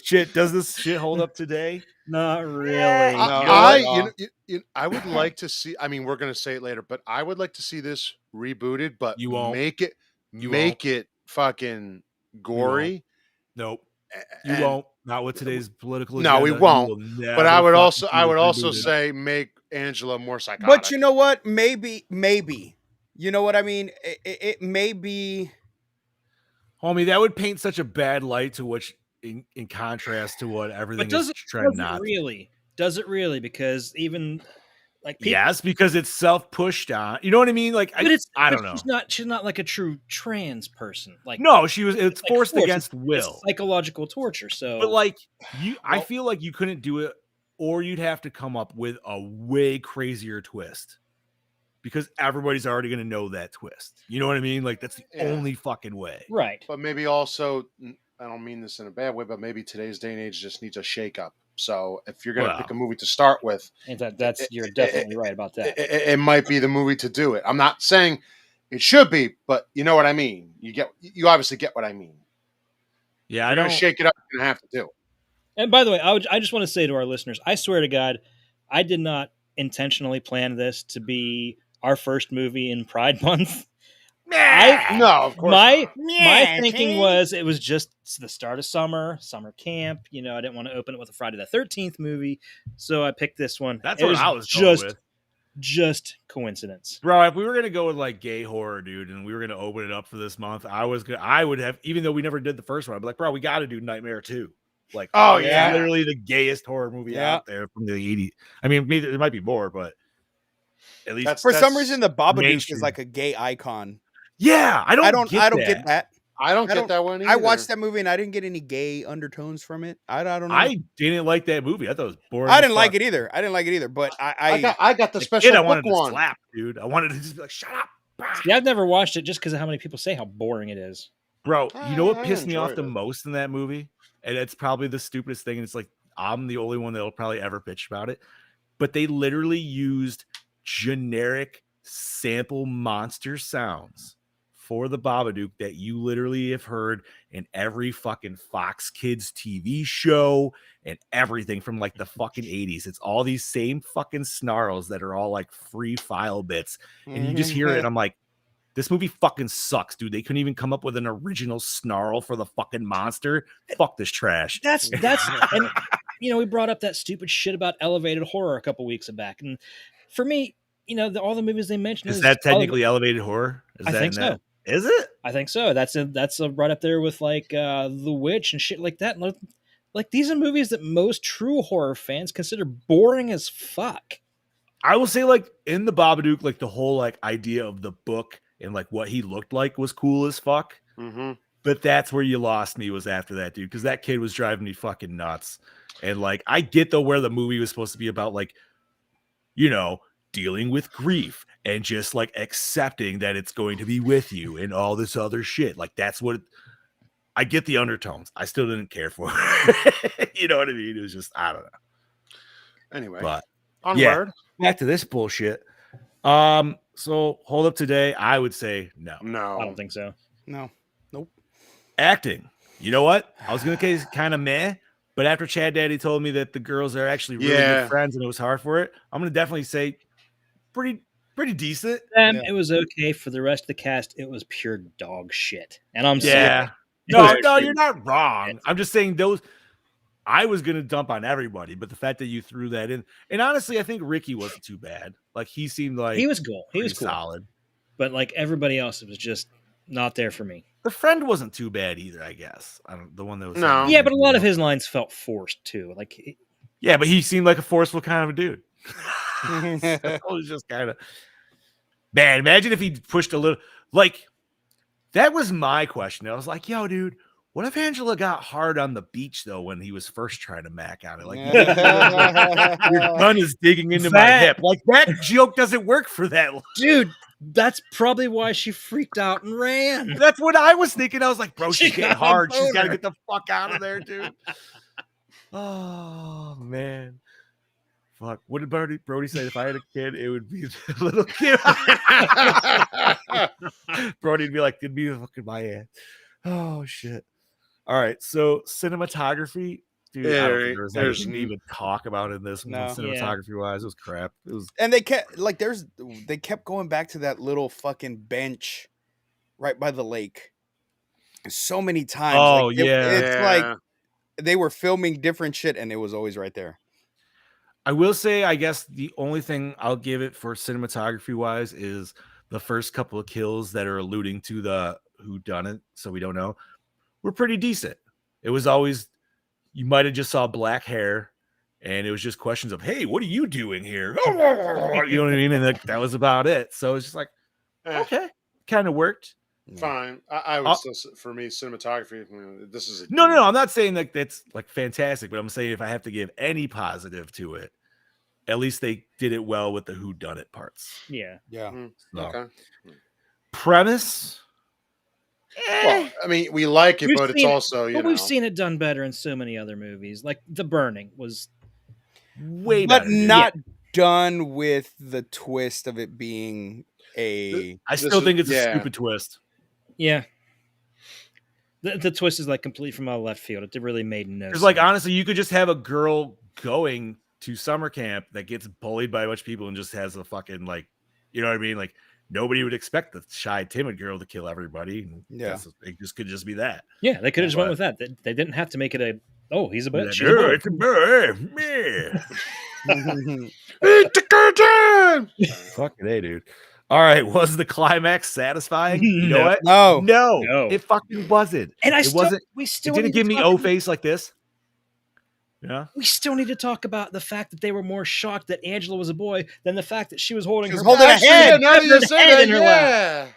Shit, does this shit hold up today? Not really. I would like to see. I mean, we're gonna say it later, but I would like to see this rebooted. But You won't. make it You make it fucking gory. Nope. You and- won't. Not with today's political. No, we agenda. You won't. will But I never would fucking also see I would this also rebooted. say make Angela more psychotic. But you know what? Maybe. You know what I mean? It may be. Homie, that would paint such a bad light to what in contrast to what everything But does is it trying not. really? Does it really? Because even like people, Yes, because it's self-pushed on. You know what I mean? Like but it's I but don't know. She's not like a true trans person. Like No, it's like forced forced. against It's will. psychological torture. So, But like I Well- feel like you couldn't do it, or you'd have to come up with a way crazier twist. Because everybody's already gonna know that twist. You know what I mean? Like that's the Yeah. only fucking way. right. But maybe also, I don't mean this in a bad way, but maybe today's day and age just needs a shake-up. So if you're gonna Well. pick a movie to start with, And that's you're definitely right about that. it might be the movie to do it. I'm not saying it should be, but you know what I mean. You obviously get what I mean. Yeah, I You're gonna don't. shake it up. You're gonna have to do it. And by the way, I just want to say to our listeners, I swear to God, I did not intentionally plan this to be our first movie in Pride Month. No, of course my not. thinking was it was just the start of summer camp. You know, I didn't want to open it with a Friday the 13th movie, so I picked this one. That's It what I was going with. Just coincidence, bro. If we were gonna go with like gay horror, dude, and we were gonna open it up for this month, I would have, even though we never did the first one, I'd be like, bro, we got to do Nightmare 2. Like, Oh, it's yeah. literally the gayest horror movie out there from the 80s. I mean, maybe there might be more, but at least For some reason, the Babadook mainstream. is like a gay icon. Yeah, I don't get that. I don't get that one either. I watched that movie and I didn't get any gay undertones from it. I don't know. I didn't like that movie. I thought it was boring. I didn't like it either. But I got the The special kid, I book wanted to one. slap, dude. I wanted to just be like, shut up. Yeah, I've never watched it just because of how many people say how boring it is. Bro, you know what I pissed me off enjoyed the it. most in that movie? And it's probably the stupidest thing. And it's like, I'm the only one that'll probably ever bitch about it. But they literally used generic sample monster sounds for the Babadook that you literally have heard in every fucking Fox Kids TV show and everything from like the fucking 80s. It's all these same fucking snarls that are all like free file bits. And you just hear it and I'm like, this movie fucking sucks, dude. They couldn't even come up with an original snarl for the fucking monster. Fuck this trash. That's and you know, we brought up that stupid shit about elevated horror a couple weeks back, and for me, you know, all the movies they mentioned Is that technically elevated horror? I think so. Is it? I think so. That's right up there with like The Witch and shit like that. And like these are movies that most true horror fans consider boring as fuck. I will say, like, in the Babadook, like the whole like idea of the book and like what he looked like was cool as fuck. Mm-hmm. But that's where you lost me, was after that, dude, because that kid was driving me fucking nuts. And like, I get though where the movie was supposed to be about, like, you know, dealing with grief and just like accepting that it's going to be with you and all this other shit. Like, that's what I get, the undertones. I still didn't care for it. You know what I mean? It was just, I don't know. Anyway, But onward. back to this bullshit. So hold up today, I would say no. I don't think so. No. Nope. Acting. You know what? I was gonna say kind of meh, but after Chad Daddy told me that the girls are actually really good friends and it was hard for it, I'm gonna definitely say pretty decent. It was okay. For the rest of the cast, it was pure dog shit. And I'm Yeah. sorry. No, you're not wrong. I'm just saying those. I was gonna dump on everybody, but the fact that you threw that in, and honestly, I think Ricky wasn't too bad. Like, he seemed like he was cool. He was pretty cool. solid. But like everybody else, it was just not there for me. The friend wasn't too bad either, I guess. I don't. The one that was No. Yeah, but a lot of his lines felt forced too. Like, yeah, but he seemed like a forceful kind of a dude. It was just kind of man. Imagine if he pushed a little. Like, that was my question. I was like, yo, dude, what if Angela got hard on the beach though when he was first trying to mac on it? Like, your gun is digging into my hip. Like, that joke doesn't work for that, dude. That's probably why she freaked out and ran. That's what I was thinking. I was like, bro, she's She getting got a hard. She's got to boner. get the fuck out of there, dude. Oh man. Fuck. What did Brody say? If I had a kid, it would be the little kid. Brody'd be like, it'd be fucking my ass. Oh shit. All right. So cinematography, dude. I don't think there's anything to even talk about in this one. No. Cinematography wise, it was crap. It was And they kept going back to that little fucking bench right by the lake so many times. Oh, Like, yeah. it's like they were filming different shit and it was always right there. I will say, I guess the only thing I'll give it for cinematography wise is the first couple of kills that are alluding to the whodunit, so we don't know, were pretty decent. It was always, you might have just saw black hair and it was just questions of, hey, what are you doing here? You know what I mean? And that was about it. So it's just like, okay, kind of worked. Fine. I would still, for me, cinematography, this is No. I'm not saying like that's like fantastic, but I'm saying if I have to give any positive to it, at least they did it well with the whodunit parts. Yeah. Yeah. So, okay. premise. Well, I mean, we like it, but it's also, you know. We've seen it done better in so many other movies. Like The Burning was way But better. not done with the twist of it being a. I still think it's a stupid twist. Yeah. The twist is like completely from out of left field. It really made no sense. Because, like, honestly, you could just have a girl going to summer camp that gets bullied by a bunch of people and just has a fucking like, you know what I mean? Like nobody would expect the shy, timid girl to kill everybody. Yeah. It just could just be that. Yeah, they could have just went But- with that. They didn't have to make it a, oh, he's a Be boy. like, She's a boy. it's a boy. Yeah. Eat the curtain! Fucking A, dude. All right. Was the climax satisfying? You know No. what? No. No, it fucking wasn't. And It wasn't. we It still didn't need to give me talk O about- face like this. Yeah. We still need to talk about the fact that they were more shocked that Angela was a boy than the fact that she was holding She was her holding a Actually, head. now that you Peppered say head that, in her yeah.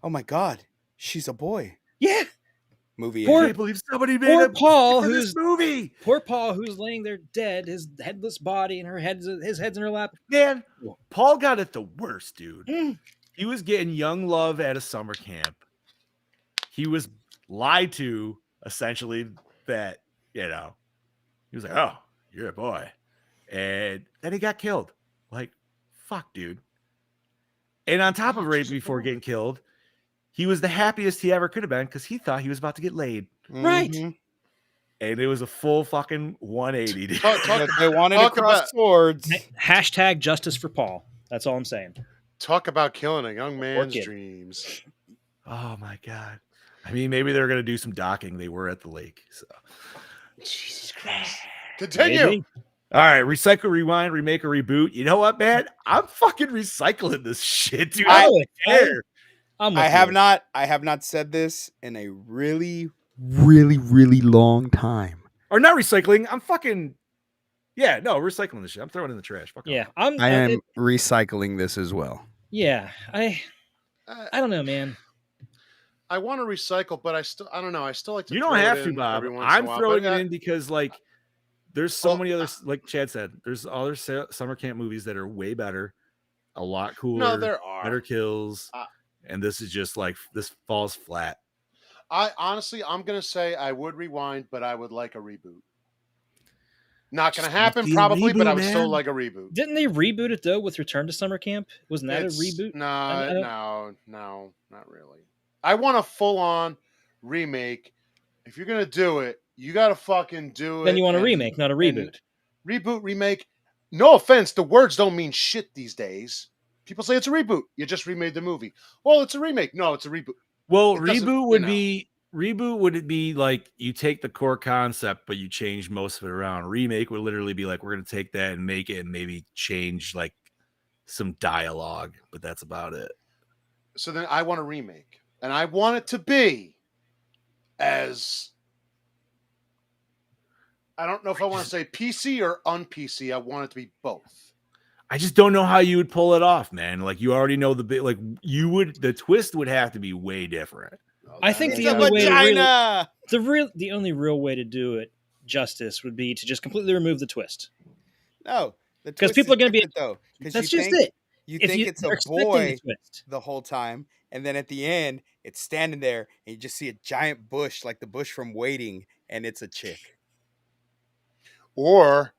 Oh my God, she's a boy. Yeah, Movie. I Poor- ended. can't believe somebody made poor a Paul, for who's this movie. poor Paul, who's laying there dead, his headless body, and his head's in her lap. Man, Paul got it the worst, dude. Mm. He was getting young love at a summer camp. He was lied to, essentially, that, you know, he was like, oh, you're a boy. And then he got killed. Like, fuck, dude. And on top of right before getting killed, he was the happiest he ever could have been because he thought he was about to get laid. Right. Mhm. And it was a full fucking 180, dude. But they wanted to talk cross about- swords. Hashtag justice for Paul. That's all I'm saying. Talk about killing a young man's kid. dreams. Oh my god. I mean, maybe they're gonna do some docking. They were at the lake. So Jesus Christ. Continue. Maybe. all right, recycle, rewind, remake, or reboot. You know what, man? I'm fucking recycling this shit, dude. I don't care. I'm with I have you. not said this in a really, really long time. Or not recycling. I'm fucking recycling this shit. I'm throwing it in the trash. Fuck Yeah, off. I am recycling this as well. Yeah, I Uh, don't know, man. I want to recycle, but I don't know. I still like to. You don't throw it have to, in Bob. every once in a I'm while, throwing but, it in because like there's so Well, many other, like Chad said, there's other summer camp movies that are way better, a lot cooler, No, there are. better kills, Uh, and this is just like this falls flat. I honestly, I'm gonna say I would rewind, but I would like a reboot. Not gonna Just happen, make the probably, but I reboot, would still man. like a reboot. Didn't they reboot it though with Return to Summer Camp? Wasn't that a reboot? No, I don't- no, not really. I want a full-on remake. If you're gonna do it, you gotta fucking do it. Then you want a and- remake, not a and reboot. Reboot, remake. No offense, the words don't mean shit these days. People say it's a reboot. You just remade the movie. Well, it's a remake. No, it's a reboot. Well, It doesn't- reboot would you know. be reboot would it be like you take the core concept but you change most of it around. Remake would literally be like we're gonna take that and make it and maybe change like some dialogue, but that's about it. So then I want a remake. And I want it to be as I don't know if I want to say PC or un-PC. I want it to be both. I just don't know how you would pull it off, man. Like you already know the bit. Like you would, the twist would have to be way different. I think It's the a only way to really, vagina. the only real way to do it justice would be to just completely remove the twist. No, 'Cause people are gonna be- though. 'Cause That's you just think, it. You If think you it's a are expecting boy the twist. the whole time, and then at the end, it's standing there, and you just see a giant bush, like the bush from Waiting, and it's a chick. Or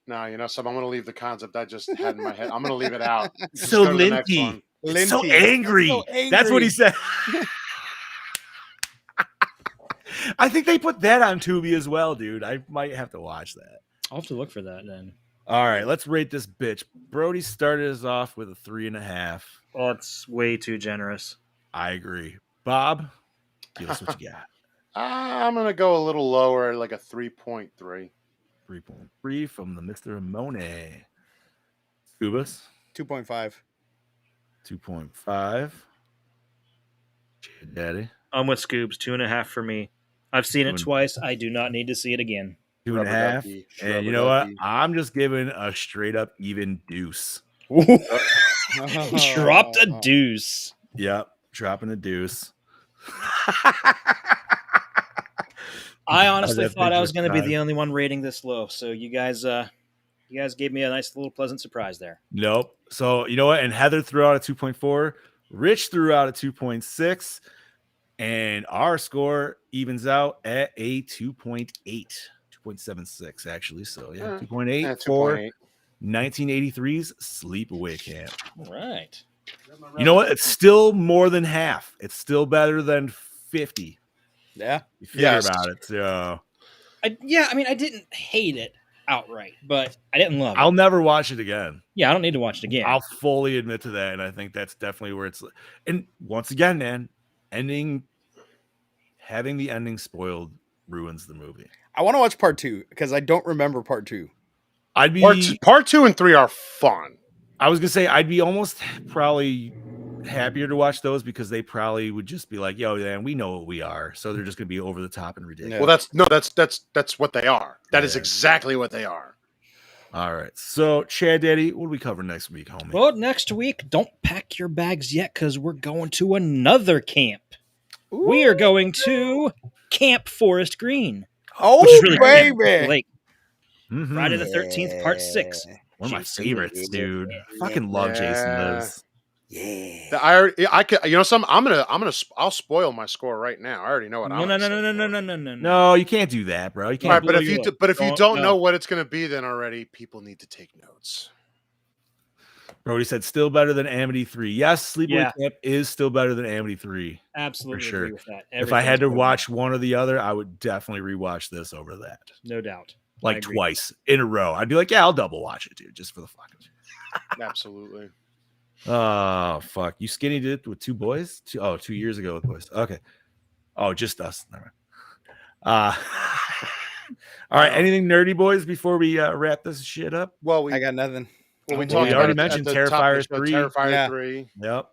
no, you know, so I'm going to leave the concept I just had in my head. I'm going to leave it out. Just So go to the next linty. one. It's so Linty. angry. So That's what he angry. said. I think they put that on Tubi as well, dude. I might have to watch that. I'll have to look for that then. All right, let's rate this bitch. Brody started us off with a 3.5. Oh, it's way too generous. I agree. Bob, give us what you got. I'm going to go a little lower, like a 3.3. 3.3 from the Mr. Monet. Scubas, 2.5. 2.5. Daddy, I'm with Scoobs. 2.5 for me. I've seen it Two and- twice. I do not need to see it again. 2.5. Rubber ducky, And you rubber know what? ducky. I'm just giving a straight up even deuce. Dropped a deuce. Yep, dropping a deuce. I honestly that thought I thing was was going to be time. the only one rating this low. So you guys gave me a nice little pleasant surprise there. Nope. So you know what? And Heather threw out a 2.4. Rich threw out a 2.6. And our score evens out at a 2.8. 2.76, actually. So yeah, 2.8 Yeah, for 2.8. 1983's Sleepaway Camp. All right. You know what? It's still more than half. It's still better than 50. Yeah. You figure Yes. about it. So I mean, I didn't hate it. outright, but I didn't love I'll it. never watch it again. Yeah, I don't need to watch it again. I'll fully admit to that, and I think that's definitely where it's. And once again, man, having the ending spoiled ruins the movie. I want to watch part 2 because I don't remember part 2. I'd be Part 2 and 3 are fun. I was gonna say I'd be almost probably happier to watch those because they probably would just be like, "Yo, man, we know what we are," so they're just gonna be over the top and ridiculous. Yeah. Well, that's what they are. That is Yeah. exactly what they are. All right, so Chad Daddy, what do we cover next week, homie? Well, next week, don't pack your bags yet because we're going to another camp. We are going to Camp Forest Green, Oh, which is really baby. cool. Like Mhm. Friday the 13th, part 6. One of my Jason favorites, Lives. dude. Fucking love Jason Yeah. Lives. Yeah. I could, you know, I'll spoil my score right now. I already know what No, I'm no, gonna no, say no, no, for no, it. no, no, no. No, you can't do that, bro. You All can't. right, but blow if you you up. but if you Don't don't know know. what it's gonna be, then already people need to take notes. Brody said still better than Amity 3. Yes, Sleepaway Yeah. Camp is still better than Amity 3. Absolutely sure. agree with that. If I had to Everything's watch one or the other, I would definitely rewatch this over that. no doubt. I Like agree. twice in a row. I'd be like, yeah, I'll double watch it, dude, just for the fuck of it. Absolutely. Oh, fuck. You skinny did it with 2 boys? 2 years ago with boys. Okay. Oh, just us. Never mind. All right. No. Anything nerdy, boys, before we wrap this shit up? Well, we I got nothing. well, we Well, talked we about already it mentioned at the top of the Terrifier show, 3. Terrifier Yeah. 3. Yep.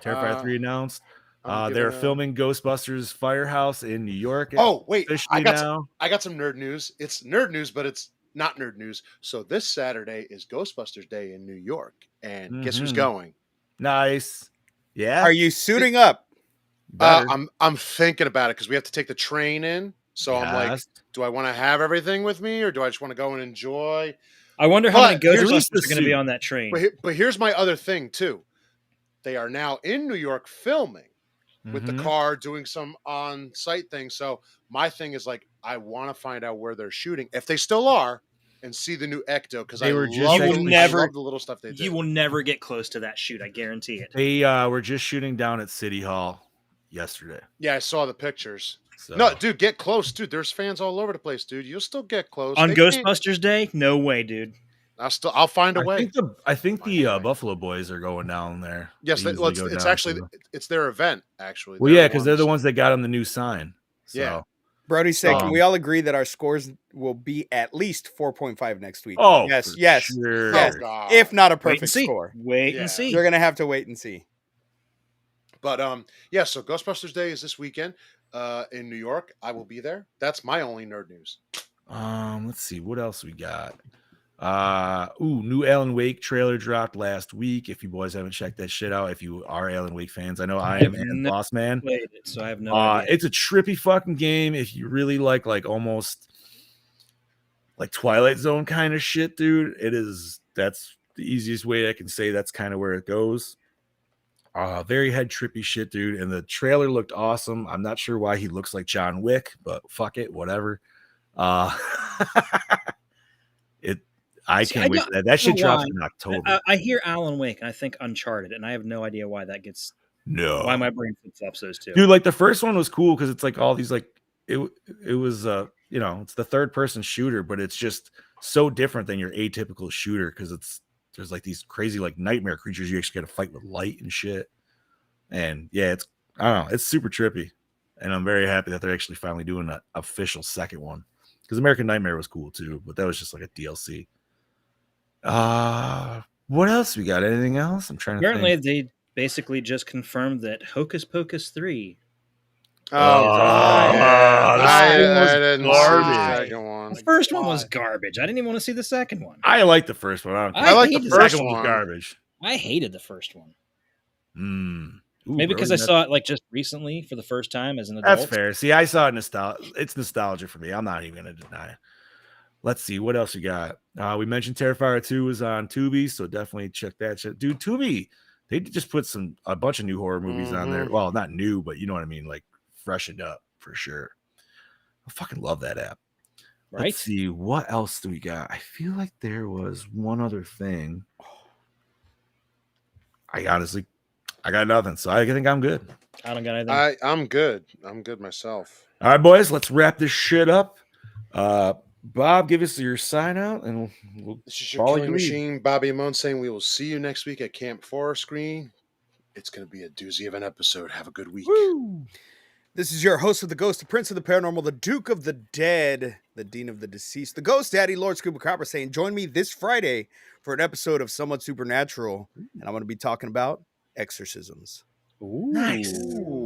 Terrifier 3 announced. I'm They're gonna- filming Ghostbusters Firehouse in New York. Oh wait, Officially now. I got some nerd news. It's nerd news, but it's not nerd news. So this Saturday is Ghostbusters Day in New York, and guess who's Mhm. going? Nice. Yeah. Are you suiting up? Better. I'm thinking about it because we have to take the train in. So I'm like, Yes. do I want to have everything with me, or do I just want to go and enjoy? I wonder how many But here's Ghostbusters the are going to be suit. on that train. But here's my other thing too. They are now in New York filming with the Mhm. car, doing some on-site things. So my thing is like, I want to find out where they're shooting, if they still are, and see the new Ecto because They I were just love, You the, will never- I love the little stuff they do. You will never get close to that shoot. I guarantee it. They were just shooting down at City Hall yesterday. Yeah, I saw the pictures. So No, dude, get close, dude. There's fans all over the place, dude. You'll still get close On They can't- Ghostbusters Day? No way, dude. I'll find a I way. think the Find a way. Buffalo Boys are going down there. Yes, They well, usually go it's down actually to- it's their event. Actually, well, yeah, because they're the ones that got on the new sign. So. Yeah. Brody said, can Um, we all agree that our scores will be at least 4.5 next week? Oh, yes, for yes. sure. Yes. Oh, God. If not a Wait perfect and see. score. Wait Yeah. and see. You're going to have to wait and see. But yeah. So Ghostbusters Day is this weekend in New York. I will be there. That's my only nerd news. Let's see what else we got. New Alan Wake trailer dropped last week. If you boys haven't checked that shit out, if you are Alan Wake fans, I know I am, and No. Boss Man. Played it, so I have no idea. It's a trippy fucking game. If you really like almost like Twilight Zone kind of shit, dude, it is. That's the easiest way I can say that's kind of where it goes. Very head trippy shit, dude. And the trailer looked awesome. I'm not sure why he looks like John Wick, but fuck it, whatever. I See, can't I wait don't for that. That shit know drops why. in October. I hear Alan Wake, and I think Uncharted, and I have no idea why that gets. No, Why my brain flip flops those two. dude, like the first one was cool because it's like all these like it was it's the third person shooter, but it's just so different than your atypical shooter because there's like these crazy like nightmare creatures you actually got to fight with light and shit. And yeah, I don't know, it's super trippy, and I'm very happy that they're actually finally doing an official second one because American Nightmare was cool too, but that was just like a DLC. What else we got? Anything else? I'm trying to Apparently, think. they basically just confirmed that Hocus Pocus 3. Oh, yeah. the I second was didn't see garbage. the second one. The first one was garbage. I didn't even want to see the second one. I like the first one. I don't care. I like hated the The first second one was one. garbage. I hated the first one. Ooh, Maybe because really? I saw it like just recently for the first time as an adult. That's fair. See, I saw it it's nostalgia for me. I'm not even going to deny it. Let's see what else we got. We mentioned Terrifier 2 was on Tubi, so definitely check that shit. Dude, Tubi, they just put a bunch of new horror movies on there. Mhm. Well, not new, but you know what I mean, like freshened up for sure. I fucking love that app. Right? Let's see what else do we got. I feel like there was one other thing. I got nothing, so I think I'm good. I don't got anything. I'm good. I'm good myself. All right, boys, let's wrap this shit up. Bob, give us your sign out, and we'll This is your follow killing your lead. machine, Bobby Amon, saying we will see you next week at Camp Forest Screen. It's going to be a doozy of an episode. Have a good week. Woo! This is your host of the Ghost, the Prince of the Paranormal, the Duke of the Dead, the Dean of the Deceased, the Ghost Daddy, Lord Scuba Copper, saying, join me this Friday for an episode of Somewhat Supernatural, and I'm going to be talking about exorcisms. Ooh, Nice.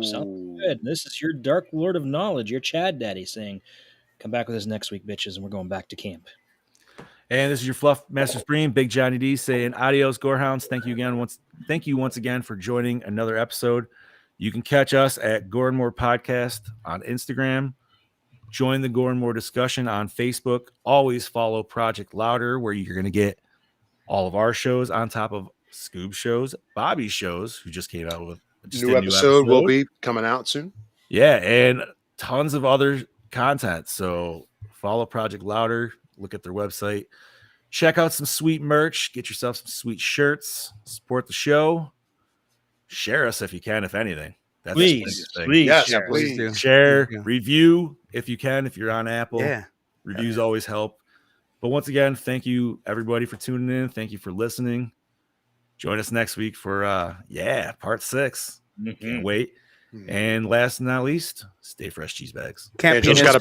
sounds good. This is your Dark Lord of Knowledge, your Chad Daddy, saying, come back with us next week, bitches, and we're going back to camp. And this is your Fluff Master Supreme, Big Johnny D, saying adios, Gorehounds. Thank you once again for joining another episode. You can catch us at Gore and More Podcast on Instagram. Join the Gore and More discussion on Facebook. Always follow Project Louder, where you're going to get all of our shows on top of Scoob shows, Bobby's shows, who just came out with just New a episode will be coming out soon. Yeah, and tons of other content. So follow Project Louder, look at their website, check out some sweet merch, get yourself some sweet shirts, support the show, share us if you can, if anything. That's the Please, biggest thing. please, Yes, share. please. do. Share, Yeah. review if you can, if you're on Apple. Yeah. Reviews always help. But once again, thank you everybody for tuning in. Thank you for listening. Join us next week for part 6. Mhm. Can't wait. And last but not least, stay fresh, cheese bags. Camp Angel's penis got a